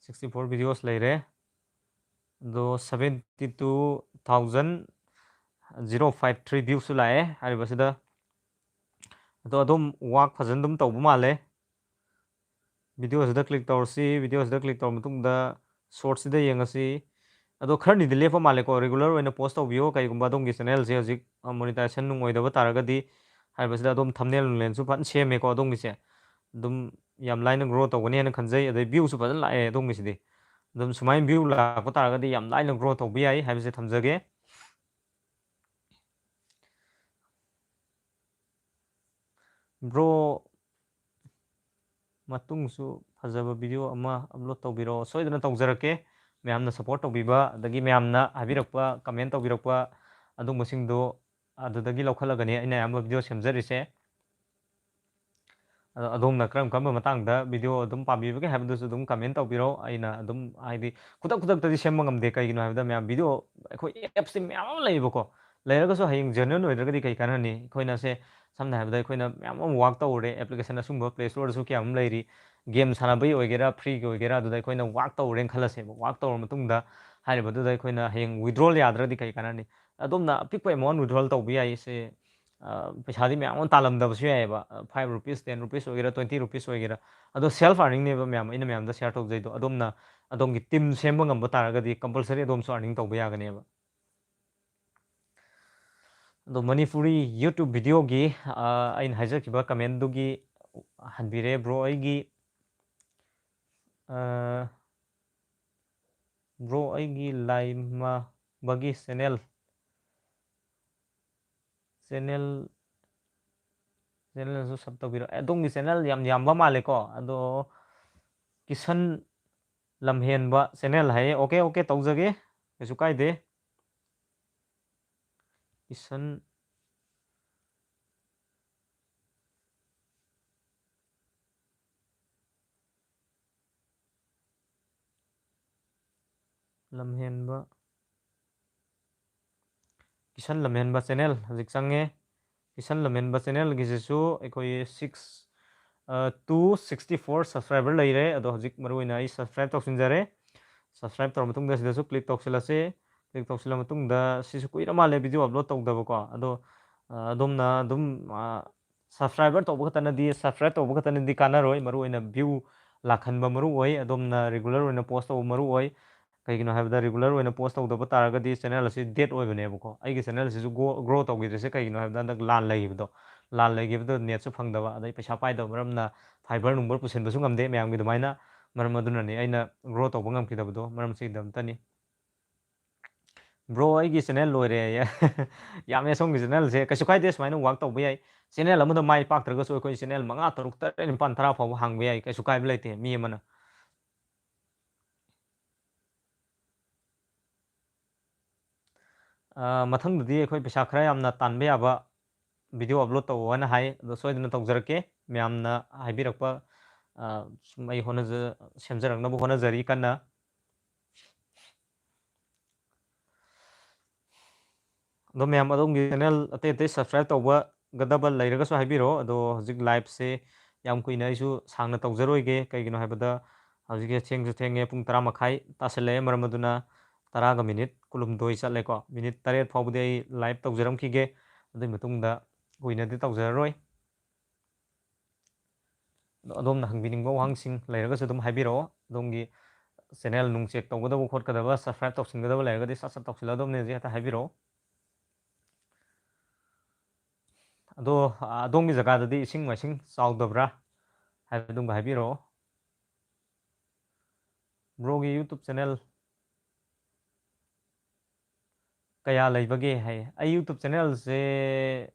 64 ꯚꯤꯗꯤꯑꯣꯁ ꯂꯩꯔꯦ ꯑꯗꯣ 72,053 ꯚ꯭ꯌꯨꯁꯨ ꯂꯥꯛꯑꯦ ꯍꯥꯏꯔꯤꯕꯁꯤꯗ ꯑꯗꯣ ꯑꯗꯨꯝ ꯋꯥꯛ ꯐꯖꯅ ꯑꯗꯨꯝ ꯇꯧꯕ ꯃꯥꯜꯂꯦ ꯚꯤꯗꯤꯑꯣꯁꯤꯗ ꯀ꯭ꯂꯤꯛ ꯇꯧꯔꯁꯤ ꯚꯤꯗꯤꯑꯣꯁꯤꯗ ꯀ꯭ꯂꯤꯛ ꯇꯧꯔ ꯃꯇꯨꯡꯗ ꯁꯣꯔꯠꯁꯤꯗ ꯌꯦꯡꯉꯁꯤ ꯑꯗꯣ ꯈꯔꯅꯤꯗꯤ ꯂꯦꯞꯄ ꯃꯥꯜꯂꯦꯀꯣ ꯔꯤꯒꯨꯂꯔ ꯑꯣꯏꯅ ꯄꯣꯁט ꯇꯧꯕꯤꯌꯣ ꯀꯩꯒꯨꯝꯕ ꯑꯗꯣꯝꯒꯤ ꯆꯦꯅꯦꯜꯁꯦ ꯍꯧꯖꯤꯛ ꯃꯣꯅꯤꯇꯥꯏꯖꯦꯁꯟ ꯅꯨꯡ ꯑꯣꯏꯗꯕ ꯇꯥꯔꯒꯗꯤ ꯍꯥꯏꯕꯁꯤꯗ ꯑꯗꯣꯝ ꯊꯝꯅꯦꯜ ꯅꯨꯡꯂꯦꯟꯁꯨ ꯐꯖꯅ ꯁꯦꯝꯃꯦꯀꯣ ꯑꯗꯣꯝꯒꯤꯁꯦ ꯑꯗꯨꯝ ꯌꯥꯝ ꯂꯥꯏꯅ ꯒ꯭ꯔꯣ ꯇꯧꯒꯅꯤ ꯍꯥꯏꯅ ꯈꯟꯖꯩ ꯑꯗꯩ ꯚ꯭ꯌꯨꯁꯨ ꯐꯖꯅ ꯂꯥꯛꯑꯦ ꯑꯗꯣꯝꯒꯤꯁꯤꯗꯤ ꯑꯗꯨꯝ ꯁꯨꯃꯥꯏꯅ ꯚ꯭ꯌꯨ ꯂꯥꯛꯄ ꯇꯥꯔꯒꯗꯤ ꯌꯥꯝ ꯂꯥꯏꯅ ꯒ꯭ꯔꯣ ꯇꯧꯕ ꯌꯥꯏ ꯍꯥꯏꯕꯁꯦ ꯊꯝꯖꯒꯦ ꯕ꯭ꯔꯣ ꯃꯇꯨꯡꯁꯨ ꯐꯖꯕ ꯚꯤꯗꯤꯑꯣ ꯑꯃ ꯑꯞꯂꯣꯗ ꯇꯧꯕꯤꯔꯛꯑꯣ ꯁꯣꯏꯗꯅ ꯇꯧꯖꯔꯛꯀꯦ ꯃꯌꯥꯝꯅ ꯁꯞꯄꯣꯔꯠ ꯇꯧꯕꯤꯕ ꯑꯗꯒꯤ ꯃꯌꯥꯝꯅ ꯍꯥꯏꯕꯤꯔꯛꯄ ꯀꯃꯦꯟ ꯇꯧꯕꯤꯔꯛꯄ ꯑꯗꯨꯝꯕꯁꯤꯡꯗꯣ ꯑꯗꯨꯗꯒꯤ ꯂꯧꯈꯠꯂꯒꯅꯤ ꯑꯩꯅ ꯑꯌꯥꯝꯕ ꯚꯤꯗꯤꯑꯣ ꯁꯦꯝꯖꯔꯤꯁꯦ ꯑꯗꯣ ꯑꯗꯣꯝꯅ ꯀꯔꯝ ꯀꯔꯝꯕ ꯃꯇꯥꯡꯗ ꯚꯤꯗꯤꯑꯣ ꯑꯗꯨꯝ ꯄꯥꯝꯕꯤꯕꯒꯦ ꯍꯥꯏꯕꯗꯨꯁꯨ ꯑꯗꯨꯝ ꯀꯃꯦꯟ ꯇꯧꯕꯤꯔꯣ ꯑꯩꯅ ꯑꯗꯨꯝ ꯍꯥꯏꯗꯤ ꯈꯨꯗꯛꯇꯗꯤ ꯁꯦꯝꯕ ꯉꯝꯗꯦ ꯀꯩꯒꯤꯅꯣ ꯍꯥꯏꯕꯗ ꯃꯌꯥꯝ ꯚꯤꯗꯤꯑꯣ ꯑꯩꯈꯣꯏ ꯑꯦꯞꯁꯦ ꯃꯌꯥꯝ ꯑꯃ ꯂꯩꯌꯦꯕꯀꯣ ꯂꯩꯔꯒꯁꯨ ꯍꯌꯦꯡ ꯖꯦꯅꯔꯦꯜ ꯑꯣꯏꯗ꯭ꯔꯒꯗꯤ ꯀꯩ ꯀꯥꯟꯅꯅꯤ ꯑꯩꯈꯣꯏꯅꯁꯦ ꯁꯝꯅ ꯍꯥꯏꯔꯕꯗ ꯑꯩꯈꯣꯏꯅ ꯃꯌꯥꯝ ꯑꯃ ꯋꯥꯛ ꯇꯧꯔꯨꯔꯦ ꯑꯦꯄ꯭ꯂꯤꯀꯦꯁꯟ ꯑꯁꯨꯝꯕ ꯄ꯭ꯂꯦ ꯁ꯭ꯇꯣꯔꯗꯁꯨ ꯀꯌꯥ ꯑꯃ ꯂꯩꯔꯤ ꯒꯦꯝ ꯁꯥꯟꯅꯕꯒꯤ ꯑꯣꯏꯒꯦꯔꯥ ꯐ꯭ꯔꯤꯒꯤ ꯑꯣꯏꯒꯦꯔꯥ ꯑꯗꯨꯗ ꯑꯩꯈꯣꯏꯅ ꯋꯥꯛ ꯇꯧꯔꯦꯅ ꯈꯜꯂꯁꯦꯕ ꯋꯥꯛ ꯇꯧꯔ ꯃꯇꯨꯡꯗ ꯍꯥꯏꯔꯤꯕꯗꯨꯗ ꯑꯩꯈꯣꯏꯅ ꯍꯌꯦꯡ ꯋꯤꯗ꯭ꯔꯣꯜ ꯌꯥꯗ꯭ꯔꯒꯗꯤ ꯀꯩ ꯀꯥꯟꯅꯅꯤ ꯑꯗꯣꯝꯅ ꯑꯄꯤꯛꯄ ꯑꯦꯃꯥꯎꯟ ꯋꯤꯗ꯭ꯔꯣꯜ ꯇꯧꯕ ꯌꯥꯏ ꯁꯦ ꯄꯩꯁꯥꯗꯤ ꯃꯌꯥꯝ ꯑꯃ ꯇꯥꯜꯂꯝꯗꯕꯁꯨ ꯌꯥꯏꯑꯕ 5 ꯔꯨꯄꯤꯁ 10 ꯔꯨꯄꯤꯁ ꯑꯣꯏꯒꯦꯔꯥ 20 ꯔꯨꯄꯤꯁ ꯑꯣꯏꯒꯦꯔꯥ ꯑꯗꯣ ꯁꯦꯜꯐ ꯑꯥꯔꯅꯤꯡꯅꯦꯕ ꯃꯌꯥꯝ ꯑꯩꯅ ꯃꯌꯥꯝꯗ ꯁꯦꯌꯔ ꯇꯧꯖꯩꯗꯣ ꯑꯗꯣꯝꯅ ꯑꯗꯣꯝꯒꯤ ꯇꯤꯝ ꯁꯦꯝꯕ ꯉꯝꯕ ꯇꯥꯔꯒꯗꯤ ꯀꯝꯄꯜꯁꯔꯤ ꯑꯗꯣꯝꯁꯨ ꯑꯥꯔꯅꯤꯡ ꯇꯧꯕ ꯌꯥꯒꯅꯦꯕ ꯑꯗꯣ ꯃꯅꯤꯄꯨꯔꯤ ꯌꯨꯇꯨꯕ ꯚꯤꯗꯤꯑꯣꯒꯤ ꯑꯩꯅ ꯍꯥꯏꯖꯈꯤꯕ ꯀꯃꯦꯟꯗꯨꯒꯤ ꯍꯟꯕꯤꯔꯦ ꯕ꯭ꯔꯣ ꯑꯩꯒꯤ ꯕ꯭ꯔꯣ ꯑꯩꯒꯤ ꯂꯥꯏꯃꯕꯒꯤ ꯆꯦꯅꯦꯜꯁꯨ ꯁꯕ ꯇꯧꯕꯤꯔꯛꯑꯣ ꯑꯗꯣꯝꯒꯤ ꯆꯦꯅꯦꯜ ꯌꯥꯝ ꯌꯥꯝꯕ ꯃꯥꯜꯂꯦꯀꯣ ꯑꯗꯣ ꯀꯤꯁꯟ ꯂꯝꯍꯦꯟꯕ ꯆꯦꯅꯦꯜ ꯍꯥꯏꯌꯦ ꯑꯣꯀꯦ ꯑꯣꯀꯦ ꯇꯧꯖꯒꯦ ꯀꯩꯁꯨ ꯀꯥꯏꯗꯦ ꯀꯤꯁꯟ ꯂꯝꯍꯦꯟꯕ ꯆꯦꯅꯦꯜ ꯍꯧꯖꯤꯛ ꯆꯪꯉꯦ ꯀꯤꯁꯟ ꯂꯝꯍꯦꯟꯕ ꯆꯦꯅꯦꯜꯒꯤꯁꯤꯁꯨ ꯑꯩꯈꯣꯏ 264 ꯁꯕꯁꯀ꯭ꯔꯥꯏꯕꯔ ꯂꯩꯔꯦ ꯑꯗꯣ ꯍꯧꯖꯤꯛ ꯃꯔꯨꯑꯣꯏꯅ ꯑꯩ ꯁꯕꯁꯀ꯭ꯔꯥꯏꯞ ꯇꯧꯁꯤꯟꯖꯔꯦ ꯁꯕꯁꯀ꯭ꯔꯥꯏꯞ ꯇꯧꯔ ꯃꯇꯨꯡꯗ ꯁꯤꯗꯁꯨ ꯀ꯭ꯂꯤꯛ ꯇꯧꯁꯤꯜꯂꯁꯤ ꯀ꯭ꯂꯤꯛ ꯇꯧꯁꯤꯜꯂ ꯃꯇꯨꯡꯗ ꯁꯤꯁꯨ ꯀꯨꯏꯔ ꯃꯥꯜꯂꯦ ꯚꯤꯗꯤꯑꯣ ꯑꯞꯂꯣꯗ ꯇꯧꯗꯕꯀꯣ ꯑꯗꯣ ꯑꯗꯣꯝꯅ ꯑꯗꯨꯝ ꯁꯕꯁꯀ꯭ꯔꯥꯏꯕ ꯇꯧꯕ ꯈꯛꯇꯅꯗꯤ ꯀꯥꯟꯅꯔꯣꯏ ꯃꯔꯨꯑꯣꯏꯅ ꯚ꯭ꯌꯨ ꯂꯥꯛꯍꯟꯕ ꯃꯔꯨ ꯑꯣꯏ ꯑꯗꯣꯝꯅ ꯔꯤꯒꯨꯂꯔ ꯑꯣꯏꯅ ꯄꯣꯁ ꯇꯧꯕ ꯃꯔꯨ ꯑꯣꯏ ꯀꯩꯒꯤꯅꯣ ꯍꯥꯏꯕꯗ ꯔꯤꯒꯨꯂꯔ ꯑꯣꯏꯅ ꯄꯣꯁ ꯇꯧꯗꯕ ꯇꯥꯔꯒꯗꯤ ꯆꯦꯅꯦꯜ ꯑꯁꯤ ꯗꯦꯠ ꯑꯣꯏꯕꯅꯦꯕꯀꯣ ꯑꯩꯒꯤ ꯆꯦꯅꯦꯜ ꯑꯁꯤꯁꯨ ꯒ꯭ꯔꯣ ꯇꯧꯈꯤꯗ꯭ꯔꯤꯁꯦ ꯀꯩꯒꯤꯅꯣ ꯍꯥꯏꯕꯗ ꯍꯟꯗꯛ ꯂꯥꯟ ꯂꯩꯈꯤꯕꯗꯣ ꯂꯥꯟ ꯂꯩꯈꯤꯕꯗꯣ ꯅꯦꯠꯁꯨ ꯐꯪꯗꯕ ꯑꯗꯩ ꯄꯩꯁꯥ パイꯗꯕ ꯃꯔꯝꯅ ꯐꯥꯏꯕꯔ ꯅꯨꯡꯕꯔ ꯄꯨꯁꯤꯟꯕꯁꯨ ꯉꯝꯗꯦ ꯃꯌꯥꯝꯒꯤ ꯑꯗꯨꯃꯥꯏꯅ ꯃꯔꯝ ꯑꯗꯨꯅꯅꯤ ꯑꯩꯅ ꯒ꯭ꯔꯣ ꯇꯧꯕ ꯉꯝꯈꯤꯗꯕꯗꯣ ꯃꯔꯝꯁꯤꯒꯤꯗꯃꯛꯇꯅꯤ ꯕ꯭ꯔꯣ ꯑꯩꯒꯤ ꯆꯦꯅꯦꯜ ꯂꯣꯏꯔꯦ ꯌꯥꯝꯃꯦ ꯁꯣꯝꯒꯤ ꯆꯦꯅꯦꯜꯁꯦ ꯀꯩꯁꯨ ꯀꯥꯏꯗꯦ ꯁꯨꯃꯥꯏꯅ ꯋꯥꯛ ꯇꯧꯕ ꯌꯥꯏ ꯆꯦꯅꯦꯜ ꯑꯃꯗ ꯃꯥꯏ ꯄꯥꯛꯇ꯭ꯔꯒꯁꯨ ꯑꯩꯈꯣꯏ ꯆꯦꯅꯦꯜ 5 6 7 9 10 ꯐꯥꯎꯕ ꯍꯥꯡꯕ ꯌꯥꯏ ꯀꯩꯁꯨ ꯀꯥꯏꯕ ꯂꯩꯇꯦ ꯃꯤ ꯑꯃꯅ ꯃꯊꯪꯗꯗꯤ ꯑꯩꯈꯣꯏ ꯄꯩꯁꯥ ꯈꯔ ꯌꯥꯝꯅ ꯇꯥꯟꯕ ꯌꯥꯕ ꯚꯤꯗꯤꯑꯣ ꯑꯞꯂꯣꯗ ꯇꯧꯑꯣꯅ ꯍꯥꯏ ꯑꯗꯣ ꯁꯣꯏꯗꯅ ꯇꯧꯖꯔꯛꯀꯦ ꯃꯌꯥꯝꯅ ꯍꯥꯏꯕꯤꯔꯛꯄ ꯁꯨꯝ ꯑꯩ ꯁꯦꯝꯖꯔꯛꯅꯕ ꯍꯣꯠꯅꯖꯔꯤ ꯀꯟꯅ ꯑꯗꯣ ꯃꯌꯥꯝ ꯑꯗꯣꯝꯒꯤ ꯆꯦꯅꯦꯜ ꯑꯇꯩ ꯑꯇꯩ ꯁꯕꯁꯀ꯭ꯔꯥꯏꯕ ꯇꯧꯕꯒꯗꯕ ꯂꯩꯔꯒꯁꯨ ꯍꯥꯏꯕꯤꯔꯛꯑꯣ ꯑꯗꯣ ꯍꯧꯖꯤꯛ ꯂꯥꯏꯚꯁꯦ ꯌꯥꯝ ꯀꯨꯏꯅ ꯑꯩꯁꯨ ꯁꯥꯡꯅ ꯇꯧꯖꯔꯣꯏꯒꯦ ꯀꯩꯒꯤꯅꯣ ꯍꯥꯏꯕꯗ ꯍꯧꯖꯤꯛꯀꯤ ꯊꯦꯡꯁꯨ ꯊꯦꯡꯉꯦ ꯄꯨꯡ 10 मखाई ꯇꯥꯁꯜꯂꯛꯑꯦ ꯃꯔꯝ ꯑꯗꯨꯅ 10ꯒ ꯃꯤꯅꯤꯠ 12 ꯆꯠꯂꯦꯀꯣ ꯃꯤꯅꯤꯠ 8 ꯐꯥꯎꯕꯗꯤ ꯑꯩ ꯂꯥꯏꯚ ꯇꯧꯖꯔꯝꯈꯤꯒꯦ ꯑꯗꯨꯒꯤ ꯃꯇꯨꯡꯗ ꯀꯨꯏꯅꯗꯤ ꯇꯧꯖꯔꯔꯣꯏ ꯑꯗꯣꯝꯅ ꯍꯪꯕꯤꯅꯤꯡꯕ ꯋꯥꯍꯪꯁꯤꯡ ꯂꯩꯔꯒꯁꯨ ꯑꯗꯨꯝ ꯍꯥꯏꯕꯤꯔꯛꯑꯣ ꯑꯗꯣꯝꯒꯤ ꯆꯦꯅꯦꯜ ꯅꯨꯡ ꯆꯦꯛ ꯇꯧꯒꯗꯕ ꯈꯣꯠꯀꯗꯕ ꯁꯕꯁꯀ꯭ꯔꯥꯏꯕ ꯇꯧꯁꯤꯟꯒꯗꯕ ꯂꯩꯔꯒꯗꯤ ꯁꯠ ꯁꯠ ꯇꯧꯁꯤꯜꯂꯗꯧꯅꯦ ꯍꯧꯖꯤꯛ ꯍꯦꯛꯇ ꯍꯥꯏꯕꯤꯔꯛꯑꯣ ꯑꯗꯣ ꯑꯗꯣꯝꯒꯤ ꯖꯒꯥꯗꯗꯤ ꯏꯁꯤꯡ ꯃꯥꯏꯁꯤꯡ ꯆꯥꯎꯗꯕ꯭ꯔꯥ ꯍꯥꯏꯕꯗꯨꯝꯒ ꯍꯥꯏꯕꯤꯔꯛꯑꯣ ꯕ꯭ꯔꯣꯒꯤ ꯌꯨꯇꯨꯕ ꯆꯦꯅꯦꯜ ꯀꯌꯥ ꯂꯩꯕꯒꯦ ꯍꯥꯏ ꯑꯩ ꯌꯨꯇꯨꯕ ꯆꯦꯅꯦꯜꯁꯦ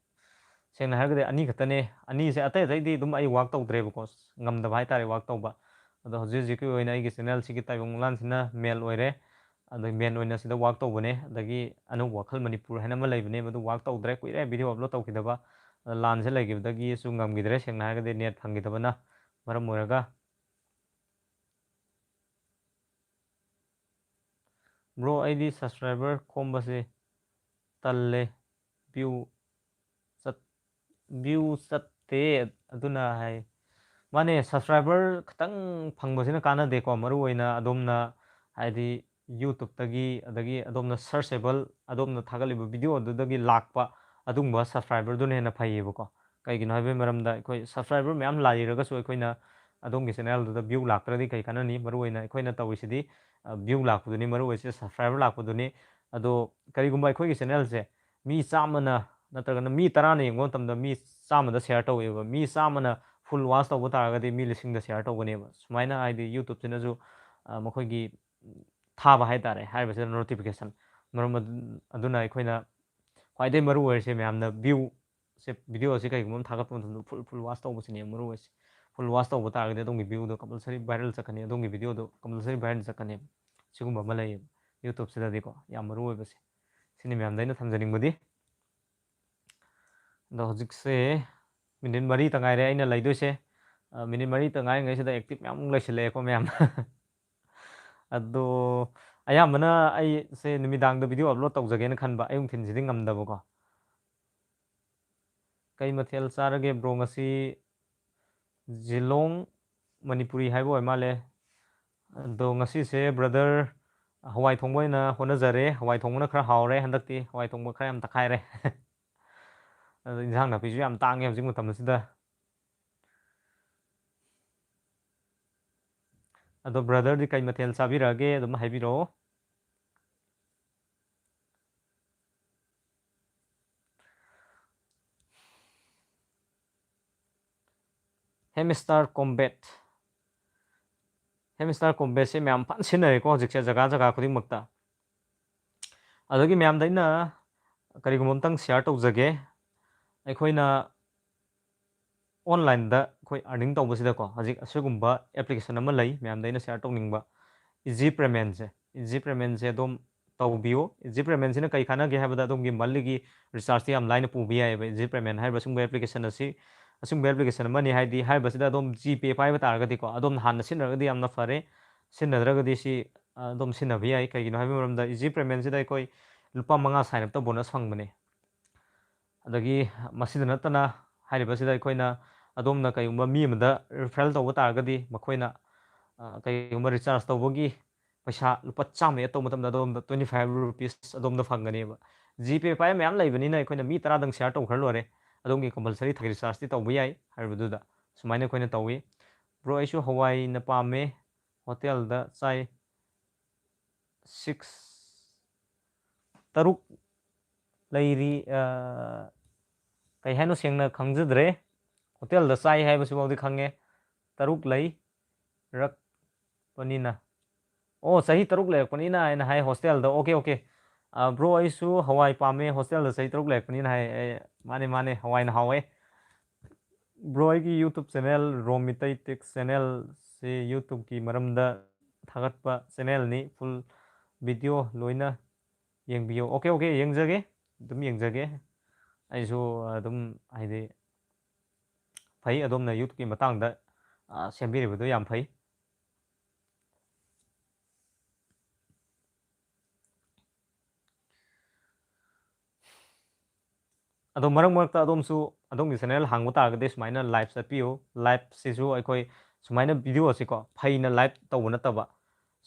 ꯁꯦꯡꯅ ꯍꯥꯏꯔꯒꯗꯤ ꯑꯅꯤ ꯈꯛꯇꯅꯦ ꯑꯅꯤꯁꯦ ꯑꯇꯩ ꯑꯇꯩꯗꯤ ꯑꯗꯨꯝ ꯑꯩ ꯋꯥꯛ ꯇꯧꯗ꯭ꯔꯦꯕꯀꯣ ꯉꯝꯗꯕ ꯍꯥꯏꯇꯥꯔꯦ ꯋꯥꯛ ꯇꯧꯕ ꯑꯗꯣ ꯍꯧꯖꯤꯛ ꯍꯧꯖꯤꯛꯀꯤ ꯑꯣꯏꯅ ꯑꯩꯒꯤ ꯆꯦꯅꯦꯜꯁꯤꯒꯤ ꯇꯥꯏꯕꯪ ꯃꯪꯂꯥꯟꯁꯤꯅ ꯃꯦꯜ ꯑꯣꯏꯔꯦ ꯑꯗꯩ ꯃꯦꯟ ꯑꯣꯏꯅ ꯁꯤꯗ ꯋꯥꯛ ꯇꯧꯕꯅꯦ ꯑꯗꯒꯤ ꯑꯅꯧꯕ ꯋꯥꯈꯜ ꯃꯅꯤꯄꯨꯔ ꯍꯥꯏꯅ ꯑꯃ ꯂꯩꯕꯅꯦ ꯃꯗꯨ ꯋꯥꯛ ꯇꯧꯗ꯭ꯔꯦ ꯀꯨꯏꯔꯦ ꯚꯤꯗꯤꯑꯣ ꯑꯞꯂꯣꯗ ꯇꯧꯈꯤꯗꯕ ꯂꯥꯟꯁꯦ ꯂꯩꯈꯤꯕꯗꯒꯤꯁꯨ ꯉꯝꯈꯤꯗ꯭ꯔꯦ ꯁꯦꯡꯅ ꯍꯥꯏꯔꯒꯗꯤ ꯅꯦꯠ ꯐꯪꯈꯤꯗꯕꯅ ꯃꯔꯝ ꯑꯣꯏꯔꯒ ꯕ꯭ꯔꯣ ꯑꯩꯗꯤ ꯁꯕꯁꯀ꯭ꯔꯥꯏꯕꯔ ꯈꯣꯝꯕꯁꯦ ꯇꯜꯂꯦ ꯚ꯭ꯌꯨ ꯚ꯭ꯌꯨ ꯆꯠꯇꯦ ꯑꯗꯨꯅ ꯍꯥꯏ ꯃꯥꯅꯦ ꯁꯕꯁꯀ꯭ꯔꯥꯏꯕꯔ ꯈꯤꯇꯪ ꯐꯪꯕꯁꯤꯅ ꯀꯥꯟꯅꯗꯦꯀꯣ ꯃꯔꯨ ꯑꯣꯏꯅ ꯑꯗꯣꯝꯅ ꯍꯥꯏꯗꯤ ꯌꯨꯇꯨꯕꯇꯒꯤ ꯑꯗꯒꯤ ꯑꯗꯣꯝꯅ ꯁꯔꯆꯦꯕꯜ ꯑꯗꯣꯝꯅ ꯊꯥꯒꯠꯂꯤꯕ ꯚꯤꯗꯤꯑꯣ ꯑꯗꯨꯗꯒꯤ ꯂꯥꯛꯄ ꯑꯗꯨꯒꯨꯝꯕ ꯁꯕꯁꯀ꯭ꯔꯥꯏꯕꯔꯗꯨꯅ ꯍꯦꯟꯅ ꯐꯩꯌꯦꯕꯀꯣ ꯀꯩꯒꯤꯅꯣ ꯍꯥꯏꯕꯒꯤ ꯃꯔꯝꯗ ꯑꯩꯈꯣꯏ ꯁꯕꯁꯀ꯭ꯔꯥꯏꯕꯔ ꯃꯌꯥꯝ ꯂꯩꯔꯒꯁꯨ ꯑꯩꯈꯣꯏꯅ ꯑꯗꯣꯝꯒꯤ ꯆꯦꯅꯦꯜꯗꯨꯗ ꯚ꯭ꯌꯨ ꯂꯥꯛꯇ꯭ꯔꯗꯤ ꯀꯩ ꯀꯥꯟꯅꯅꯤ ꯃꯔꯨ ꯑꯣꯏꯅ ꯑꯩꯈꯣꯏꯅ ꯇꯧꯔꯤꯁꯤꯗꯤ ꯚ꯭ꯌꯨ ꯂꯥꯛꯄꯗꯨꯅꯤ ꯃꯔꯨ ꯑꯣꯏꯁꯦ ꯁꯕꯁꯀ꯭ꯔꯥꯏꯕꯔ ꯂꯥꯛꯄꯗꯨꯅꯤ ꯑꯗꯣ ꯀꯔꯤꯒꯨꯝꯕ ꯑꯩꯈꯣꯏꯒꯤ ꯆꯦꯅꯦꯜꯁꯦ ꯃꯤ 100ꯅ ꯅꯠꯇ꯭ꯔꯒꯅ ꯃꯤ 10ꯅ ꯌꯦꯡꯕ ꯃꯇꯝꯗ ꯃꯤ 100ꯗ ꯁꯦꯌꯔ ꯇꯧꯋꯦꯕ ꯃꯤ 100ꯅ ꯐꯨꯜ ꯋꯥꯆ ꯇꯧꯕ ꯇꯥꯔꯒꯗꯤ ꯃꯤ 1000ꯗ ꯁꯦꯌꯔ ꯇꯧꯒꯅꯦꯕ ꯁꯨꯃꯥꯏꯅ ꯍꯥꯏꯗꯤ ꯌꯨꯇꯨꯕꯁꯤꯅꯁꯨ ꯃꯈꯣꯏꯒꯤ ꯊꯥꯕ ꯍꯥꯏꯇꯥꯔꯦ ꯍꯥꯏꯔꯤꯕꯁꯤꯗ ꯅꯣꯇꯤꯐꯤꯀꯦꯁꯟ ꯃꯔꯝ ꯑꯗꯨꯅ ꯑꯩꯈꯣꯏꯅ ꯈ꯭ꯋꯥꯏꯗꯒꯤ ꯃꯔꯨ ꯑꯣꯏꯔꯤꯁꯦ ꯃꯌꯥꯝꯅ ꯚ꯭ꯌꯨꯁꯦ ꯚꯤꯗꯤꯑꯣꯁꯦ ꯀꯩꯒꯨꯝꯕ ꯑꯃ ꯊꯥꯒꯠꯄ ꯃꯇꯝꯗ ꯐꯨꯜ ꯋꯥꯆ ꯇꯧꯕꯁꯤꯅꯦ ꯃꯔꯨ ꯑꯣꯏꯁꯦ ꯐꯨꯜ ꯋꯥꯆ ꯇꯧꯕ ꯇꯥꯔꯒꯗꯤ ꯑꯗꯣꯝꯒꯤ ꯚ꯭ꯌꯨꯗꯣ ꯀꯝꯄꯜꯁꯔꯤ ꯚꯥꯏꯔꯦꯜ ꯆꯠꯀꯅꯤ ꯑꯗꯣꯝꯒꯤ ꯚꯤꯗꯤꯑꯣꯗꯣ ꯀꯝꯄꯜꯁꯔꯤ ꯚꯥꯏꯔꯦꯜ ꯆꯠꯀꯅꯤ ꯁꯤꯒꯨꯝꯕ ꯑꯃ ꯂꯩꯌꯦꯕ ꯌꯨꯇꯨꯕꯁꯤꯗꯗꯤꯀꯣ ꯌꯥꯝ ꯃꯔꯨ ꯑꯣꯏꯕꯁꯦ ꯁꯤꯅꯤ ꯃꯌꯥꯝꯗ ꯑꯩꯅ ꯊꯝꯖꯅꯤꯡꯕꯗꯤ ꯑꯗꯣ ꯍꯧꯖꯤꯛꯁꯦ ꯃꯤꯅꯤꯠ 4ꯇ ꯉꯥꯏꯔꯦ ꯑꯩꯅ ꯂꯩꯗꯣꯏꯁꯦ ꯃꯤꯅꯤꯠ 4ꯇ ꯉꯥꯏꯔꯤꯉꯩꯁꯤꯗ ꯑꯦꯛꯇꯤꯞ ꯃꯌꯥꯝ ꯂꯩꯁꯤꯜꯂꯛꯑꯦꯀꯣ ꯃꯌꯥꯝ ꯑꯗꯣ ꯑꯌꯥꯝꯕꯅ ꯑꯩꯁꯦ ꯅꯨꯃꯤꯗꯥꯡꯗ ꯚꯤꯗꯤꯑꯣ ꯑꯞꯂꯣꯗ ꯇꯧꯖꯒꯦꯅ ꯈꯟꯕ ꯑꯌꯨꯛ ꯅꯨꯡꯊꯤꯟꯁꯤꯗꯤ ꯉꯝꯗꯕꯀꯣ ꯀꯩ ꯃꯊꯦꯜ ꯆꯥꯔꯒꯦ ꯕ꯭ꯔో ꯉꯁꯤ ꯖꯤꯂꯣꯡ ꯃꯅꯤꯄꯨꯔꯤ ꯍꯥꯏꯕ ꯑꯣꯏ ꯃꯥꯜꯂꯦ ꯑꯗꯣ ꯉꯁꯤꯁꯦ ꯕ꯭ꯔꯗꯔ ꯍꯋꯥꯏ ꯊꯣꯡꯕ ꯑꯣꯏꯅ ꯍꯣꯠꯅꯖꯔꯦ ꯍꯋꯥꯏ ꯊꯣꯡꯕꯅ ꯈꯔ ꯍꯥꯎꯔꯦ ꯍꯟꯗꯛꯇꯤ ꯍꯋꯥꯏ ꯊꯣꯡꯕ ꯈꯔ ꯌꯥꯝ ꯇꯛꯈꯥꯏꯔꯦ ꯑꯗꯣ ꯏꯟꯖꯥꯡ ꯅꯥꯄꯤꯁꯨ ꯌꯥꯝ ꯇꯥꯡꯉꯦ ꯍꯧꯖꯤꯛ ꯃꯇꯝ ꯑꯁꯤꯗ ꯑꯗꯣ ꯕ꯭ꯔꯗꯔꯗꯤ ꯀꯩ ꯃꯊꯦꯜ ꯆꯥꯕꯤꯔꯛꯑꯒꯦ ꯑꯗꯨꯝ ꯍꯥꯏꯕꯤꯔꯛꯑꯣ ꯍꯦꯃꯤꯁꯇꯥꯔ ꯀꯣꯝꯕꯦꯠ ꯍꯦꯃꯤꯁꯇꯥꯔ ꯀꯣꯝꯕꯦꯠꯁꯦ ꯃꯌꯥꯝ ꯐꯅ ꯁꯤꯖꯤꯟꯅꯔꯦꯀꯣ ꯍꯧꯖꯤꯛꯁꯦ ꯖꯒꯥ ꯖꯒꯥ ꯈꯨꯗꯤꯡꯃꯛꯇ ꯑꯗꯒꯤ ꯃꯌꯥꯝꯗ ꯑꯩꯅ ꯀꯔꯤꯒꯨꯝꯕ ꯑꯝꯇꯪ ꯁꯤꯌꯥꯔ ꯇꯧꯖꯒꯦ ꯑꯩꯈꯣꯏꯅ ꯑꯣꯟꯂꯥꯏꯟꯗ ꯑꯩꯈꯣꯏ ꯑꯥꯔꯅꯤꯡ ꯇꯧꯕꯁꯤꯗꯀꯣ ꯍꯧꯖꯤꯛ ꯑꯁꯤꯒꯨꯝꯕ ꯑꯦꯄ꯭ꯂꯤꯀꯦꯁꯟ ꯑꯃ ꯂꯩ ꯃꯌꯥꯝꯗ ꯑꯩꯅ ꯁꯤꯌꯥꯔ ꯇꯧꯅꯤꯡꯕ ꯏꯖꯤ ꯄꯦꯃꯦꯟꯁꯦ ꯏꯖꯤ ꯄꯦꯃꯦꯟꯁꯦ ꯑꯗꯨꯝ ꯇꯧꯕꯤꯌꯨ ꯏꯖꯤ ꯄꯦꯃꯦꯟꯁꯤꯅ ꯀꯩ ꯀꯥꯟꯅꯒꯦ ꯍꯥꯏꯕꯗ ꯑꯗꯣꯝꯒꯤ ꯃꯟꯂꯤꯒꯤ ꯔꯤꯆꯥꯔꯖꯇꯤ ꯌꯥꯝ ꯂꯥꯏꯅ ꯄꯨꯕ ꯌꯥꯏꯑꯕ ꯏꯖꯤ ꯄꯦꯃꯦꯟ ꯍꯥꯏꯔꯤꯕ ꯁꯤꯒꯨꯝꯕ ꯑꯦꯄ꯭ꯂꯤꯀꯦꯁꯟ ꯑꯁꯤ ꯑꯁꯤꯒꯨꯝꯕ ꯑꯦꯄ꯭ꯂꯤꯀꯦꯁꯟ ꯑꯃꯅꯤ ꯍꯥꯏꯗꯤ ꯍꯥꯏꯔꯤꯕꯁꯤꯗ ꯑꯗꯨꯝ ꯖꯤꯄꯦ ꯄꯥꯏꯕ ꯇꯥꯔꯒꯗꯤꯀꯣ ꯑꯗꯣꯝꯅ ꯍꯥꯟꯅ ꯁꯤꯖꯤꯟꯅꯔꯒꯗꯤ ꯌꯥꯝꯅ ꯐꯔꯦ ꯁꯤꯖꯤꯟꯅꯗ꯭ꯔꯒꯗꯤ ꯁꯤ ꯑꯗꯨꯝ ꯁꯤꯖꯤꯟꯅꯕ ꯌꯥꯏ ꯀꯩꯒꯤꯅꯣ ꯍꯥꯏꯕ ꯃꯔꯝꯗ ꯏꯖꯤ ꯄꯦꯃꯦꯟꯁꯤꯗ ꯑꯩꯈꯣꯏ ꯂꯨꯄꯥ 5 ꯁꯥꯏꯟ ꯑꯞꯇ ꯕꯣꯅꯁ ꯐꯪꯕꯅꯦ ꯑꯗꯒꯤ ꯃꯁꯤꯗ ꯅꯠꯇꯅ ꯍꯥꯏꯔꯤꯕꯁꯤꯗ ꯑꯩꯈꯣꯏꯅ ꯑꯗꯣꯝꯅ ꯀꯩꯒꯨꯝꯕ ꯃꯤ ꯑꯃꯗ ꯔꯤꯐꯔꯦꯜ ꯇꯧꯕ ꯇꯥꯔꯒꯗꯤ ꯃꯈꯣꯏꯅ ꯀꯩꯒꯨꯝꯕ ꯔꯤꯆꯥꯔꯖ ꯇꯧꯕꯒꯤ ꯄꯩꯁꯥ ꯂꯨꯄꯥ 100 ꯑꯦꯠ ꯇꯧꯕ ꯃꯇꯝꯗ ꯑꯗꯣꯝꯗ 25 ꯔꯨꯄꯤꯁ ꯑꯗꯣꯝꯗ ꯐꯪꯒꯅꯦꯕ ꯖꯤꯄꯦ ꯄꯥꯏꯕ ꯃꯌꯥꯝ ꯂꯩꯕꯅꯤꯅ ꯑꯩꯈꯣꯏꯅ ꯃꯤ 10ꯗꯪ ꯁꯤꯌꯥꯔ ꯇꯧꯈ꯭ꯔ ꯂꯣꯏꯔꯦ ꯑꯗꯣꯝꯒꯤ ꯀꯝꯄꯜꯁꯔꯤ ꯔꯤꯆꯥꯔꯖꯇꯤ ꯇꯧꯕ ꯌꯥꯏ ꯍꯥꯏꯕꯗꯨꯗ ꯁꯨꯃꯥꯏꯅ ꯑꯩꯈꯣꯏꯅ ꯇꯧꯋꯤ bro ꯑꯩꯁꯨ ꯍꯋꯥꯏꯅ ꯄꯥꯝꯃꯦ ꯍꯣꯇꯦꯜꯗ ꯆꯥꯏ 6 ꯇꯔꯨꯛ ꯂꯩꯔꯤ ꯀꯩ ꯍꯥꯏꯅꯣ ꯁꯦꯡꯅ ꯈꯪꯖꯗ꯭ꯔꯦ ꯍꯣꯇꯦꯜꯗ ꯆꯥꯏ ꯍꯥꯏꯕꯁꯤꯐꯥꯎꯗꯤ ꯈꯪꯉꯦ ꯇꯔꯨꯛ ꯂꯩꯔꯛꯄꯅꯤꯅ ꯑꯣ ꯆꯍꯤ 3 ꯂꯩꯔꯛꯄꯅꯤꯅ ꯑꯩꯅ ꯍꯥꯏ ꯍꯣꯁꯇꯦꯜꯗ ꯑꯣꯀꯦ ꯕ꯭ꯔꯣ ꯑꯩꯁꯨ ꯍꯋꯥꯏ ꯄꯥꯝꯃꯦ ꯍꯣꯁꯇꯦꯜꯗ ꯆꯍꯤ 3 ꯂꯩꯔꯛꯄꯅꯤꯅ ꯍꯥꯏ ꯃꯥꯅꯦ ꯍꯋꯥꯏꯅ ꯍꯥꯎꯋꯦ ꯕ꯭ꯔꯣ ꯑꯩꯒꯤ ꯌꯨꯇꯨꯕ ꯆꯦꯅꯦꯜ ꯔꯣꯃꯤꯇꯩ ꯇꯦꯛꯁ ꯆꯦꯅꯦꯜꯁꯤ ꯌꯨꯇꯨꯕꯀꯤ ꯃꯔꯝꯗ ꯊꯥꯒꯠꯄ ꯆꯦꯅꯦꯜꯅꯤ ꯐꯨꯜ ꯚꯤꯗꯤꯑꯣ ꯂꯣꯏꯅ ꯌꯦꯡꯕꯤꯌꯨ ꯑꯣꯀꯦ ꯌꯦꯡꯖꯒꯦ ꯑꯗꯨꯝ ꯌꯦꯡꯖꯒꯦ ꯑꯩꯁꯨ ꯑꯗꯨꯝ ꯍꯥꯏꯗꯤ ꯐꯩ ꯑꯗꯣꯝꯅ ꯌꯨꯇꯨꯕꯀꯤ ꯃꯇꯥꯡꯗ ꯁꯦꯝꯕꯤꯔꯤꯕꯗꯨ ꯌꯥꯝ ꯐꯩ ꯑꯗꯣ ꯃꯔꯛ ꯃꯔꯛꯇ ꯑꯗꯣꯝꯁꯨ ꯑꯗꯣꯝꯒꯤ ꯆꯦꯅꯦꯜ ꯍꯥꯡꯕ ꯇꯥꯔꯒꯗꯤ ꯁꯨꯃꯥꯏꯅ ꯂꯥꯏꯚ ꯆꯠꯄꯤꯌꯨ ꯂꯥꯏꯚꯁꯤꯁꯨ ꯑꯩꯈꯣꯏ ꯁꯨꯃꯥꯏꯅ ꯚꯤꯗꯤꯑꯣꯁꯤꯀꯣ ꯐꯩꯅ ꯂꯥꯏꯚ ꯇꯧꯕ ꯅꯠꯇꯕ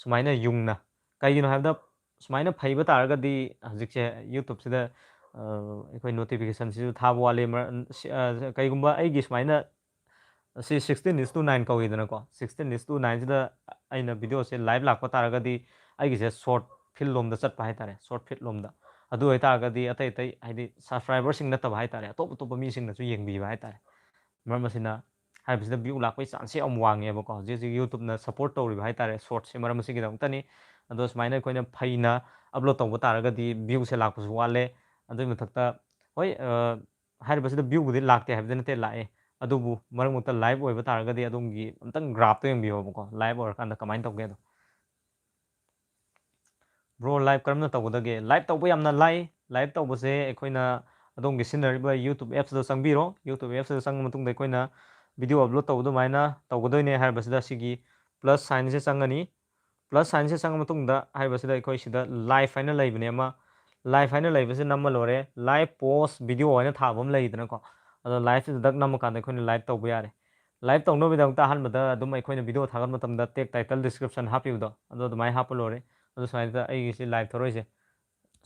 ꯁꯨꯃꯥꯏꯅ ꯌꯨꯡꯅ ꯀꯩꯒꯤꯅꯣ ꯍꯥꯏꯕꯗ ꯁꯨꯃꯥꯏꯅ ꯐꯩꯕ ꯇꯥꯔꯒꯗꯤ ꯍꯧꯖꯤꯛꯁꯦ ꯌꯨꯇꯨꯕꯁꯤꯗ ꯑꯩꯈꯣꯏ ꯅꯣꯇꯤꯐꯤꯀꯦꯁꯟꯁꯤꯁꯨ ꯊꯥꯕ ꯋꯥꯠꯂꯤ ꯀꯩꯒꯨꯝꯕ ꯑꯩꯒꯤ ꯁꯨꯃꯥꯏꯅ ꯁꯤ 16:9 ꯀꯧꯏꯗꯅꯀꯣ 16:9ꯁꯤꯗ ꯑꯩꯅ ꯚꯤꯗꯤꯑꯣꯁꯦ ꯂꯥꯏꯚ ꯂꯥꯛꯄ ꯇꯥꯔꯒꯗꯤ ꯑꯩꯒꯤꯁꯦ ꯁꯣꯔꯠ ꯐꯤꯜ ꯂꯣꯝꯗ ꯆꯠꯄ ꯍꯥꯏꯇꯥꯔꯦ ꯁꯣꯔꯠ ꯐꯤꯠ ꯂꯣꯝꯗ ꯑꯗꯨ ꯑꯣꯏꯇꯥꯔꯒꯗꯤ ꯑꯇꯩ ꯍꯥꯏꯗꯤ ꯁꯕꯁꯀ꯭ꯔꯥꯏꯕꯔꯁꯤꯡ ꯅꯠꯇꯕ ꯍꯥꯏꯇꯥꯔꯦ ꯑꯇꯣꯞꯄ ꯃꯤꯁꯤꯡꯅꯁꯨ ꯌꯦꯡꯕꯤꯕ ꯍꯥꯏꯇꯥꯔꯦ ꯃꯔꯝ ꯑꯁꯤꯅ ꯍꯥꯏꯕꯁꯤꯗ ꯚ꯭ꯌꯨ ꯂꯥꯛꯄꯒꯤ ꯆꯥꯟꯁꯁꯦ ꯌꯥꯝ ꯋꯥꯡꯉꯦꯕꯀꯣ ꯍꯧꯖꯤꯛ ꯌꯨꯇꯨꯕꯅ ꯁꯞꯄꯣꯔꯠ ꯇꯧꯔꯤꯕ ꯍꯥꯏꯇꯥꯔꯦ ꯁꯣꯔꯠꯁꯦ ꯃꯔꯝ ꯑꯁꯤꯒꯤꯗꯃꯛꯇꯅꯤ ꯑꯗꯣ ꯁꯨꯃꯥꯏꯅ ꯑꯩꯈꯣꯏꯅ ꯐꯩꯅ ꯑꯞꯂꯣꯗ ꯇꯧꯕ ꯇꯥꯔꯒꯗꯤ ꯚ꯭ꯌꯨꯁꯦ ꯂꯥꯛꯄꯁꯨ ꯋꯥꯠꯂꯦ ꯑꯗꯨꯒꯤ ꯃꯊꯛꯇ ꯍꯣꯏ ꯍꯥꯏꯔꯤꯕꯁꯤꯗ ꯚ꯭ꯌꯨꯕꯨꯗꯤ ꯂꯥꯛꯇꯦ ꯍꯥꯏꯕꯗꯤ ꯅꯠꯇꯦ ꯂꯥꯛꯑꯦ ꯑꯗꯨꯕꯨ ꯃꯔꯛ ꯃꯔꯛꯇ ꯂꯥꯏꯚ ꯑꯣꯏꯕ ꯇꯥꯔꯒꯗꯤ ꯑꯗꯣꯝꯒꯤ ꯑꯝꯇꯪ ꯒ꯭ꯔꯥꯐꯇꯣ ꯌꯦꯡꯕꯤꯌꯣꯕꯀꯣ ꯂꯥꯏꯚ ꯑꯣꯏꯔꯀꯥꯟꯗ ꯀꯃꯥꯏꯅ ꯇꯧꯒꯦꯗꯣ ꯕ꯭ꯔꯣ ꯂꯥꯏꯚ ꯀꯔꯝꯅ ꯇꯧꯒꯗꯒꯦ ꯂꯥꯏꯚ ꯇꯧꯕ ꯌꯥꯝꯅ ꯂꯥꯏ ꯂꯥꯏꯚ ꯇꯧꯕꯁꯦ ꯑꯩꯈꯣꯏꯅ ꯑꯗꯣꯝꯒꯤ ꯁꯤꯖꯤꯟꯅꯔꯤꯕ ꯌꯨꯇꯨꯕ ꯑꯦꯞꯁꯇ ꯆꯪꯕꯤꯔꯣ ꯌꯨꯇꯨꯕ ꯑꯦꯞꯁꯇ ꯆꯪꯕ ꯃꯇꯨꯡꯗ ꯑꯩꯈꯣꯏꯅ ꯚꯤꯗꯤꯑꯣ ꯑꯞꯂꯣꯗ ꯇꯧꯕ ꯑꯗꯨꯃꯥꯏꯅ ꯇꯧꯒꯗꯣꯏꯅꯦ ꯍꯥꯏꯔꯤꯕꯁꯤꯗ ꯁꯤꯒꯤ +, ꯁꯥꯏꯟꯁꯦ ꯆꯪꯒꯅꯤ +, ꯁꯥꯏꯟꯁꯦ ꯆꯪꯉ ꯃꯇꯨꯡꯗ ꯍꯥꯏꯔꯤꯕꯁꯤꯗ ꯑꯩꯈꯣꯏ ꯁꯤꯗ ꯂꯥꯏꯚ ꯍꯥꯏꯅ ꯂꯩꯕꯅꯦ ꯑꯃ ꯂꯥꯏꯚ ꯍꯥꯏꯅ ꯂꯩꯕꯁꯤ ꯅꯝꯃ ꯂꯣꯏꯔꯦ ꯂꯥꯏꯚ ꯄꯣꯁ ꯚꯤꯗꯤꯑꯣ ꯍꯥꯏꯅ ꯊꯥꯕ ꯑꯃ ꯂꯩꯗꯅꯀꯣ ꯑꯗꯣ ꯂꯥꯏꯚꯁꯤꯗ ꯗꯛ ꯅꯝꯃꯀꯥꯟꯗ ꯑꯩꯈꯣꯏꯅ ꯂꯥꯏꯚ ꯇꯧꯕ ꯌꯥꯔꯦ ꯂꯥꯏꯚ ꯇꯧꯅꯕꯒꯤꯗꯃꯛꯇ ꯑꯍꯥꯟꯕꯗ ꯑꯗꯨꯝ ꯑꯩꯈꯣꯏꯅ ꯚꯤꯗꯤꯑꯣ ꯊꯥꯒꯠꯄ ꯃꯇꯝꯗ ꯇꯦꯛ ꯇꯥꯏꯇꯜ ꯗꯤꯁꯀ꯭ꯔꯤꯞꯁꯟ ꯍꯥꯞꯄꯤꯕꯗꯣ ꯑꯗꯣ ꯑꯗꯨꯃꯥꯏꯅ ꯍꯥꯞꯄ ꯂꯣꯏꯔꯦ ꯑꯗꯣ ꯁꯨꯃꯥꯏꯅ ꯑꯩꯒꯤꯁꯤ ꯂꯥꯏꯚ ꯊꯧꯔꯛꯏꯁꯦ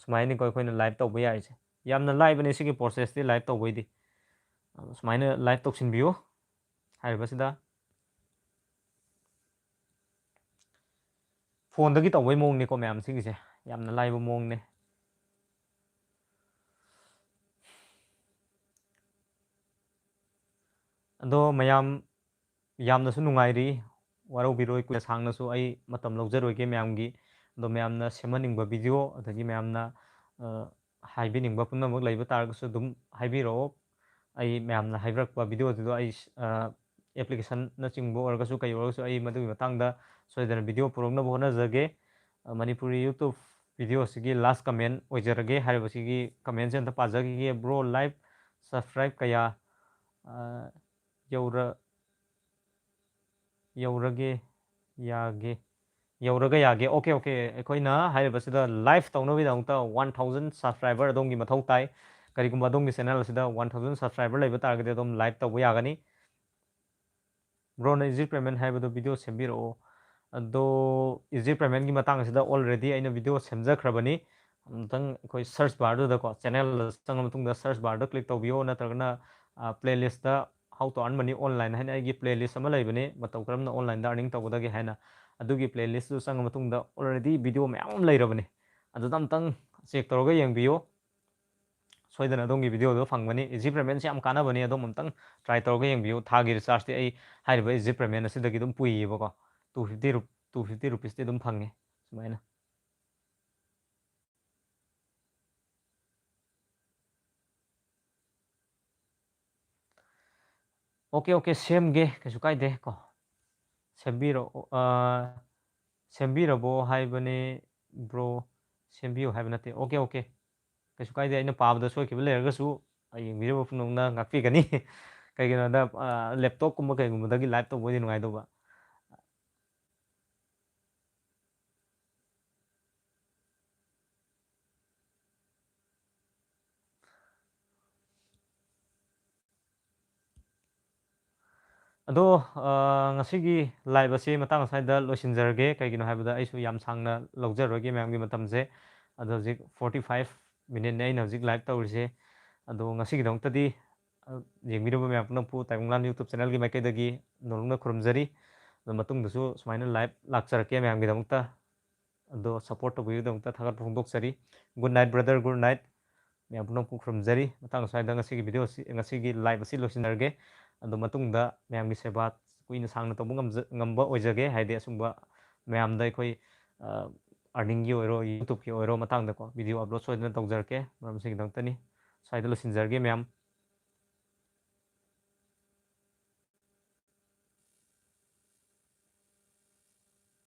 ꯁꯨꯃꯥꯏꯅꯀꯣ ꯑꯩꯈꯣꯏꯅ ꯂꯥꯏꯚ ꯇꯧꯕ ꯌꯥꯔꯤꯁꯦ ꯌꯥꯝꯅ ꯂꯥꯏꯕꯅꯦ ꯁꯤꯒꯤ ꯄ꯭ꯔꯣꯁꯦꯁꯇꯤ ꯂꯥꯏꯚ ꯇꯧꯕꯩꯗꯤ ꯁꯨꯃꯥꯏꯅ ꯂꯥꯏꯚ ꯇꯧꯁꯤꯟꯕꯤꯌꯨ ꯍꯥꯏꯔꯤꯕꯁꯤꯗ ꯐꯣꯟꯗꯒꯤ ꯇꯧꯕꯩ ꯃꯑꯣꯡꯅꯤꯀꯣ ꯃꯌꯥꯝ ꯁꯤꯒꯤꯁꯦ ꯌꯥꯝꯅ ꯂꯥꯏꯕ ꯃꯑꯣꯡꯅꯦ ꯑꯗꯣ ꯃꯌꯥꯝ ꯌꯥꯝꯅꯁꯨ ꯅꯨꯡꯉꯥꯏꯔꯤ ꯋꯥꯔꯧꯕꯤꯔꯣꯏ ꯀꯨꯏꯅ ꯁꯥꯡꯅꯁꯨ ꯑꯩ ꯃꯇꯝ ꯂꯧꯖꯔꯣꯏꯒꯦ ꯃꯌꯥꯝꯒꯤ ꯑꯗꯣ ꯃꯌꯥꯝꯅ ꯁꯦꯝꯍꯟꯅꯤꯡꯕ ꯚꯤꯗꯤꯑꯣ ꯑꯗꯒꯤ ꯃꯌꯥꯝꯅ ꯍꯥꯏꯕꯤꯅꯤꯡꯕ ꯄꯨꯝꯅꯃꯛ ꯂꯩꯕ ꯇꯥꯔꯒꯁꯨ ꯑꯗꯨꯝ ꯍꯥꯏꯕꯤꯔꯛꯑꯣ ꯑꯩ ꯃꯌꯥꯝꯅ ꯍꯥꯏꯕꯤꯔꯛꯄ ꯚꯤꯗꯤꯑꯣꯗꯨꯗꯣ ꯑꯩ ꯑꯦꯄ꯭ꯂꯤꯀꯦꯁꯟꯅꯆꯤꯡꯕ ꯑꯣꯏꯔꯒꯁꯨ ꯀꯩ ꯑꯣꯏꯔꯒꯁꯨ ꯑꯩ ꯃꯗꯨꯒꯤ ꯃꯇꯥꯡꯗ ꯁꯣꯏꯗꯅ ꯚꯤꯗꯤꯑꯣ ꯄꯨꯔꯛꯅꯕ ꯍꯣꯠꯅꯖꯒꯦ ꯃꯅꯤꯄꯨꯔꯤ ꯌꯨꯇꯨꯕ ꯚꯤꯗꯤꯑꯣꯁꯤꯒꯤ ꯂꯥꯁ ꯀꯃꯦꯟ ꯑꯣꯏꯖꯔꯒꯦ ꯍꯥꯏꯔꯤꯕꯁꯤꯒꯤ ꯀꯃꯦꯟꯁꯦ ꯑꯝꯇ ꯄꯥꯖꯈꯤꯒꯦ ꯕ꯭ꯔꯣ ꯂꯥꯏꯚ ꯁꯕꯁꯀ꯭ꯔꯥꯏꯕ ꯀꯌꯥ ꯌꯧꯔꯒ ꯌꯥꯒꯦ ꯑꯣꯀꯦ ꯑꯩꯈꯣꯏꯅ ꯍꯥꯏꯔꯤꯕꯁꯤꯗ ꯂꯥꯏꯚ ꯇꯧꯅꯕꯒꯤꯗꯃꯛꯇ 1000 ꯁꯕꯁꯀ꯭ꯔꯥꯏꯕꯔ ꯑꯗꯣꯝꯒꯤ ꯃꯊꯧ ꯇꯥꯏ ꯀꯔꯤꯒꯨꯝꯕ ꯑꯗꯣꯝꯒꯤ ꯆꯦꯅꯦꯜ ꯑꯁꯤꯗ 1000 ꯁꯕꯁꯀ꯭ꯔꯥꯏꯕꯔ ꯂꯩꯕ ꯇꯥꯔꯒꯗꯤ ꯑꯗꯨꯝ ꯂꯥꯏꯚ ꯇꯧꯕ ꯌꯥꯒꯅꯤ ꯕ꯭ꯔꯣꯅ ꯏꯖꯤ ꯄꯦꯃꯦꯟ ꯍꯥꯏꯕꯗꯣ ꯚꯤꯗꯤꯑꯣ ꯁꯦꯝꯕꯤꯔꯛꯑꯣ ꯑꯗꯣ ꯏꯖꯤ ꯄꯦꯃꯦꯟꯒꯤ ꯃꯇꯥꯡ ꯑꯁꯤꯗ ꯑꯣꯜꯔꯦꯗꯤ ꯑꯩꯅ ꯚꯤꯗꯤꯑꯣ ꯁꯦꯝꯖꯈ꯭ꯔꯕꯅꯤ ꯑꯃꯨꯛꯇꯪ ꯑꯩꯈꯣꯏ ꯁꯔꯆ ꯕꯥꯔꯗꯨꯗꯀꯣ ꯆꯦꯅꯦꯜꯗ ꯆꯪꯉ ꯃꯇꯨꯡꯗ ꯁꯔꯆ ꯕꯥꯔꯗ ꯀ꯭ꯂꯤꯛ ꯇꯧꯕꯤꯌꯣ ꯅꯠꯇ꯭ꯔꯒꯅ playlist how to ꯑꯔꯟ money online ꯍꯥꯏꯅ ꯑꯩꯒꯤ ꯄ꯭ꯂꯦꯂꯤꯁ ꯑꯃ ꯂꯩꯕꯅꯤ ꯃꯇꯧ ꯀꯔꯝꯅ ꯑꯣꯟꯂꯥꯏꯟꯗ ꯑꯔꯅꯤꯡ ꯇꯧꯒꯗꯒꯦ ꯍꯥꯏꯅ ꯑꯗꯨꯒꯤ ꯄ꯭ꯂꯦꯂꯤꯁꯇꯨ ꯆꯪꯉ ꯃꯇꯨꯡꯗ ꯑꯣꯜꯔꯦꯗꯤ ꯚꯤꯗꯤꯑꯣ ꯃꯌꯥꯝ ꯑꯃ ꯂꯩꯔꯕꯅꯤ ꯑꯗꯨꯗ ꯑꯝꯇꯪ ꯆꯦꯛ ꯇꯧꯔꯒ ꯌꯦꯡꯕꯤꯌꯨ ꯁꯣꯏꯗꯅ ꯑꯗꯣꯝꯒꯤ ꯚꯤꯗꯤꯑꯣꯗꯣ ꯐꯪꯒꯅꯤ ꯏꯖꯤ ꯄꯦꯃꯦꯟꯁꯦ ꯌꯥꯝ ꯀꯥꯟꯅꯕꯅꯤ ꯑꯗꯣꯝ ꯑꯝꯇꯪ ꯇ꯭ꯔꯥꯏ ꯇꯧꯔꯒ ꯌꯦꯡꯕꯤꯌꯨ ꯊꯥꯒꯤ ꯔꯤꯆꯥꯔꯖꯇꯤ ꯑꯩ ꯍꯥꯏꯔꯤꯕ ꯏꯖꯤ ꯄꯦꯃꯦꯟ ꯑꯁꯤꯗꯒꯤ ꯑꯗꯨꯝ ꯄꯨꯏꯌꯦꯕꯀꯣ 250 ꯔꯨꯄꯤꯁꯇꯤ ꯑꯗꯨꯝ ꯐꯪꯉꯦ ꯁꯨꯃꯥꯏꯅ ꯑꯣꯀꯦ ꯁꯦꯝꯒꯦ ꯀꯩꯁꯨ ꯀꯥꯏꯗꯦ ꯀꯣ ꯁꯦꯝꯕꯤꯔꯕꯣ ꯍꯥꯏꯕꯅꯦ ꯕ꯭ꯔꯣ ꯁꯦꯝꯕꯤꯌꯨ ꯍꯥꯏꯕ ꯅꯠꯇꯦ ꯑꯣꯀꯦ ꯀꯩꯁꯨ ꯀꯥꯏꯗꯦ ꯑꯩꯅ ꯄꯥꯕꯗ ꯁꯣꯏꯈꯤꯕ ꯂꯩꯔꯒꯁꯨ ꯌꯦꯡꯕꯤꯔꯤꯕ ꯄꯨꯝꯅꯃꯛꯅ ꯉꯥꯛꯄꯤꯒꯅꯤ ꯀꯩꯒꯤꯅꯣꯗ ꯂꯦꯞꯇꯣꯞꯀꯨꯝꯕ ꯀꯩꯒꯨꯝꯕꯗꯒꯤ ꯂꯥꯏꯚ ꯇꯧꯕ ꯑꯣꯏꯗꯤ ꯅꯨꯡꯉꯥꯏꯗꯧꯕ ꯑꯗꯣ ꯉꯁꯤꯒꯤ ꯂꯥꯏꯚ ꯑꯁꯤ ꯃꯇꯥꯡ ꯑꯁ꯭ꯋꯥꯏꯗ ꯂꯣꯏꯁꯤꯟꯖꯔꯒꯦ ꯀꯩꯒꯤꯅꯣ ꯍꯥꯏꯕꯗ ꯑꯩꯁꯨ ꯌꯥꯝ ꯁꯥꯡꯅ ꯂꯧꯖꯔꯣꯏꯒꯦ ꯃꯌꯥꯝꯒꯤ ꯃꯇꯝꯁꯦ ꯑꯗꯣ ꯍꯧꯖꯤꯛ 45 ꯃꯤꯅꯤꯠꯅꯦ ꯑꯩꯅ ꯍꯧꯖꯤꯛ ꯂꯥꯏꯚ ꯇꯧꯔꯤꯁꯦ ꯑꯗꯣ ꯉꯁꯤꯒꯤꯗꯃꯛꯇꯗꯤ ꯌꯦꯡꯕꯤꯔꯤꯕ ꯃꯌꯥꯝ ꯄꯨꯝꯅꯃꯛꯄꯨ ꯇꯥꯏꯕꯪꯂꯥꯟ ꯌꯨꯇꯨꯕ ꯆꯦꯅꯦꯜꯒꯤ ꯃꯥꯏꯀꯩꯗꯒꯤ ꯅꯣꯡꯅ ꯈꯨꯔꯨꯝꯖꯔꯤ ꯑꯗꯣ ꯃꯇꯨꯡꯗꯁꯨ ꯁꯨꯃꯥꯏꯅ ꯂꯥꯏꯚ ꯂꯥꯛꯆꯔꯛꯀꯦ ꯃꯌꯥꯝꯒꯤꯗꯃꯛꯇ ꯑꯗꯣ ꯁꯞꯄꯣꯔꯠ ꯇꯧꯕꯤꯕꯒꯤꯗꯃꯛꯇ ꯊꯥꯒꯠꯄ ꯐꯣꯡꯗꯣꯛꯆꯔꯤ good night brother good night ꯃꯌꯥꯝ ꯄꯨꯝꯅꯃꯛꯄꯨ ꯈꯨꯔꯨꯝꯖꯔꯤ ꯃꯇꯥꯡ ꯁ꯭ꯋꯥꯏꯗ ꯉꯁꯤꯒꯤ ꯚꯤꯗꯤꯑꯣꯉꯁꯤꯒꯤ ꯂꯥꯏꯚ ꯑꯁꯤ ꯂꯣꯏꯁꯤꯟꯅꯔꯒꯦ ꯑꯗꯣ ꯃꯇꯨꯡꯗ ꯃꯌꯥꯝꯒꯤ ꯁꯦꯕꯥ ꯀꯨꯏꯅ ꯁꯥꯡꯅ ꯇꯧꯕ ꯉꯝꯕ ꯑꯣꯏꯖꯒꯦ ꯍꯥꯏꯗꯤ ꯑꯁꯨꯝꯕ ꯃꯌꯥꯝꯗ ꯑꯩꯈꯣꯏ ꯑꯥꯔꯅꯤꯡꯒꯤ ꯑꯣꯏꯔꯣ ꯌꯨꯇꯨꯕꯀꯤ ꯑꯣꯏꯔꯣ ꯃꯇꯥꯡꯗꯀꯣ ꯚꯤꯗꯤꯑꯣ ꯑꯞꯂꯣꯗ ꯁꯣꯏꯗꯅ ꯇꯧꯖꯔꯛꯀꯦ ꯃꯔꯝ ꯑꯁꯤꯒꯤꯗꯃꯛꯇꯅꯤ ꯁ꯭ꯋꯥꯏꯗ ꯂꯣꯏꯁꯤꯟꯖꯔꯒꯦ ꯃꯌꯥꯝ